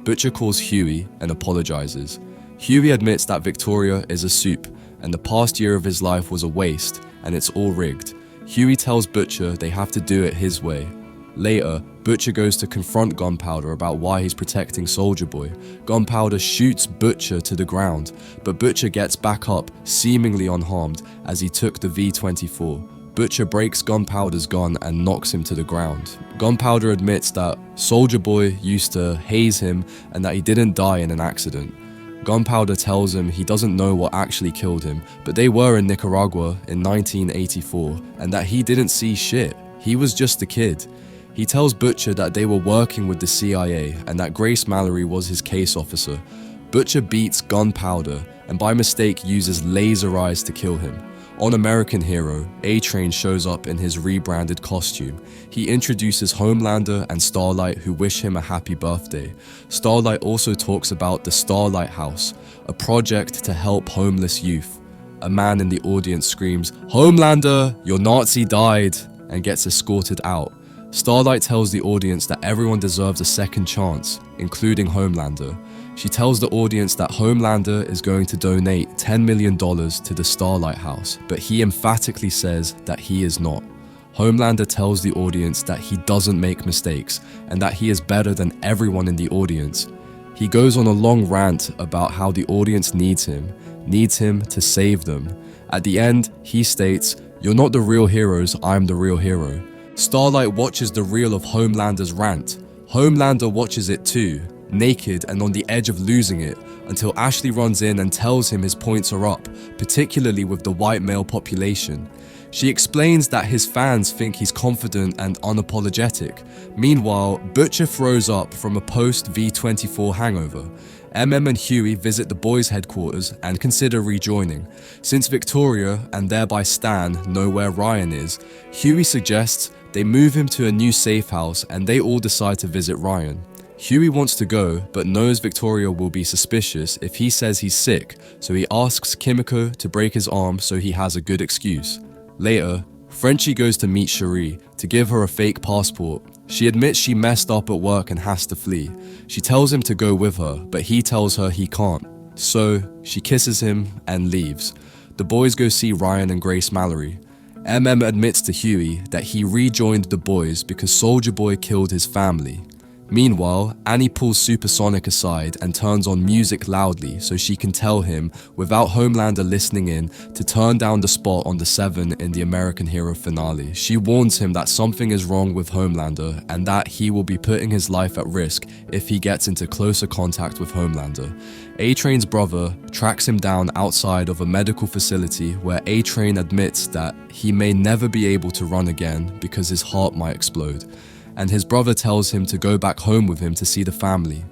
Butcher calls Huey and apologizes. Huey admits that Victoria is a Soup, and the past year of his life was a waste, and it's all rigged. Huey tells Butcher they have to do it his way. Later, Butcher goes to confront Gunpowder about why he's protecting Soulja Boy. Gunpowder shoots Butcher to the ground, but Butcher gets back up, seemingly unharmed, as he took the V-24. Butcher breaks Gunpowder's gun and knocks him to the ground. Gunpowder admits that Soulja Boy used to haze him and that he didn't die in an accident. Gunpowder tells him he doesn't know what actually killed him, but they were in Nicaragua in 1984, and that he didn't see shit. He was just a kid. He tells Butcher that they were working with the CIA and that Grace Mallory was his case officer. Butcher beats Gunpowder and by mistake uses laser eyes to kill him. On American Hero, A-Train shows up in his rebranded costume. He introduces Homelander and Starlight, who wish him a happy birthday. Starlight also talks about the Starlight House, a project to help homeless youth. A man in the audience screams, "Homelander, your Nazi died," and gets escorted out. Starlight tells the audience that everyone deserves a second chance, including Homelander. She tells the audience that Homelander is going to donate $10 million to the Starlight House, but he emphatically says that he is not. Homelander tells the audience that he doesn't make mistakes and that he is better than everyone in the audience. He goes on a long rant about how the audience needs him to save them. At the end, he states, "You're not the real heroes, I'm the real hero." Starlight watches the reel of Homelander's rant. Homelander watches it too, naked and on the edge of losing it. until Ashley runs in and tells him his points are up, particularly with the white male population. She explains that his fans think he's confident and unapologetic. Meanwhile, Butcher throws up from a post-V24 hangover. MM and Huey visit the boys' headquarters and consider rejoining. Since Victoria, and thereby Stan, know where Ryan is, Huey suggests they move him to a new safe house and they all decide to visit Ryan. Huey wants to go, but knows Victoria will be suspicious if he says he's sick, so he asks Kimiko to break his arm so he has a good excuse. Later, Frenchie goes to meet Cherie to give her a fake passport. She admits she messed up at work and has to flee. She tells him to go with her, but he tells her he can't. So, she kisses him and leaves. The boys go see Ryan and Grace Mallory. MM admits to Huey that he rejoined the boys because Soulja Boy killed his family. Meanwhile, Annie pulls Supersonic aside and turns on music loudly so she can tell him, without Homelander listening in, to turn down the spot on the 7 in the American Hero finale. She warns him that something is wrong with Homelander and that he will be putting his life at risk if he gets into closer contact with Homelander. A-Train's brother tracks him down outside of a medical facility where A-Train admits that he may never be able to run again because his heart might explode. And his brother tells him to go back home with him to see the family.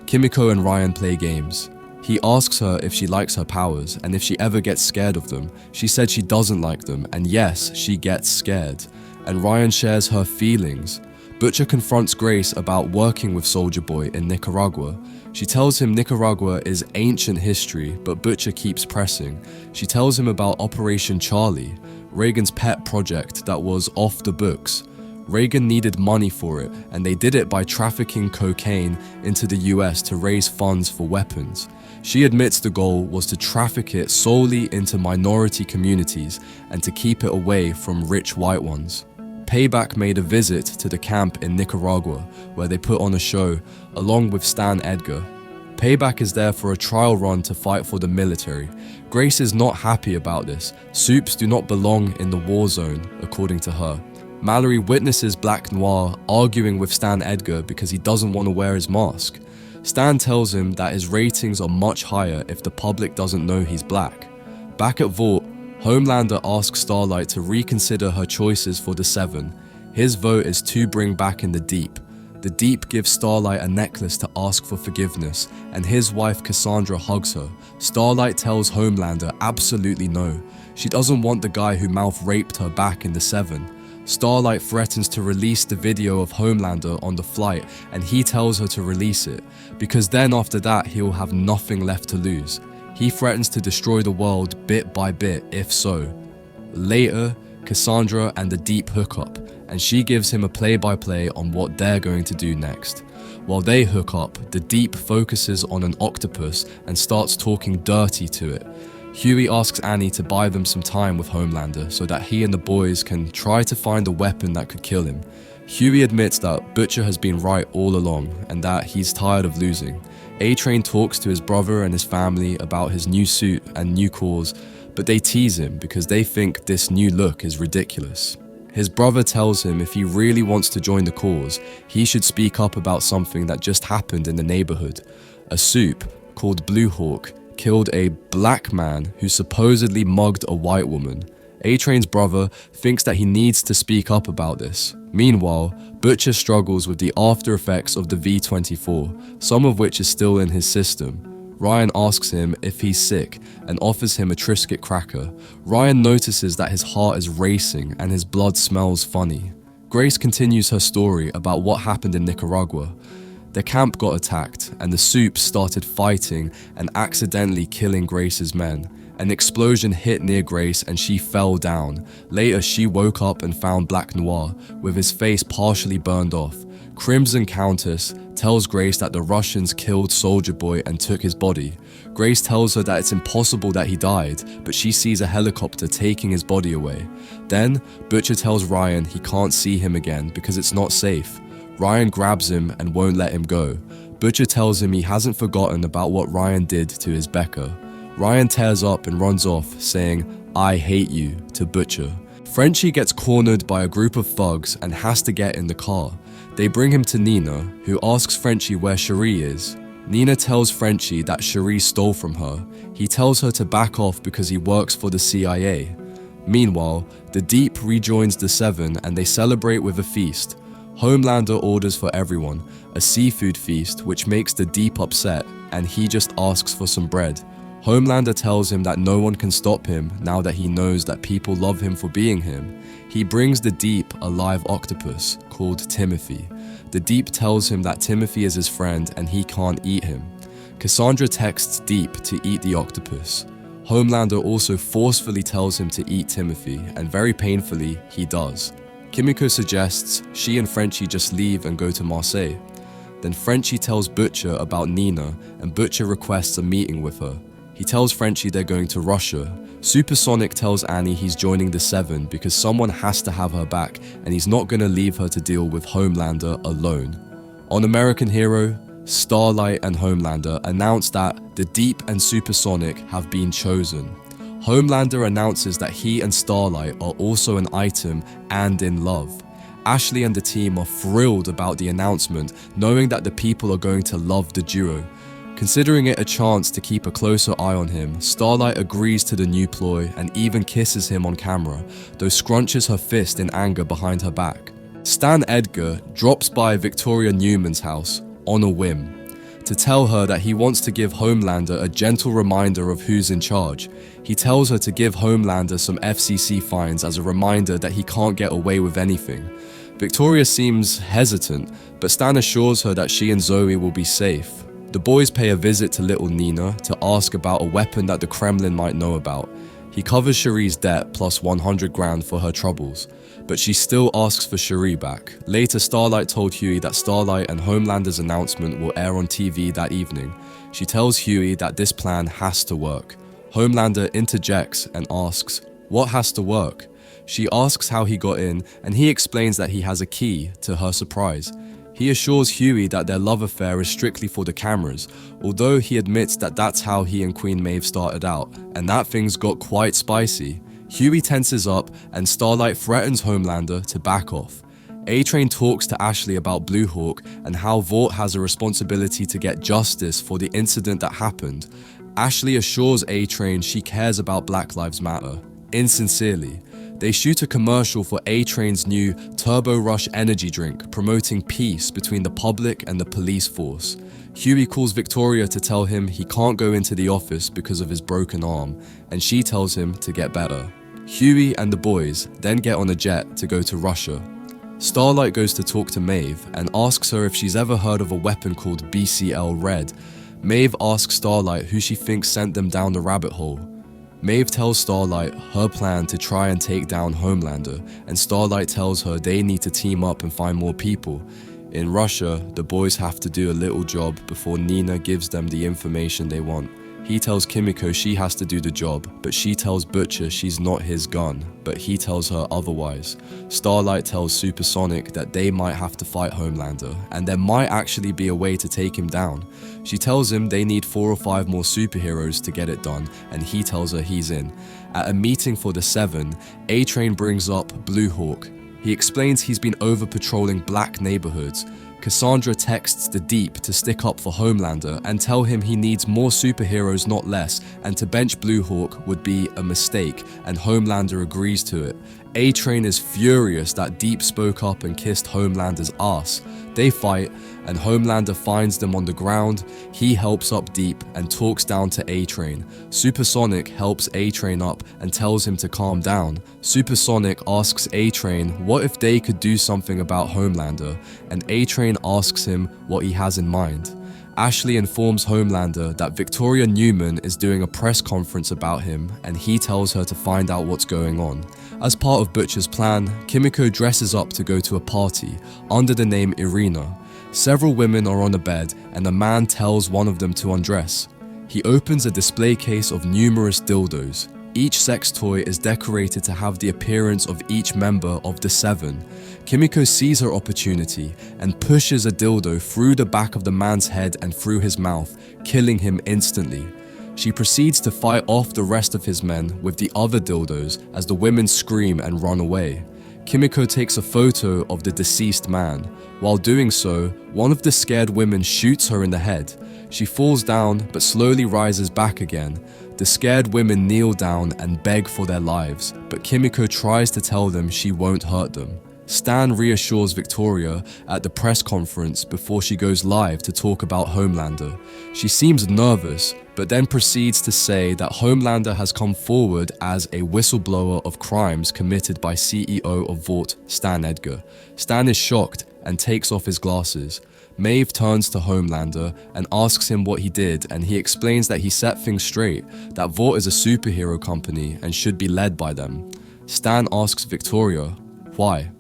Kimiko and Ryan play games. He asks her if she likes her powers and if she ever gets scared of them. She said she doesn't like them, and yes, she gets scared. And Ryan shares her feelings. Butcher confronts Grace about working with Soulja Boy in Nicaragua. She tells him Nicaragua is ancient history, but Butcher keeps pressing. She tells him about Operation Charlie, Reagan's pet project that was off the books. Reagan needed money for it, and they did it by trafficking cocaine into the US to raise funds for weapons. She admits the goal was to traffic it solely into minority communities and to keep it away from rich white ones. Payback made a visit to the camp in Nicaragua, where they put on a show, along with Stan Edgar. Payback is there for a trial run to fight for the military. Grace is not happy about this. Supes do not belong in the war zone, according to her. Mallory witnesses Black Noir arguing with Stan Edgar because he doesn't want to wear his mask. Stan tells him that his ratings are much higher if the public doesn't know he's black. Back at Vought, Homelander asks Starlight to reconsider her choices for the 7. His vote is to bring back in the Deep. The Deep gives Starlight a necklace to ask for forgiveness, and his wife Cassandra hugs her. Starlight tells Homelander absolutely no. She doesn't want the guy who mouth-raped her back in the 7. Starlight threatens to release the video of Homelander on the flight, and he tells her to release it, because then after that he'll have nothing left to lose. He threatens to destroy the world bit by bit if so. Later, Cassandra and the Deep hook up, and she gives him a play-by-play on what they're going to do next. While they hook up, the Deep focuses on an octopus and starts talking dirty to it. Huey asks Annie to buy them some time with Homelander so that he and the boys can try to find a weapon that could kill him. Huey admits that Butcher has been right all along and that he's tired of losing. A-Train talks to his brother and his family about his new suit and new cause, but they tease him because they think this new look is ridiculous. His brother tells him if he really wants to join the cause, he should speak up about something that just happened in the neighborhood. A soup called Blue Hawk killed a black man who supposedly mugged a white woman. A-Train's brother thinks that he needs to speak up about this. Meanwhile, Butcher struggles with the after effects of the V24, some of which is still in his system. Ryan asks him if he's sick and offers him a Triscuit cracker. Ryan notices that his heart is racing and his blood smells funny. Grace continues her story about what happened in Nicaragua. The camp got attacked, and the Supes started fighting and accidentally killing Grace's men. An explosion hit near Grace and she fell down. Later, she woke up and found Black Noir, with his face partially burned off. Crimson Countess tells Grace that the Russians killed Soulja Boy and took his body. Grace tells her that it's impossible that he died, but she sees a helicopter taking his body away. Then, Butcher tells Ryan he can't see him again because it's not safe. Ryan grabs him and won't let him go. Butcher tells him he hasn't forgotten about what Ryan did to his Becca. Ryan tears up and runs off, saying, "I hate you," to Butcher. Frenchie gets cornered by a group of thugs and has to get in the car. They bring him to Nina, who asks Frenchie where Cherie is. Nina tells Frenchie that Cherie stole from her. He tells her to back off because he works for the CIA. Meanwhile, the Deep rejoins the Seven and they celebrate with a feast. Homelander orders for everyone, a seafood feast which makes the Deep upset, and he just asks for some bread. Homelander tells him that no one can stop him now that he knows that people love him for being him. He brings the Deep a live octopus called Timothy. The Deep tells him that Timothy is his friend and he can't eat him. Cassandra texts Deep to eat the octopus. Homelander also forcefully tells him to eat Timothy, and very painfully, he does. Kimiko suggests she and Frenchie just leave and go to Marseille. Then Frenchie tells Butcher about Nina, and Butcher requests a meeting with her. He tells Frenchie they're going to Russia. Supersonic tells Annie he's joining the Seven because someone has to have her back, and he's not gonna leave her to deal with Homelander alone. On American Hero, Starlight and Homelander announce that the Deep and Supersonic have been chosen. Homelander announces that he and Starlight are also an item and in love. Ashley and the team are thrilled about the announcement, knowing that the people are going to love the duo. Considering it a chance to keep a closer eye on him, Starlight agrees to the new ploy and even kisses him on camera, though scrunches her fist in anger behind her back. Stan Edgar drops by Victoria Newman's house on a whim to tell her that he wants to give Homelander a gentle reminder of who's in charge. He tells her to give Homelander some FCC fines as a reminder that he can't get away with anything. Victoria seems hesitant, but Stan assures her that she and Zoe will be safe. The boys pay a visit to little Nina to ask about a weapon that the Kremlin might know about. He covers Cherie's debt plus 100 grand for her troubles, but she still asks for Cherie back. Later, Starlight told Huey that Starlight and Homelander's announcement will air on TV that evening. She tells Huey that this plan has to work. Homelander interjects and asks, "What has to work?" She asks how he got in, and he explains that he has a key, to her surprise. He assures Huey that their love affair is strictly for the cameras, although he admits that that's how he and Queen Maeve started out, and that things got quite spicy. Huey tenses up, and Starlight threatens Homelander to back off. A-Train talks to Ashley about Blue Hawk and how Vought has a responsibility to get justice for the incident that happened. Ashley assures A-Train she cares about Black Lives Matter, insincerely. They shoot a commercial for A-Train's new Turbo Rush energy drink, promoting peace between the public and the police force. Huey calls Victoria to tell him he can't go into the office because of his broken arm, and she tells him to get better. Huey and the boys then get on a jet to go to Russia. Starlight goes to talk to Maeve and asks her if she's ever heard of a weapon called BCL Red. Maeve asks Starlight who she thinks sent them down the rabbit hole. Maeve tells Starlight her plan to try and take down Homelander, and Starlight tells her they need to team up and find more people. In Russia, the boys have to do a little job before Nina gives them the information they want. He tells Kimiko she has to do the job, but she tells Butcher she's not his gun, but he tells her otherwise. Starlight tells Supersonic that they might have to fight Homelander, and there might actually be a way to take him down. She tells him they need 4 or 5 more superheroes to get it done, and he tells her he's in. At a meeting for the Seven, A-Train brings up Blue Hawk. He explains he's been over-patrolling black neighborhoods. Cassandra texts the Deep to stick up for Homelander and tell him he needs more superheroes, not less, and to bench Blue Hawk would be a mistake, and Homelander agrees to it. A-Train is furious that Deep spoke up and kissed Homelander's ass. They fight, and Homelander finds them on the ground. He helps up Deep and talks down to A-Train. Supersonic helps A-Train up and tells him to calm down. Supersonic asks A-Train what if they could do something about Homelander, and A-Train asks him what he has in mind. Ashley informs Homelander that Victoria Newman is doing a press conference about him, and he tells her to find out what's going on. As part of Butcher's plan, Kimiko dresses up to go to a party under the name Irina. Several women are on a bed, and a man tells one of them to undress. He opens a display case of numerous dildos. Each sex toy is decorated to have the appearance of each member of the Seven. Kimiko sees her opportunity and pushes a dildo through the back of the man's head and through his mouth, killing him instantly. She proceeds to fight off the rest of his men with the other dildos as the women scream and run away. Kimiko takes a photo of the deceased man. While doing so, one of the scared women shoots her in the head. She falls down but slowly rises back again. The scared women kneel down and beg for their lives, but Kimiko tries to tell them she won't hurt them. Stan reassures Victoria at the press conference before she goes live to talk about Homelander. She seems nervous, but then proceeds to say that Homelander has come forward as a whistleblower of crimes committed by CEO of Vought, Stan Edgar. Stan is shocked and takes off his glasses. Maeve turns to Homelander and asks him what he did, and he explains that he set things straight, that Vought is a superhero company and should be led by them. Stan asks Victoria, why?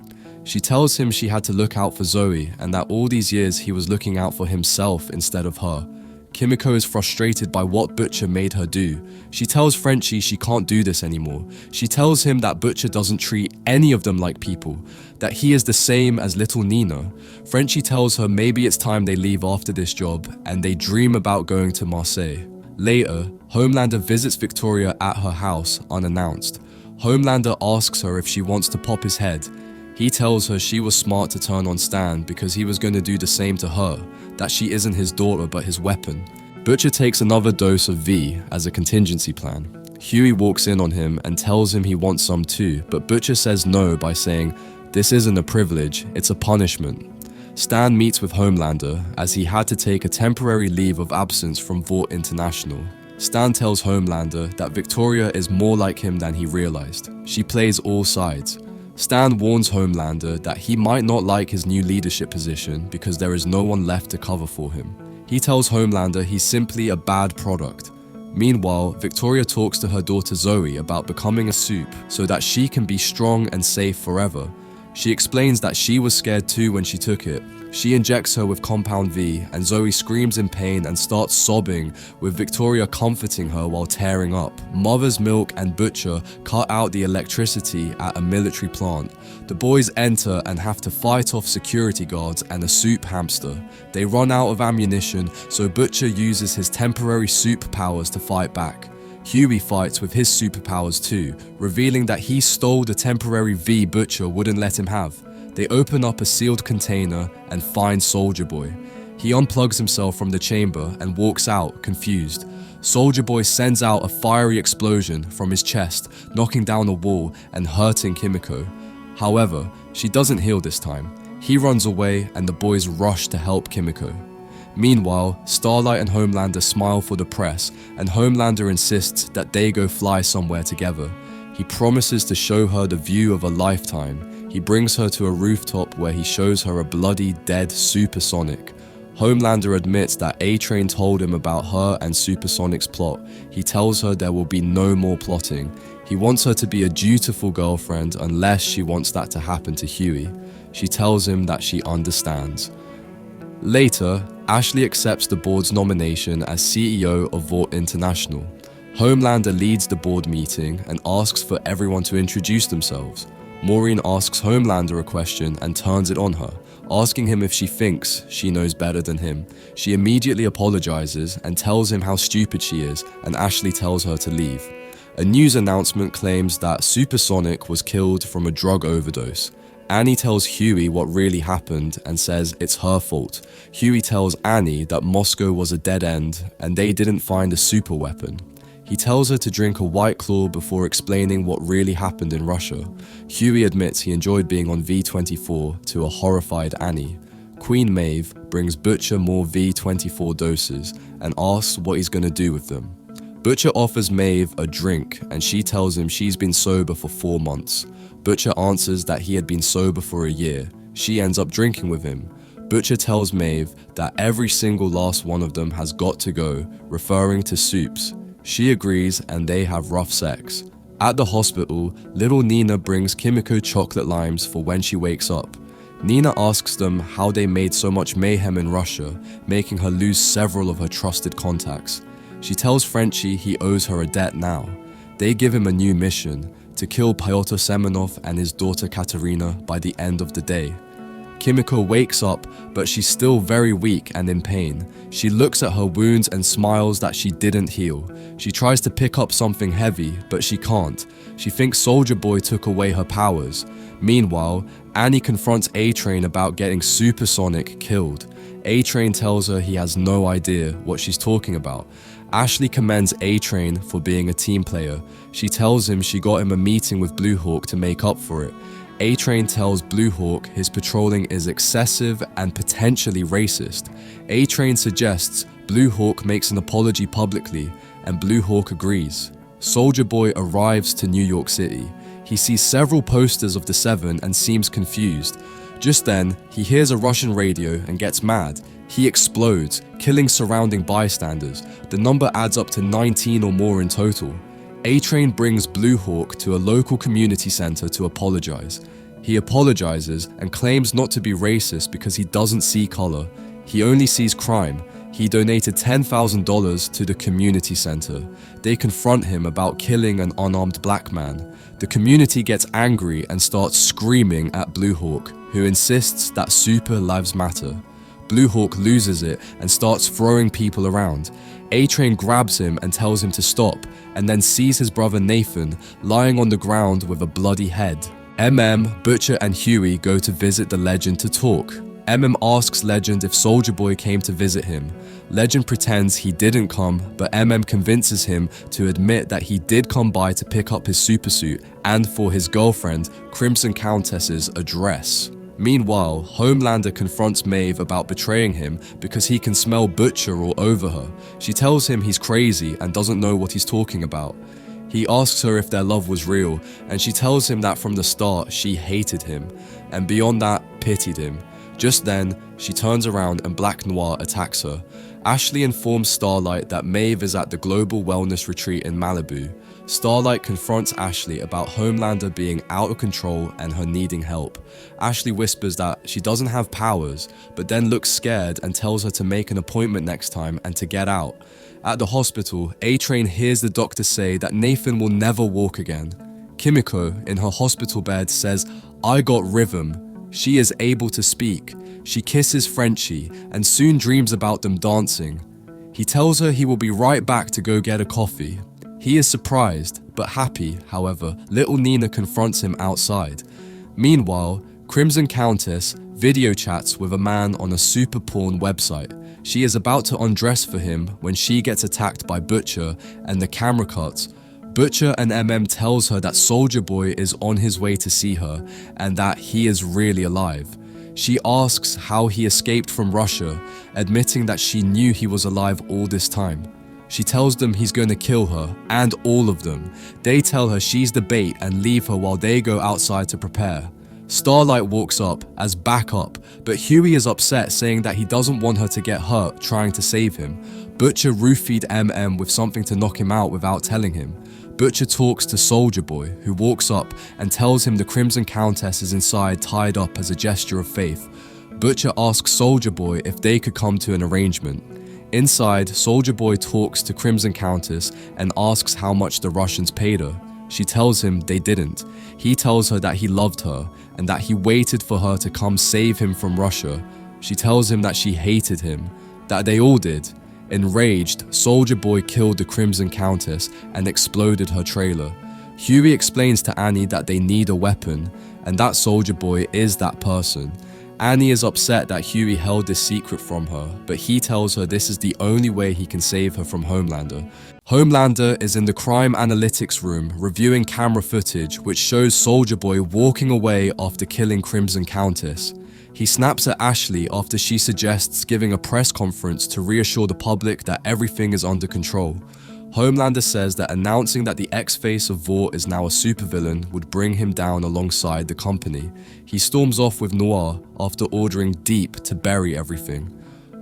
She tells him she had to look out for Zoe and that all these years he was looking out for himself instead of her. Kimiko is frustrated by what Butcher made her do. She tells Frenchie she can't do this anymore. She tells him that Butcher doesn't treat any of them like people, that he is the same as little Nina. Frenchie tells her maybe it's time they leave after this job, and they dream about going to Marseille. Later, Homelander visits Victoria at her house unannounced. Homelander asks her if she wants to pop his head. He tells her she was smart to turn on Stan because he was going to do the same to her, that she isn't his daughter but his weapon. Butcher takes another dose of V as a contingency plan. Huey walks in on him and tells him he wants some too, but Butcher says no by saying, "This isn't a privilege, it's a punishment." Stan meets with Homelander as he had to take a temporary leave of absence from Vought International. Stan tells Homelander that Victoria is more like him than he realized. She plays all sides. Stan warns Homelander that he might not like his new leadership position because there is no one left to cover for him. He tells Homelander he's simply a bad product. Meanwhile, Victoria talks to her daughter Zoe about becoming a soup so that she can be strong and safe forever. She explains that she was scared too when she took it. She injects her with Compound V, and Zoe screams in pain and starts sobbing, with Victoria comforting her while tearing up. Mother's Milk and Butcher cut out the electricity at a military plant. The boys enter and have to fight off security guards and a soup hamster. They run out of ammunition, so Butcher uses his temporary soup powers to fight back. Huey fights with his superpowers too, revealing that he stole the temporary V Butcher wouldn't let him have. They open up a sealed container and find Soldier Boy. He unplugs himself from the chamber and walks out, confused. Soldier Boy sends out a fiery explosion from his chest, knocking down a wall and hurting Kimiko. However, she doesn't heal this time. He runs away and the boys rush to help Kimiko. Meanwhile, Starlight and Homelander smile for the press, and Homelander insists that they go fly somewhere together. He promises to show her the view of a lifetime. He brings her to a rooftop where he shows her a bloody, dead Supersonic. Homelander admits that A-Train told him about her and Supersonic's plot. He tells her there will be no more plotting. He wants her to be a dutiful girlfriend unless she wants that to happen to Huey. She tells him that she understands. Later, Ashley accepts the board's nomination as CEO of Vought International. Homelander leads the board meeting and asks for everyone to introduce themselves. Maureen asks Homelander a question and turns it on her, asking him if she thinks she knows better than him. She immediately apologizes and tells him how stupid she is, and Ashley tells her to leave. A news announcement claims that Supersonic was killed from a drug overdose. Annie tells Huey what really happened and says it's her fault. Huey tells Annie that Moscow was a dead end and they didn't find a super weapon. He tells her to drink a White Claw before explaining what really happened in Russia. Huey admits he enjoyed being on V24 to a horrified Annie. Queen Maeve brings Butcher more V24 doses and asks what he's going to do with them. Butcher offers Maeve a drink and she tells him she's been sober for 4 months. Butcher answers that he had been sober for a year. She ends up drinking with him. Butcher tells Maeve that every single last one of them has got to go, referring to Soups. She agrees and they have rough sex. At the hospital, little Nina brings Kimiko chocolate limes for when she wakes up. Nina asks them how they made so much mayhem in Russia, making her lose several of her trusted contacts. She tells Frenchie he owes her a debt now. They give him a new mission, to kill Pyotr Semenov and his daughter Katerina by the end of the day. Kimiko wakes up, but she's still very weak and in pain. She looks at her wounds and smiles that she didn't heal. She tries to pick up something heavy, but she can't. She thinks Soldier Boy took away her powers. Meanwhile, Annie confronts A-Train about getting Supersonic killed. A-Train tells her he has no idea what she's talking about. Ashley commends A-Train for being a team player. She tells him she got him a meeting with Blue Hawk to make up for it. A-Train tells Blue Hawk his patrolling is excessive and potentially racist. A-Train suggests Blue Hawk makes an apology publicly, and Blue Hawk agrees. Soldier Boy arrives to New York City. He sees several posters of the Seven and seems confused. Just then, he hears a Russian radio and gets mad. He explodes, killing surrounding bystanders. The number adds up to 19 or more in total. A-Train brings Blue Hawk to a local community center to apologize. He apologizes and claims not to be racist because he doesn't see color. He only sees crime. He donated $10,000 to the community center. They confront him about killing an unarmed black man. The community gets angry and starts screaming at Blue Hawk, who insists that super lives matter. Blue Hawk loses it and starts throwing people around. A-Train grabs him and tells him to stop, and then sees his brother Nathan lying on the ground with a bloody head. Butcher and Huey go to visit the Legend to talk. asks Legend if Soldier Boy came to visit him. Legend pretends he didn't come, but convinces him to admit that he did come by to pick up his supersuit and for his girlfriend, Crimson Countess's address. Meanwhile, Homelander confronts Maeve about betraying him because he can smell Butcher all over her. She tells him he's crazy and doesn't know what he's talking about. He asks her if their love was real, and she tells him that from the start she hated him, and beyond that, pitied him. Just then, she turns around and Black Noir attacks her. Ashley informs Starlight that Maeve is at the Global Wellness Retreat in Malibu. Starlight confronts Ashley about Homelander being out of control and her needing help. Ashley whispers that she doesn't have powers, but then looks scared and tells her to make an appointment next time and to get out. At the hospital, A-Train hears the doctor say that Nathan will never walk again. Kimiko, in her hospital bed, says, "I got rhythm." She is able to speak. She kisses Frenchie and soon dreams about them dancing. He tells her he will be right back to go get a coffee. He is surprised, but happy, however, little Nina confronts him outside. Meanwhile, Crimson Countess video chats with a man on a super porn website. She is about to undress for him when she gets attacked by Butcher and the camera cuts. Butcher and tells her that Soldier Boy is on his way to see her and that he is really alive. She asks how he escaped from Russia, admitting that she knew he was alive all this time. She tells them he's going to kill her, and all of them. They tell her she's the bait and leave her while they go outside to prepare. Starlight walks up as backup, but Huey is upset, saying that he doesn't want her to get hurt trying to save him. Butcher roofied with something to knock him out without telling him. Butcher talks to Soldier Boy, who walks up and tells him the Crimson Countess is inside tied up as a gesture of faith. Butcher asks Soldier Boy if they could come to an arrangement. Inside, Soldier Boy talks to Crimson Countess and asks how much the Russians paid her. She tells him they didn't. He tells her that he loved her and that he waited for her to come save him from Russia. She tells him that she hated him, that they all did. Enraged, Soldier Boy killed the Crimson Countess and exploded her trailer. Huey explains to Annie that they need a weapon, and that Soldier Boy is that person. Annie is upset that Huey held this secret from her, but he tells her this is the only way he can save her from Homelander. Homelander is in the crime analytics room reviewing camera footage which shows Soldier Boy walking away after killing Crimson Countess. He snaps at Ashley after she suggests giving a press conference to reassure the public that everything is under control. Homelander says that announcing that the ex-face of Vought is now a supervillain would bring him down alongside the company. He storms off with Noir after ordering Deep to bury everything.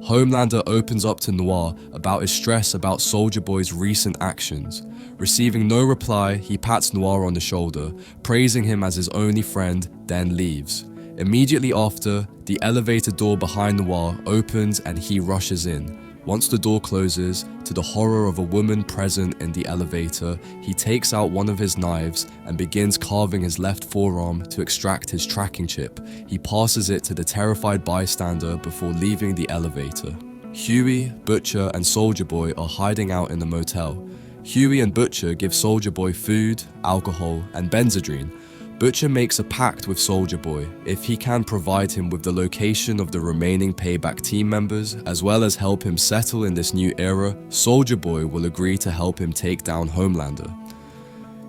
Homelander opens up to Noir about his stress about Soldier Boy's recent actions. Receiving no reply, he pats Noir on the shoulder, praising him as his only friend, then leaves. Immediately after, the elevator door behind Noir opens and he rushes in. Once the door closes, to the horror of a woman present in the elevator, he takes out one of his knives and begins carving his left forearm to extract his tracking chip. He passes it to the terrified bystander before leaving the elevator. Huey, Butcher, and Soldier Boy are hiding out in the motel. Huey and Butcher give Soldier Boy food, alcohol, and Benzedrine. Butcher makes a pact with Soldier Boy. If he can provide him with the location of the remaining Payback team members, as well as help him settle in this new era, Soldier Boy will agree to help him take down Homelander.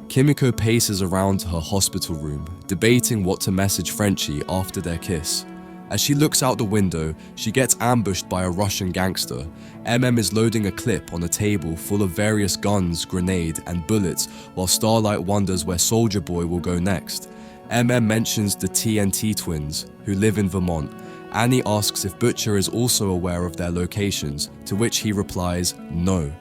Kimiko paces around her hospital room, debating what to message Frenchie after their kiss. As she looks out the window, she gets ambushed by a Russian gangster. is loading a clip on a table full of various guns, grenade, and bullets, while Starlight wonders where Soldier Boy will go next. mentions the TNT twins, who live in Vermont. Annie asks if Butcher is also aware of their locations, to which he replies, no.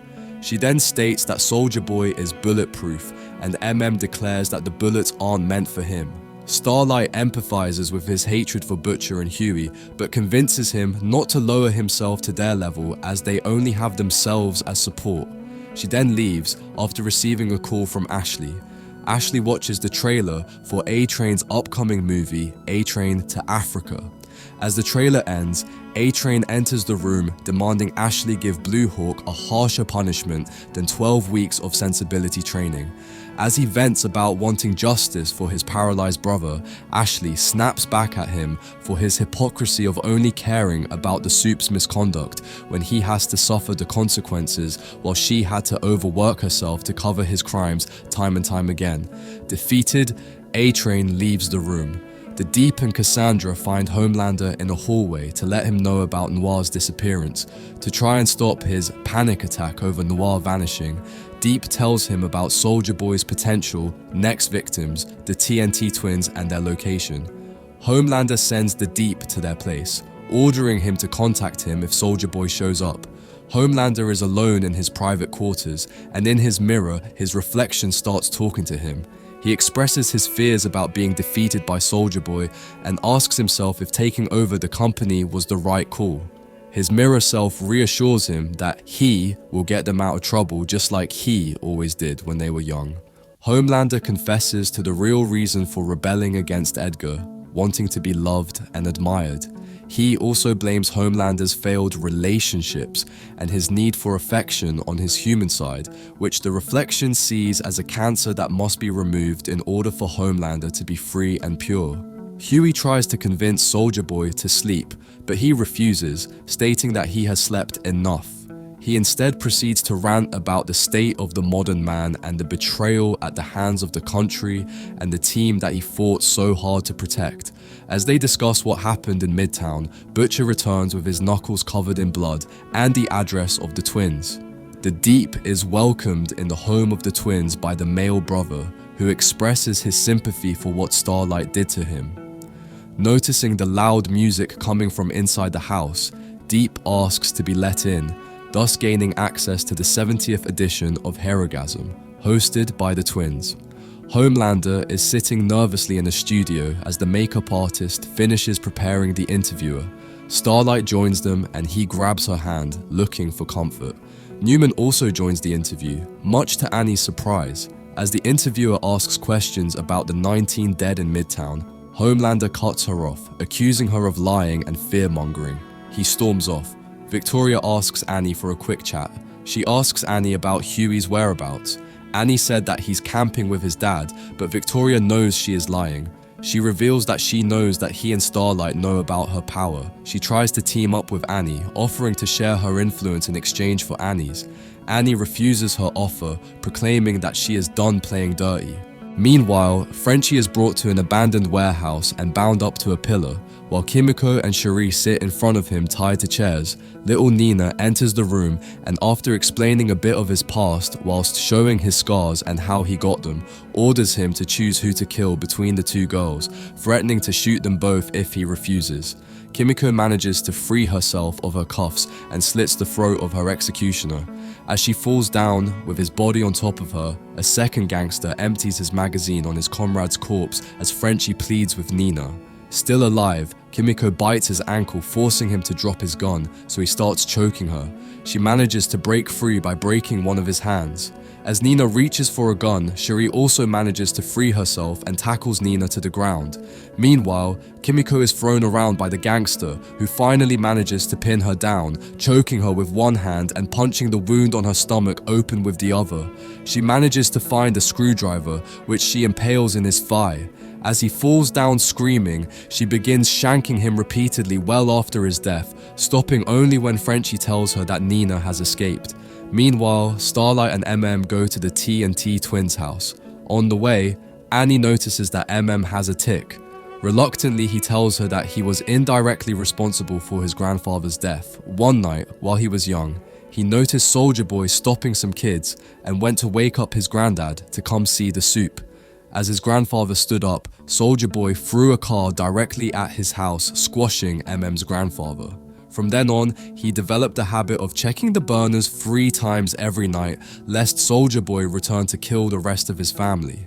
She then states that Soldier Boy is bulletproof, and declares that the bullets aren't meant for him. Starlight empathizes with his hatred for Butcher and Huey, but convinces him not to lower himself to their level as they only have themselves as support. She then leaves after receiving a call from Ashley. Ashley watches the trailer for A-Train's upcoming movie, A-Train to Africa. As the trailer ends, A-Train enters the room demanding Ashley give Blue Hawk a harsher punishment than 12 weeks of sensibility training. As he vents about wanting justice for his paralyzed brother, Ashley snaps back at him for his hypocrisy of only caring about the soup's misconduct when he has to suffer the consequences while she had to overwork herself to cover his crimes time and time again. Defeated, A-Train leaves the room. The Deep and Cassandra find Homelander in a hallway to let him know about Noir's disappearance. To try and stop his panic attack over Noir vanishing, Deep tells him about Soldier Boy's potential next victims, the TNT twins, and their location. Homelander sends the Deep to their place, ordering him to contact him if Soldier Boy shows up. Homelander is alone in his private quarters, and in his mirror, his reflection starts talking to him. He expresses his fears about being defeated by Soldier Boy and asks himself if taking over the company was the right call. His mirror self reassures him that he will get them out of trouble just like he always did when they were young. Homelander confesses to the real reason for rebelling against Edgar, wanting to be loved and admired. He also blames Homelander's failed relationships and his need for affection on his human side, which the reflection sees as a cancer that must be removed in order for Homelander to be free and pure. Huey tries to convince Soldier Boy to sleep, but he refuses, stating that he has slept enough. He instead proceeds to rant about the state of the modern man and the betrayal at the hands of the country and the team that he fought so hard to protect. As they discuss what happened in Midtown, Butcher returns with his knuckles covered in blood and the address of the twins. The Deep is welcomed in the home of the twins by the male brother, who expresses his sympathy for what Starlight did to him. Noticing the loud music coming from inside the house, Deep asks to be let in, thus gaining access to the 70th edition of Herogasm, hosted by the twins. Homelander is sitting nervously in a studio as the makeup artist finishes preparing the interviewer. Starlight joins them and he grabs her hand, looking for comfort. Newman also joins the interview, much to Annie's surprise. As the interviewer asks questions about the 19 dead in Midtown, Homelander cuts her off, accusing her of lying and fear-mongering. He storms off. Victoria asks Annie for a quick chat. She asks Annie about Huey's whereabouts. Annie said that he's camping with his dad, but Victoria knows she is lying. She reveals that she knows that he and Starlight know about her power. She tries to team up with Annie, offering to share her influence in exchange for Annie's. Annie refuses her offer, proclaiming that she is done playing dirty. Meanwhile, Frenchie is brought to an abandoned warehouse and bound up to a pillar. While Kimiko and Cherie sit in front of him tied to chairs, little Nina enters the room and after explaining a bit of his past whilst showing his scars and how he got them, orders him to choose who to kill between the two girls, threatening to shoot them both if he refuses. Kimiko manages to free herself of her cuffs and slits the throat of her executioner. As she falls down with his body on top of her, a second gangster empties his magazine on his comrade's corpse as Frenchie pleads with Nina. Still alive, Kimiko bites his ankle, forcing him to drop his gun, so he starts choking her. She manages to break free by breaking one of his hands. As Nina reaches for a gun, Cherie also manages to free herself and tackles Nina to the ground. Meanwhile, Kimiko is thrown around by the gangster, who finally manages to pin her down, choking her with one hand and punching the wound on her stomach open with the other. She manages to find a screwdriver, which she impales in his thigh. As he falls down screaming, she begins shanking him repeatedly well after his death, stopping only when Frenchie tells her that Nina has escaped. Meanwhile, Starlight and MM go to the T&T twins' house. On the way, Annie notices that MM has a tic. Reluctantly, he tells her that he was indirectly responsible for his grandfather's death. One night, while he was young, he noticed Soldier Boy stopping some kids and went to wake up his granddad to come see the soup. As his grandfather stood up, Soldier Boy threw a car directly at his house, squashing MM's grandfather. From then on, he developed the habit of checking the burners 3 times every night, lest Soldier Boy return to kill the rest of his family.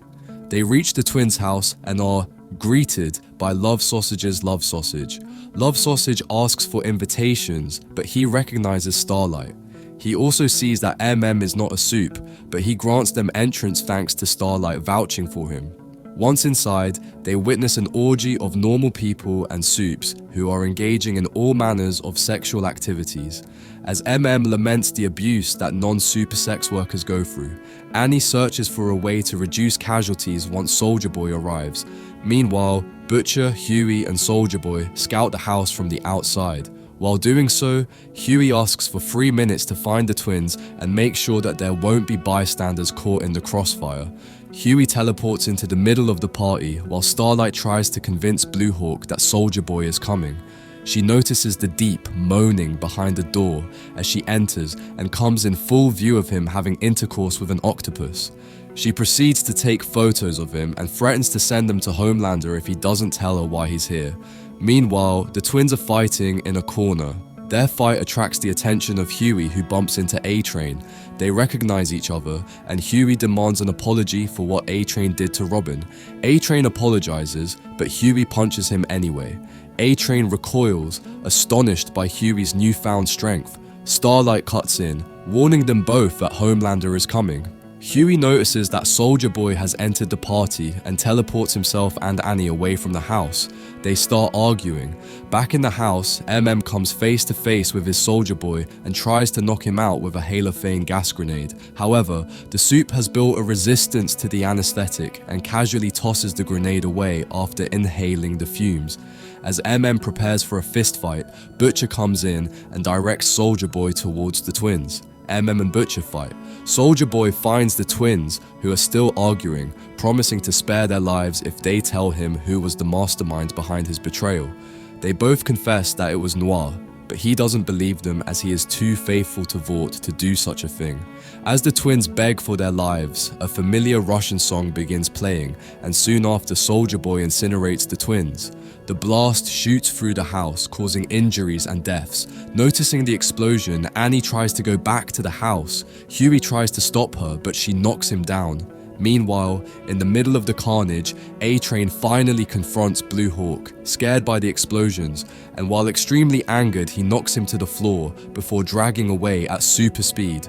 They reach the twins' house and are greeted by Love Sausage's Love Sausage. Love Sausage asks for invitations, but he recognizes Starlight. He also sees that MM is not a soup, but he grants them entrance thanks to Starlight vouching for him. Once inside, they witness an orgy of normal people and soups who are engaging in all manners of sexual activities. As MM laments the abuse that non-super sex workers go through, Annie searches for a way to reduce casualties once Soldier Boy arrives. Meanwhile, Butcher, Huey, and Soldier Boy scout the house from the outside. While doing so, Huey asks for 3 minutes to find the twins and make sure that there won't be bystanders caught in the crossfire. Huey teleports into the middle of the party while Starlight tries to convince Blue Hawk that Soldier Boy is coming. She notices the Deep moaning behind the door as she enters and comes in full view of him having intercourse with an octopus. She proceeds to take photos of him and threatens to send them to Homelander if he doesn't tell her why he's here. Meanwhile, the twins are fighting in a corner. Their fight attracts the attention of Huey, who bumps into A-Train. They recognize each other, and Huey demands an apology for what A-Train did to Robin. A-Train apologizes, but Huey punches him anyway. A-Train recoils, astonished by Huey's newfound strength. Starlight cuts in, warning them both that Homelander is coming. Huey notices that Soldier Boy has entered the party and teleports himself and Annie away from the house. They start arguing. Back in the house, MM comes face to face with his Soldier Boy and tries to knock him out with a halophane gas grenade. However, the soup has built a resistance to the anesthetic and casually tosses the grenade away after inhaling the fumes. As MM prepares for a fistfight, Butcher comes in and directs Soldier Boy towards the twins. MM and Butcher fight. Soldier Boy finds the twins, who are still arguing, promising to spare their lives if they tell him who was the mastermind behind his betrayal. They both confess that it was Noir, but he doesn't believe them as he is too faithful to Vought to do such a thing. As the twins beg for their lives, a familiar Russian song begins playing, and soon after Soldier Boy incinerates the twins. The blast shoots through the house, causing injuries and deaths. Noticing the explosion, Annie tries to go back to the house. Huey tries to stop her, but she knocks him down. Meanwhile, in the middle of the carnage, A-Train finally confronts Blue Hawk, scared by the explosions, and while extremely angered, he knocks him to the floor before dragging away at super speed.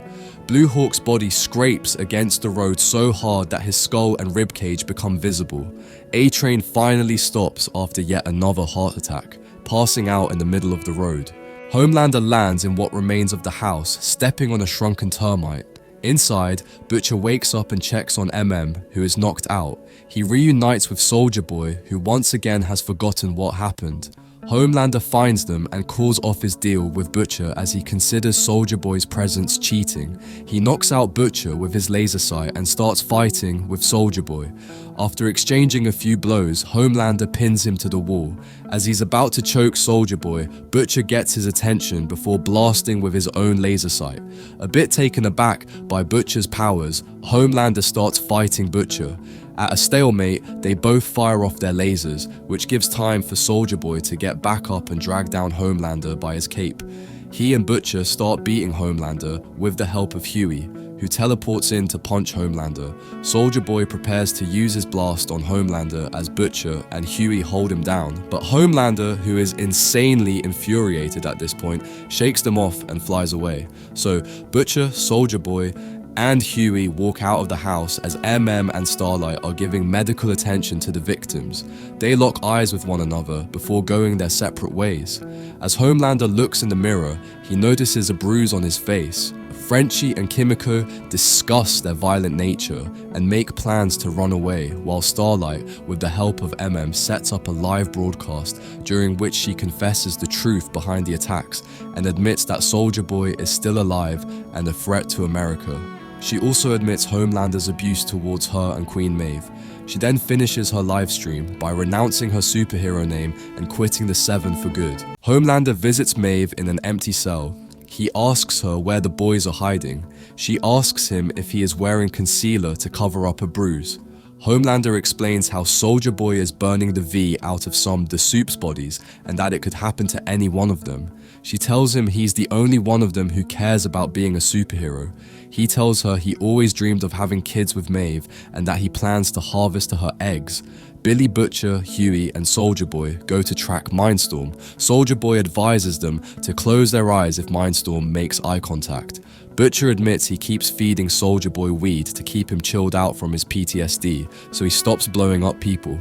Blue Hawk's body scrapes against the road so hard that his skull and ribcage become visible. A-Train finally stops after yet another heart attack, passing out in the middle of the road. Homelander lands in what remains of the house, stepping on a shrunken termite. Inside, Butcher wakes up and checks on MM, who is knocked out. He reunites with Soldier Boy, who once again has forgotten what happened. Homelander finds them and calls off his deal with Butcher as he considers Soldier Boy's presence cheating. He knocks out Butcher with his laser sight and starts fighting with Soldier Boy. After exchanging a few blows, Homelander pins him to the wall. As he's about to choke Soldier Boy, Butcher gets his attention before blasting with his own laser sight. A bit taken aback by Butcher's powers, Homelander starts fighting Butcher. At a stalemate, they both fire off their lasers, which gives time for Soldier Boy to get back up and drag down Homelander by his cape. He and Butcher start beating Homelander with the help of Huey, who teleports in to punch Homelander. Soldier Boy prepares to use his blast on Homelander as Butcher and Huey hold him down, but Homelander, who is insanely infuriated at this point, shakes them off and flies away. So Butcher, Soldier Boy, and Huey walk out of the house as MM and Starlight are giving medical attention to the victims. They lock eyes with one another before going their separate ways. As Homelander looks in the mirror, he notices a bruise on his face. Frenchie and Kimiko discuss their violent nature and make plans to run away, while Starlight, with the help of MM, sets up a live broadcast during which she confesses the truth behind the attacks and admits that Soldier Boy is still alive and a threat to America. She also admits Homelander's abuse towards her and Queen Maeve. She then finishes her livestream by renouncing her superhero name and quitting the Seven for good. Homelander visits Maeve in an empty cell. He asks her where the boys are hiding. She asks him if he is wearing concealer to cover up a bruise. Homelander explains how Soldier Boy is burning the V out of some the Soup's bodies and that it could happen to any one of them. She tells him he's the only one of them who cares about being a superhero. He tells her he always dreamed of having kids with Maeve and that he plans to harvest her eggs. Billy, Butcher, Huey, and Soldier Boy go to track Mindstorm. Soldier Boy advises them to close their eyes if Mindstorm makes eye contact. Butcher admits he keeps feeding Soldier Boy weed to keep him chilled out from his PTSD, so he stops blowing up people.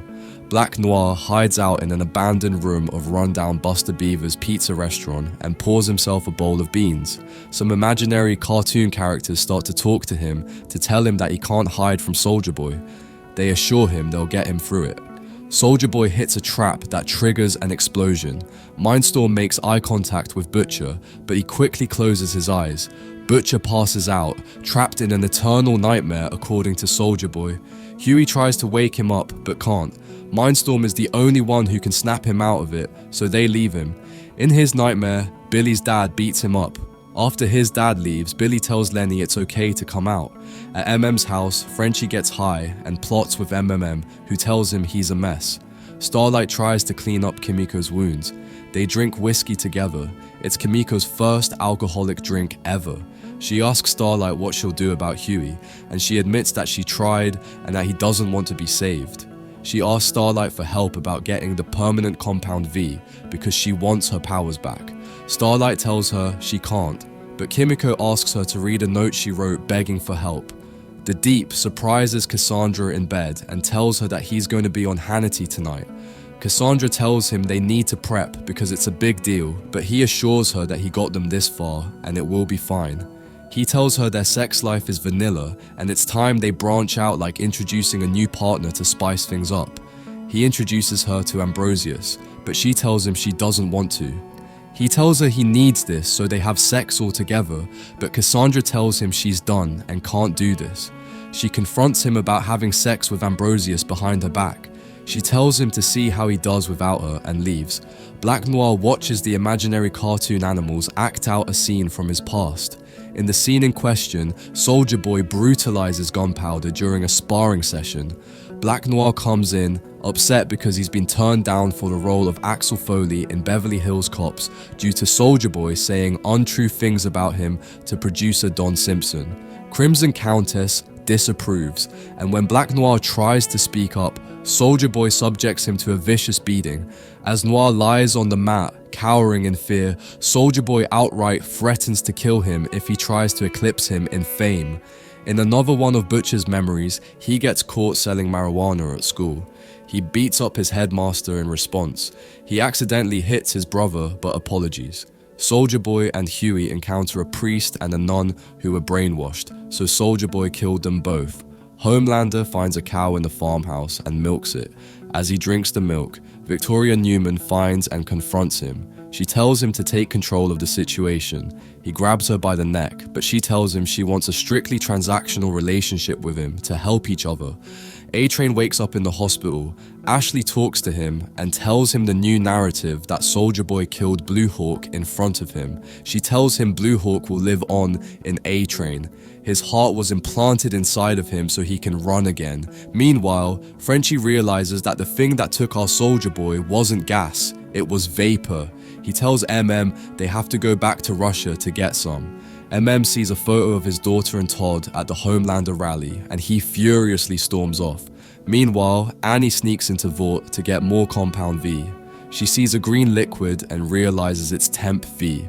Black Noir hides out in an abandoned room of rundown Buster Beaver's pizza restaurant and pours himself a bowl of beans. Some imaginary cartoon characters start to talk to him to tell him that he can't hide from Soldier Boy. They assure him they'll get him through it. Soldier Boy hits a trap that triggers an explosion. Mindstorm makes eye contact with Butcher, but he quickly closes his eyes. Butcher passes out, trapped in an eternal nightmare according to Soldier Boy. Huey tries to wake him up, but can't. Mindstorm is the only one who can snap him out of it, so they leave him. In his nightmare, Billy's dad beats him up. After his dad leaves, Billy tells Lenny it's okay to come out. At MM's house, Frenchie gets high and plots with MMM, who tells him he's a mess. Starlight tries to clean up Kimiko's wounds. They drink whiskey together. It's Kimiko's first alcoholic drink ever. She asks Starlight what she'll do about Huey, and she admits that she tried and that he doesn't want to be saved. She asks Starlight for help about getting the permanent compound V because she wants her powers back. Starlight tells her she can't, but Kimiko asks her to read a note she wrote begging for help. The Deep surprises Cassandra in bed and tells her that he's going to be on Hannity tonight. Cassandra tells him they need to prep because it's a big deal, but he assures her that he got them this far and it will be fine. He tells her their sex life is vanilla and it's time they branch out, like introducing a new partner to spice things up. He introduces her to Ambrosius, but she tells him she doesn't want to. He tells her he needs this so they have sex all together, but Cassandra tells him she's done and can't do this. She confronts him about having sex with Ambrosius behind her back. She tells him to see how he does without her and leaves. Black Noir watches the imaginary cartoon animals act out a scene from his past. In the scene in question, Soldier Boy brutalizes Gunpowder during a sparring session. Black Noir comes in, upset because he's been turned down for the role of Axel Foley in Beverly Hills Cops due to Soldier Boy saying untrue things about him to producer Don Simpson. Crimson Countess disapproves, and when Black Noir tries to speak up, Soldier Boy subjects him to a vicious beating. As Noir lies on the mat, cowering in fear, Soldier Boy outright threatens to kill him if he tries to eclipse him in fame. In another one of Butcher's memories, he gets caught selling marijuana at school. He beats up his headmaster in response. He accidentally hits his brother, but apologies. Soldier Boy and Huey encounter a priest and a nun who were brainwashed, so Soldier Boy killed them both. Homelander finds a cow in the farmhouse and milks it. As he drinks the milk, Victoria Newman finds and confronts him. She tells him to take control of the situation. He grabs her by the neck, but she tells him she wants a strictly transactional relationship with him to help each other. A-Train wakes up in the hospital. Ashley talks to him and tells him the new narrative that Soldier Boy killed Blue Hawk in front of him. She tells him Blue Hawk will live on in A-Train. His heart was implanted inside of him so he can run again. Meanwhile, Frenchie realizes that the thing that took our Soldier Boy wasn't gas, it was vapor. He tells MM they have to go back to Russia to get some. sees a photo of his daughter and Todd at the Homelander rally, and he furiously storms off. Meanwhile, Annie sneaks into Vought to get more Compound V. She sees a green liquid and realizes it's Temp V.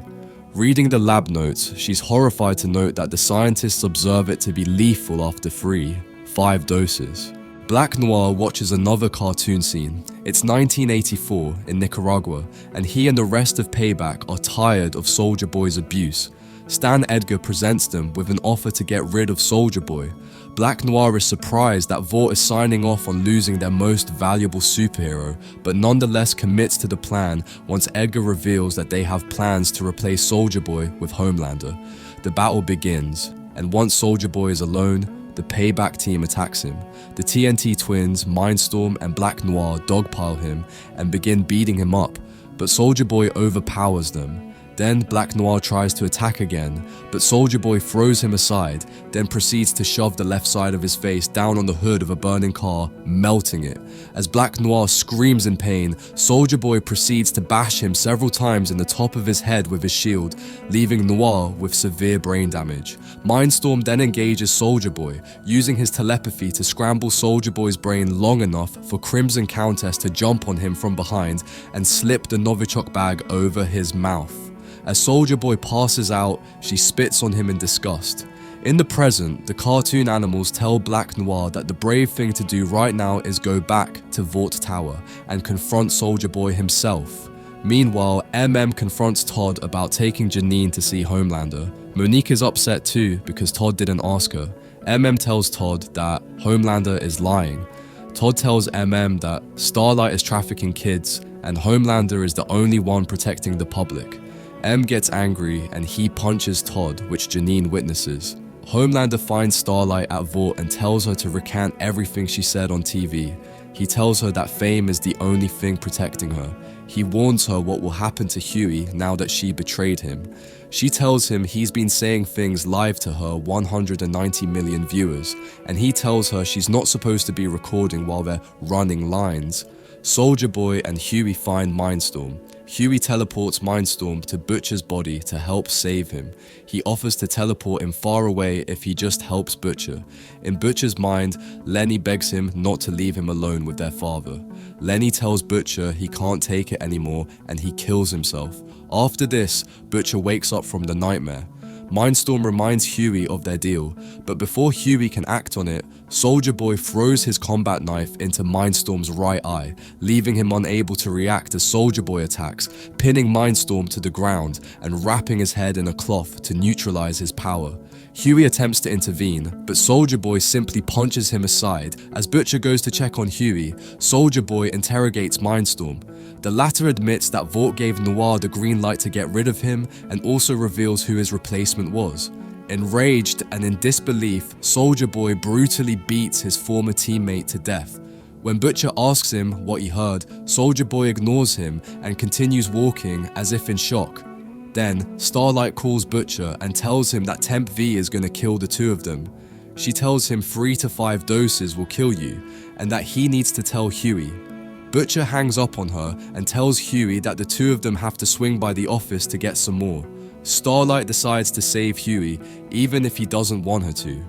Reading the lab notes, she's horrified to note that the scientists observe it to be lethal after 5 doses. Black Noir watches another cartoon scene. It's 1984 in Nicaragua, and he and the rest of Payback are tired of Soulja Boy's abuse. Stan Edgar presents them with an offer to get rid of Soulja Boy. Black Noir is surprised that Vought is signing off on losing their most valuable superhero, but nonetheless commits to the plan once Edgar reveals that they have plans to replace Soulja Boy with Homelander. The battle begins, and once Soulja Boy is alone, the Payback team attacks him. The TNT twins, Mindstorm and Black Noir dogpile him and begin beating him up, but Soulja Boy overpowers them. Then Black Noir tries to attack again, but Soulja Boy throws him aside, then proceeds to shove the left side of his face down on the hood of a burning car, melting it. As Black Noir screams in pain, Soulja Boy proceeds to bash him several times in the top of his head with his shield, leaving Noir with severe brain damage. Mindstorm then engages Soulja Boy, using his telepathy to scramble Soulja Boy's brain long enough for Crimson Countess to jump on him from behind and slip the Novichok bag over his mouth. As Soulja Boy passes out, she spits on him in disgust. In the present, the cartoon animals tell Black Noir that the brave thing to do right now is go back to Vought Tower and confront Soulja Boy himself. Meanwhile, confronts Todd about taking Janine to see Homelander. Monique is upset too because Todd didn't ask her. tells Todd that Homelander is lying. Todd tells that Starlight is trafficking kids and Homelander is the only one protecting the public. Gets angry and he punches Todd, which Janine witnesses. Homelander finds Starlight at Vought and tells her to recant everything she said on TV. He tells her that fame is the only thing protecting her. He warns her what will happen to Huey now that she betrayed him. She tells him he's been saying things live to her 190 million viewers, and he tells her she's not supposed to be recording while they're running lines. Soulja Boy and Huey find Mindstorm. Huey teleports Mindstorm to Butcher's body to help save him. He offers to teleport him far away if he just helps Butcher. In Butcher's mind, Lenny begs him not to leave him alone with their father. Lenny tells Butcher he can't take it anymore and he kills himself. After this, Butcher wakes up from the nightmare. Mindstorm reminds Huey of their deal, but before Huey can act on it, Soulja Boy throws his combat knife into Mindstorm's right eye, leaving him unable to react as Soulja Boy attacks, pinning Mindstorm to the ground and wrapping his head in a cloth to neutralize his power. Huey attempts to intervene, but Soulja Boy simply punches him aside. As Butcher goes to check on Huey, Soulja Boy interrogates Mindstorm. The latter admits that Vought gave Noir the green light to get rid of him and also reveals who his replacement was. Enraged and in disbelief, Soulja Boy brutally beats his former teammate to death. When Butcher asks him what he heard, Soulja Boy ignores him and continues walking as if in shock. Then, Starlight calls Butcher and tells him that Temp V is going to kill the two of them. She tells him 3 to 5 doses will kill you, and that he needs to tell Huey. Butcher hangs up on her and tells Huey that the two of them have to swing by the office to get some more. Starlight decides to save Huey, even if he doesn't want her to.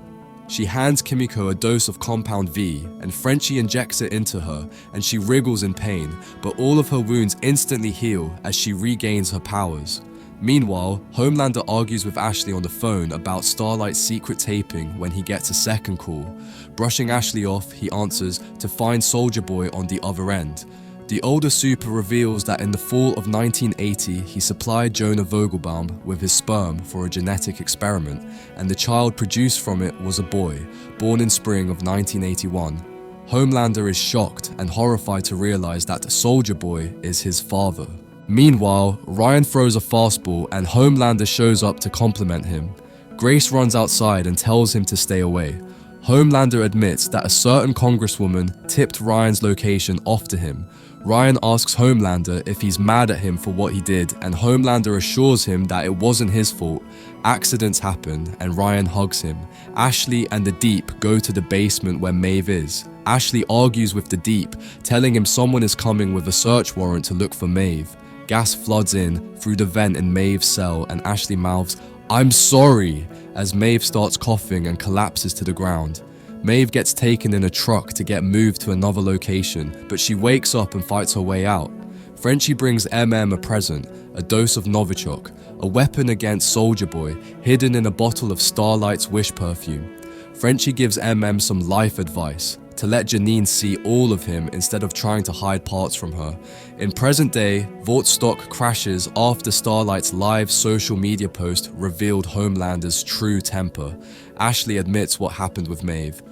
She hands Kimiko a dose of Compound V, and Frenchie injects it into her, and she wriggles in pain, but all of her wounds instantly heal as she regains her powers. Meanwhile, Homelander argues with Ashley on the phone about Starlight's secret taping when he gets a second call. Brushing Ashley off, he answers to find Soulja Boy on the other end. The older super reveals that in the fall of 1980, he supplied Jonah Vogelbaum with his sperm for a genetic experiment, and the child produced from it was a boy, born in spring of 1981. Homelander is shocked and horrified to realize that Soulja Boy is his father. Meanwhile, Ryan throws a fastball and Homelander shows up to compliment him. Grace runs outside and tells him to stay away. Homelander admits that a certain congresswoman tipped Ryan's location off to him. Ryan asks Homelander if he's mad at him for what he did, and Homelander assures him that it wasn't his fault. Accidents happen and Ryan hugs him. Ashley and the Deep go to the basement where Maeve is. Ashley argues with the Deep, telling him someone is coming with a search warrant to look for Maeve. Gas floods in through the vent in Maeve's cell and Ashley mouths, "I'm sorry," as Maeve starts coughing and collapses to the ground. Maeve gets taken in a truck to get moved to another location, but she wakes up and fights her way out. Frenchie brings MM a present, a dose of Novichok, a weapon against Soldier Boy, hidden in a bottle of Starlight's wish perfume. Frenchie gives MM some life advice, to let Janine see all of him instead of trying to hide parts from her. In present day, Vought stock crashes after Starlight's live social media post revealed Homelander's true temper. Ashley admits what happened with Maeve.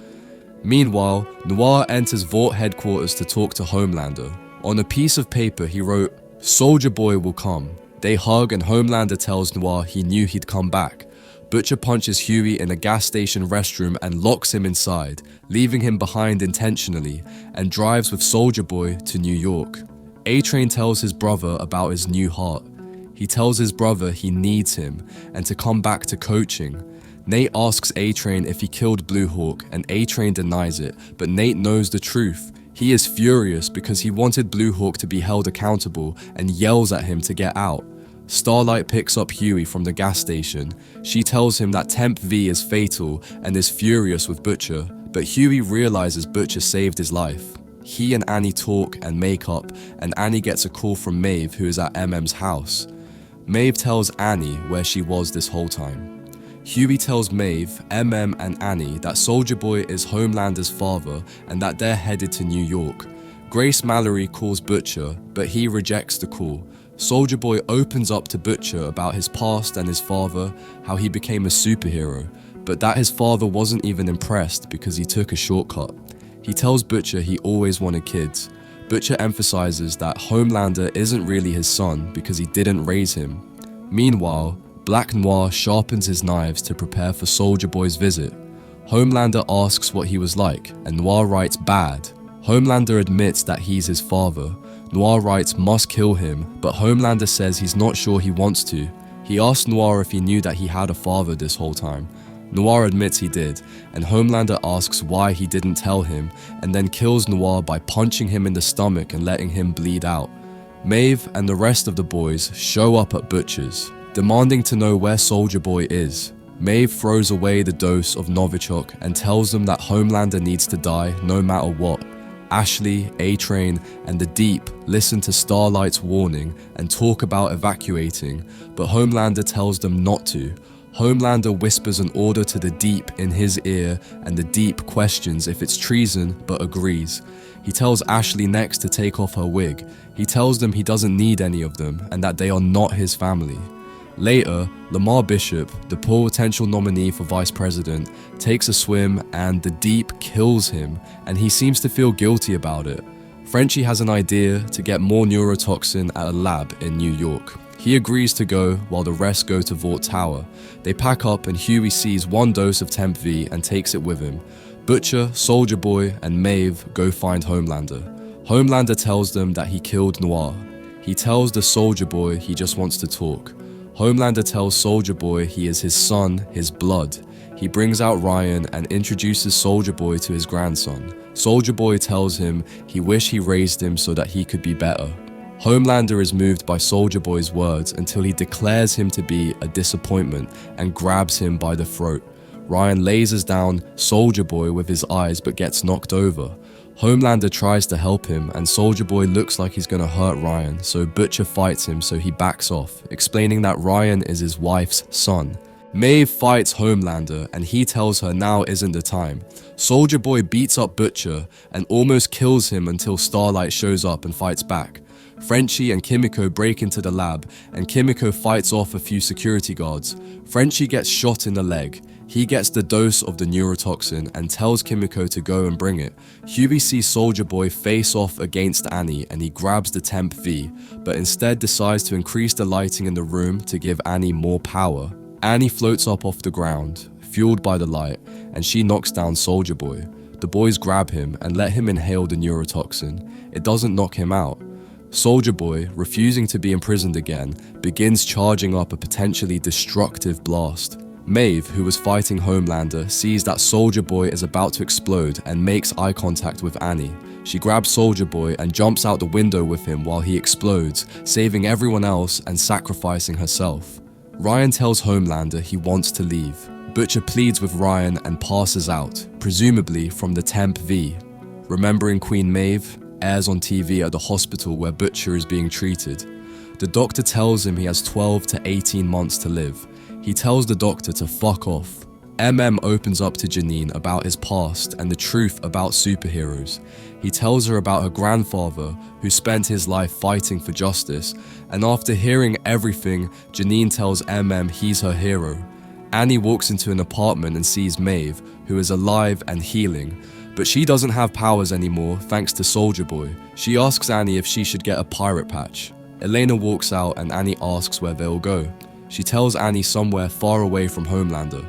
Meanwhile, Noir enters Vought headquarters to talk to Homelander. On a piece of paper he wrote, "Soldier Boy will come." They hug and Homelander tells Noir he knew he'd come back. Butcher punches Huey in a gas station restroom and locks him inside, leaving him behind intentionally, and drives with Soldier Boy to New York. A-Train tells his brother about his new heart. He tells his brother he needs him and to come back to coaching. Nate asks A-Train if he killed Blue Hawk and A-Train denies it, but Nate knows the truth. He is furious because he wanted Blue Hawk to be held accountable and yells at him to get out. Starlight picks up Huey from the gas station. She tells him that Temp V is fatal and is furious with Butcher, but Huey realizes Butcher saved his life. He and Annie talk and make up, and Annie gets a call from Maeve, who is at MM's house. Maeve tells Annie where she was this whole time. Huey tells Maeve, MM and Annie that Soldier Boy is Homelander's father and that they're headed to New York. Grace Mallory calls Butcher, but he rejects the call. Soldier Boy opens up to Butcher about his past and his father, how he became a superhero, but that his father wasn't even impressed because he took a shortcut. He tells Butcher he always wanted kids. Butcher emphasizes that Homelander isn't really his son because he didn't raise him. Meanwhile, Black Noir sharpens his knives to prepare for Soldier Boy's visit. Homelander asks what he was like, and Noir writes bad. Homelander admits that he's his father. Noir writes must kill him, but Homelander says he's not sure he wants to. He asks Noir if he knew that he had a father this whole time. Noir admits he did, and Homelander asks why he didn't tell him, and then kills Noir by punching him in the stomach and letting him bleed out. Maeve and the rest of the boys show up at Butcher's, demanding to know where Soldier Boy is. Maeve throws away the dose of Novichok and tells them that Homelander needs to die no matter what. Ashley, A-Train, and the Deep listen to Starlight's warning and talk about evacuating, but Homelander tells them not to. Homelander whispers an order to the Deep in his ear, and the Deep questions if it's treason but agrees. He tells Ashley next to take off her wig. He tells them he doesn't need any of them and that they are not his family. Later, Lamar Bishop, the potential nominee for vice president, takes a swim and the Deep kills him, and he seems to feel guilty about it. Frenchie has an idea to get more neurotoxin at a lab in New York. He agrees to go while the rest go to Vought Tower. They pack up and Huey sees one dose of Temp V and takes it with him. Butcher, Soldier Boy, and Maeve go find Homelander. Homelander tells them that he killed Noir. He tells the Soldier Boy he just wants to talk. Homelander tells Soldier Boy he is his son, his blood. He brings out Ryan and introduces Soldier Boy to his grandson. Soldier Boy tells him he wished he raised him so that he could be better. Homelander is moved by Soldier Boy's words until he declares him to be a disappointment and grabs him by the throat. Ryan lasers down Soldier Boy with his eyes but gets knocked over. Homelander tries to help him and Soldier Boy looks like he's gonna hurt Ryan, so Butcher fights him so he backs off, explaining that Ryan is his wife's son. Maeve fights Homelander and he tells her now isn't the time. Soldier Boy beats up Butcher and almost kills him until Starlight shows up and fights back. Frenchie and Kimiko break into the lab and Kimiko fights off a few security guards. Frenchie gets shot in the leg. He gets the dose of the neurotoxin and tells Kimiko to go and bring it. Huey sees Soldier Boy face off against Annie and he grabs the Temp V, but instead decides to increase the lighting in the room to give Annie more power. Annie floats up off the ground, fueled by the light, and she knocks down Soldier Boy. The boys grab him and let him inhale the neurotoxin. It doesn't knock him out. Soldier Boy, refusing to be imprisoned again, begins charging up a potentially destructive blast. Maeve, who was fighting Homelander, sees that Soldier Boy is about to explode and makes eye contact with Annie. She grabs Soldier Boy and jumps out the window with him while he explodes, saving everyone else and sacrificing herself. Ryan tells Homelander he wants to leave. Butcher pleads with Ryan and passes out, presumably from the Temp V. Remembering Queen Maeve airs on TV at the hospital where Butcher is being treated. The doctor tells him he has 12 to 18 months to live. He tells the doctor to fuck off. Opens up to Janine about his past and the truth about superheroes. He tells her about her grandfather who spent his life fighting for justice, and after hearing everything, Janine tells he's her hero. Annie walks into an apartment and sees Maeve, who is alive and healing, but she doesn't have powers anymore thanks to Soldier Boy. She asks Annie if she should get a pirate patch. Elena walks out and Annie asks where they'll go. She tells Annie somewhere far away from Homelander.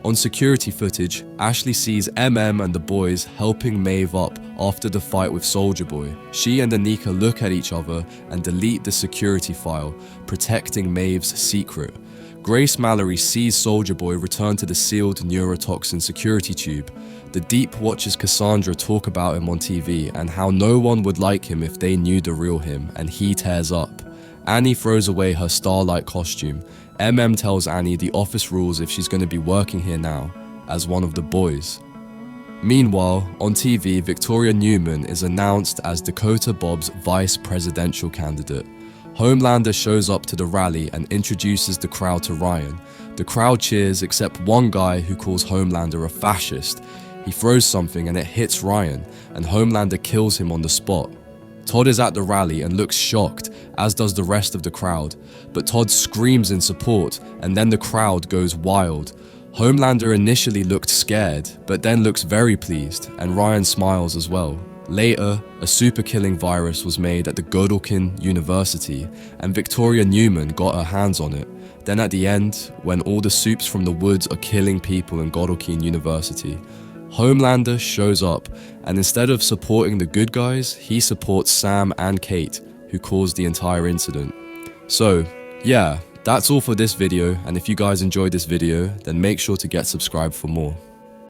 On security footage, Ashley sees and the boys helping Maeve up after the fight with Soldier Boy. She and Anika look at each other and delete the security file, protecting Maeve's secret. Grace Mallory sees Soldier Boy return to the sealed neurotoxin security tube. The Deep watches Cassandra talk about him on TV and how no one would like him if they knew the real him, and he tears up. Annie throws away her Starlight costume. Tells Annie the office rules if she's going to be working here now, as one of the boys. Meanwhile, on TV, Victoria Newman is announced as Dakota Bob's vice presidential candidate. Homelander shows up to the rally and introduces the crowd to Ryan. The crowd cheers except one guy who calls Homelander a fascist. He throws something and it hits Ryan, and Homelander kills him on the spot. Todd is at the rally and looks shocked, as does the rest of the crowd, but Todd screams in support, and then the crowd goes wild. Homelander initially looked scared, but then looks very pleased, and Ryan smiles as well. Later, a super-killing virus was made at the Godolkin University, and Victoria Newman got her hands on it. Then at the end, when all the soups from the woods are killing people in Godolkin University, Homelander shows up, and instead of supporting the good guys, he supports Sam and Kate, who caused the entire incident. So, yeah, that's all for this video, and if you guys enjoyed this video, then make sure to get subscribed for more.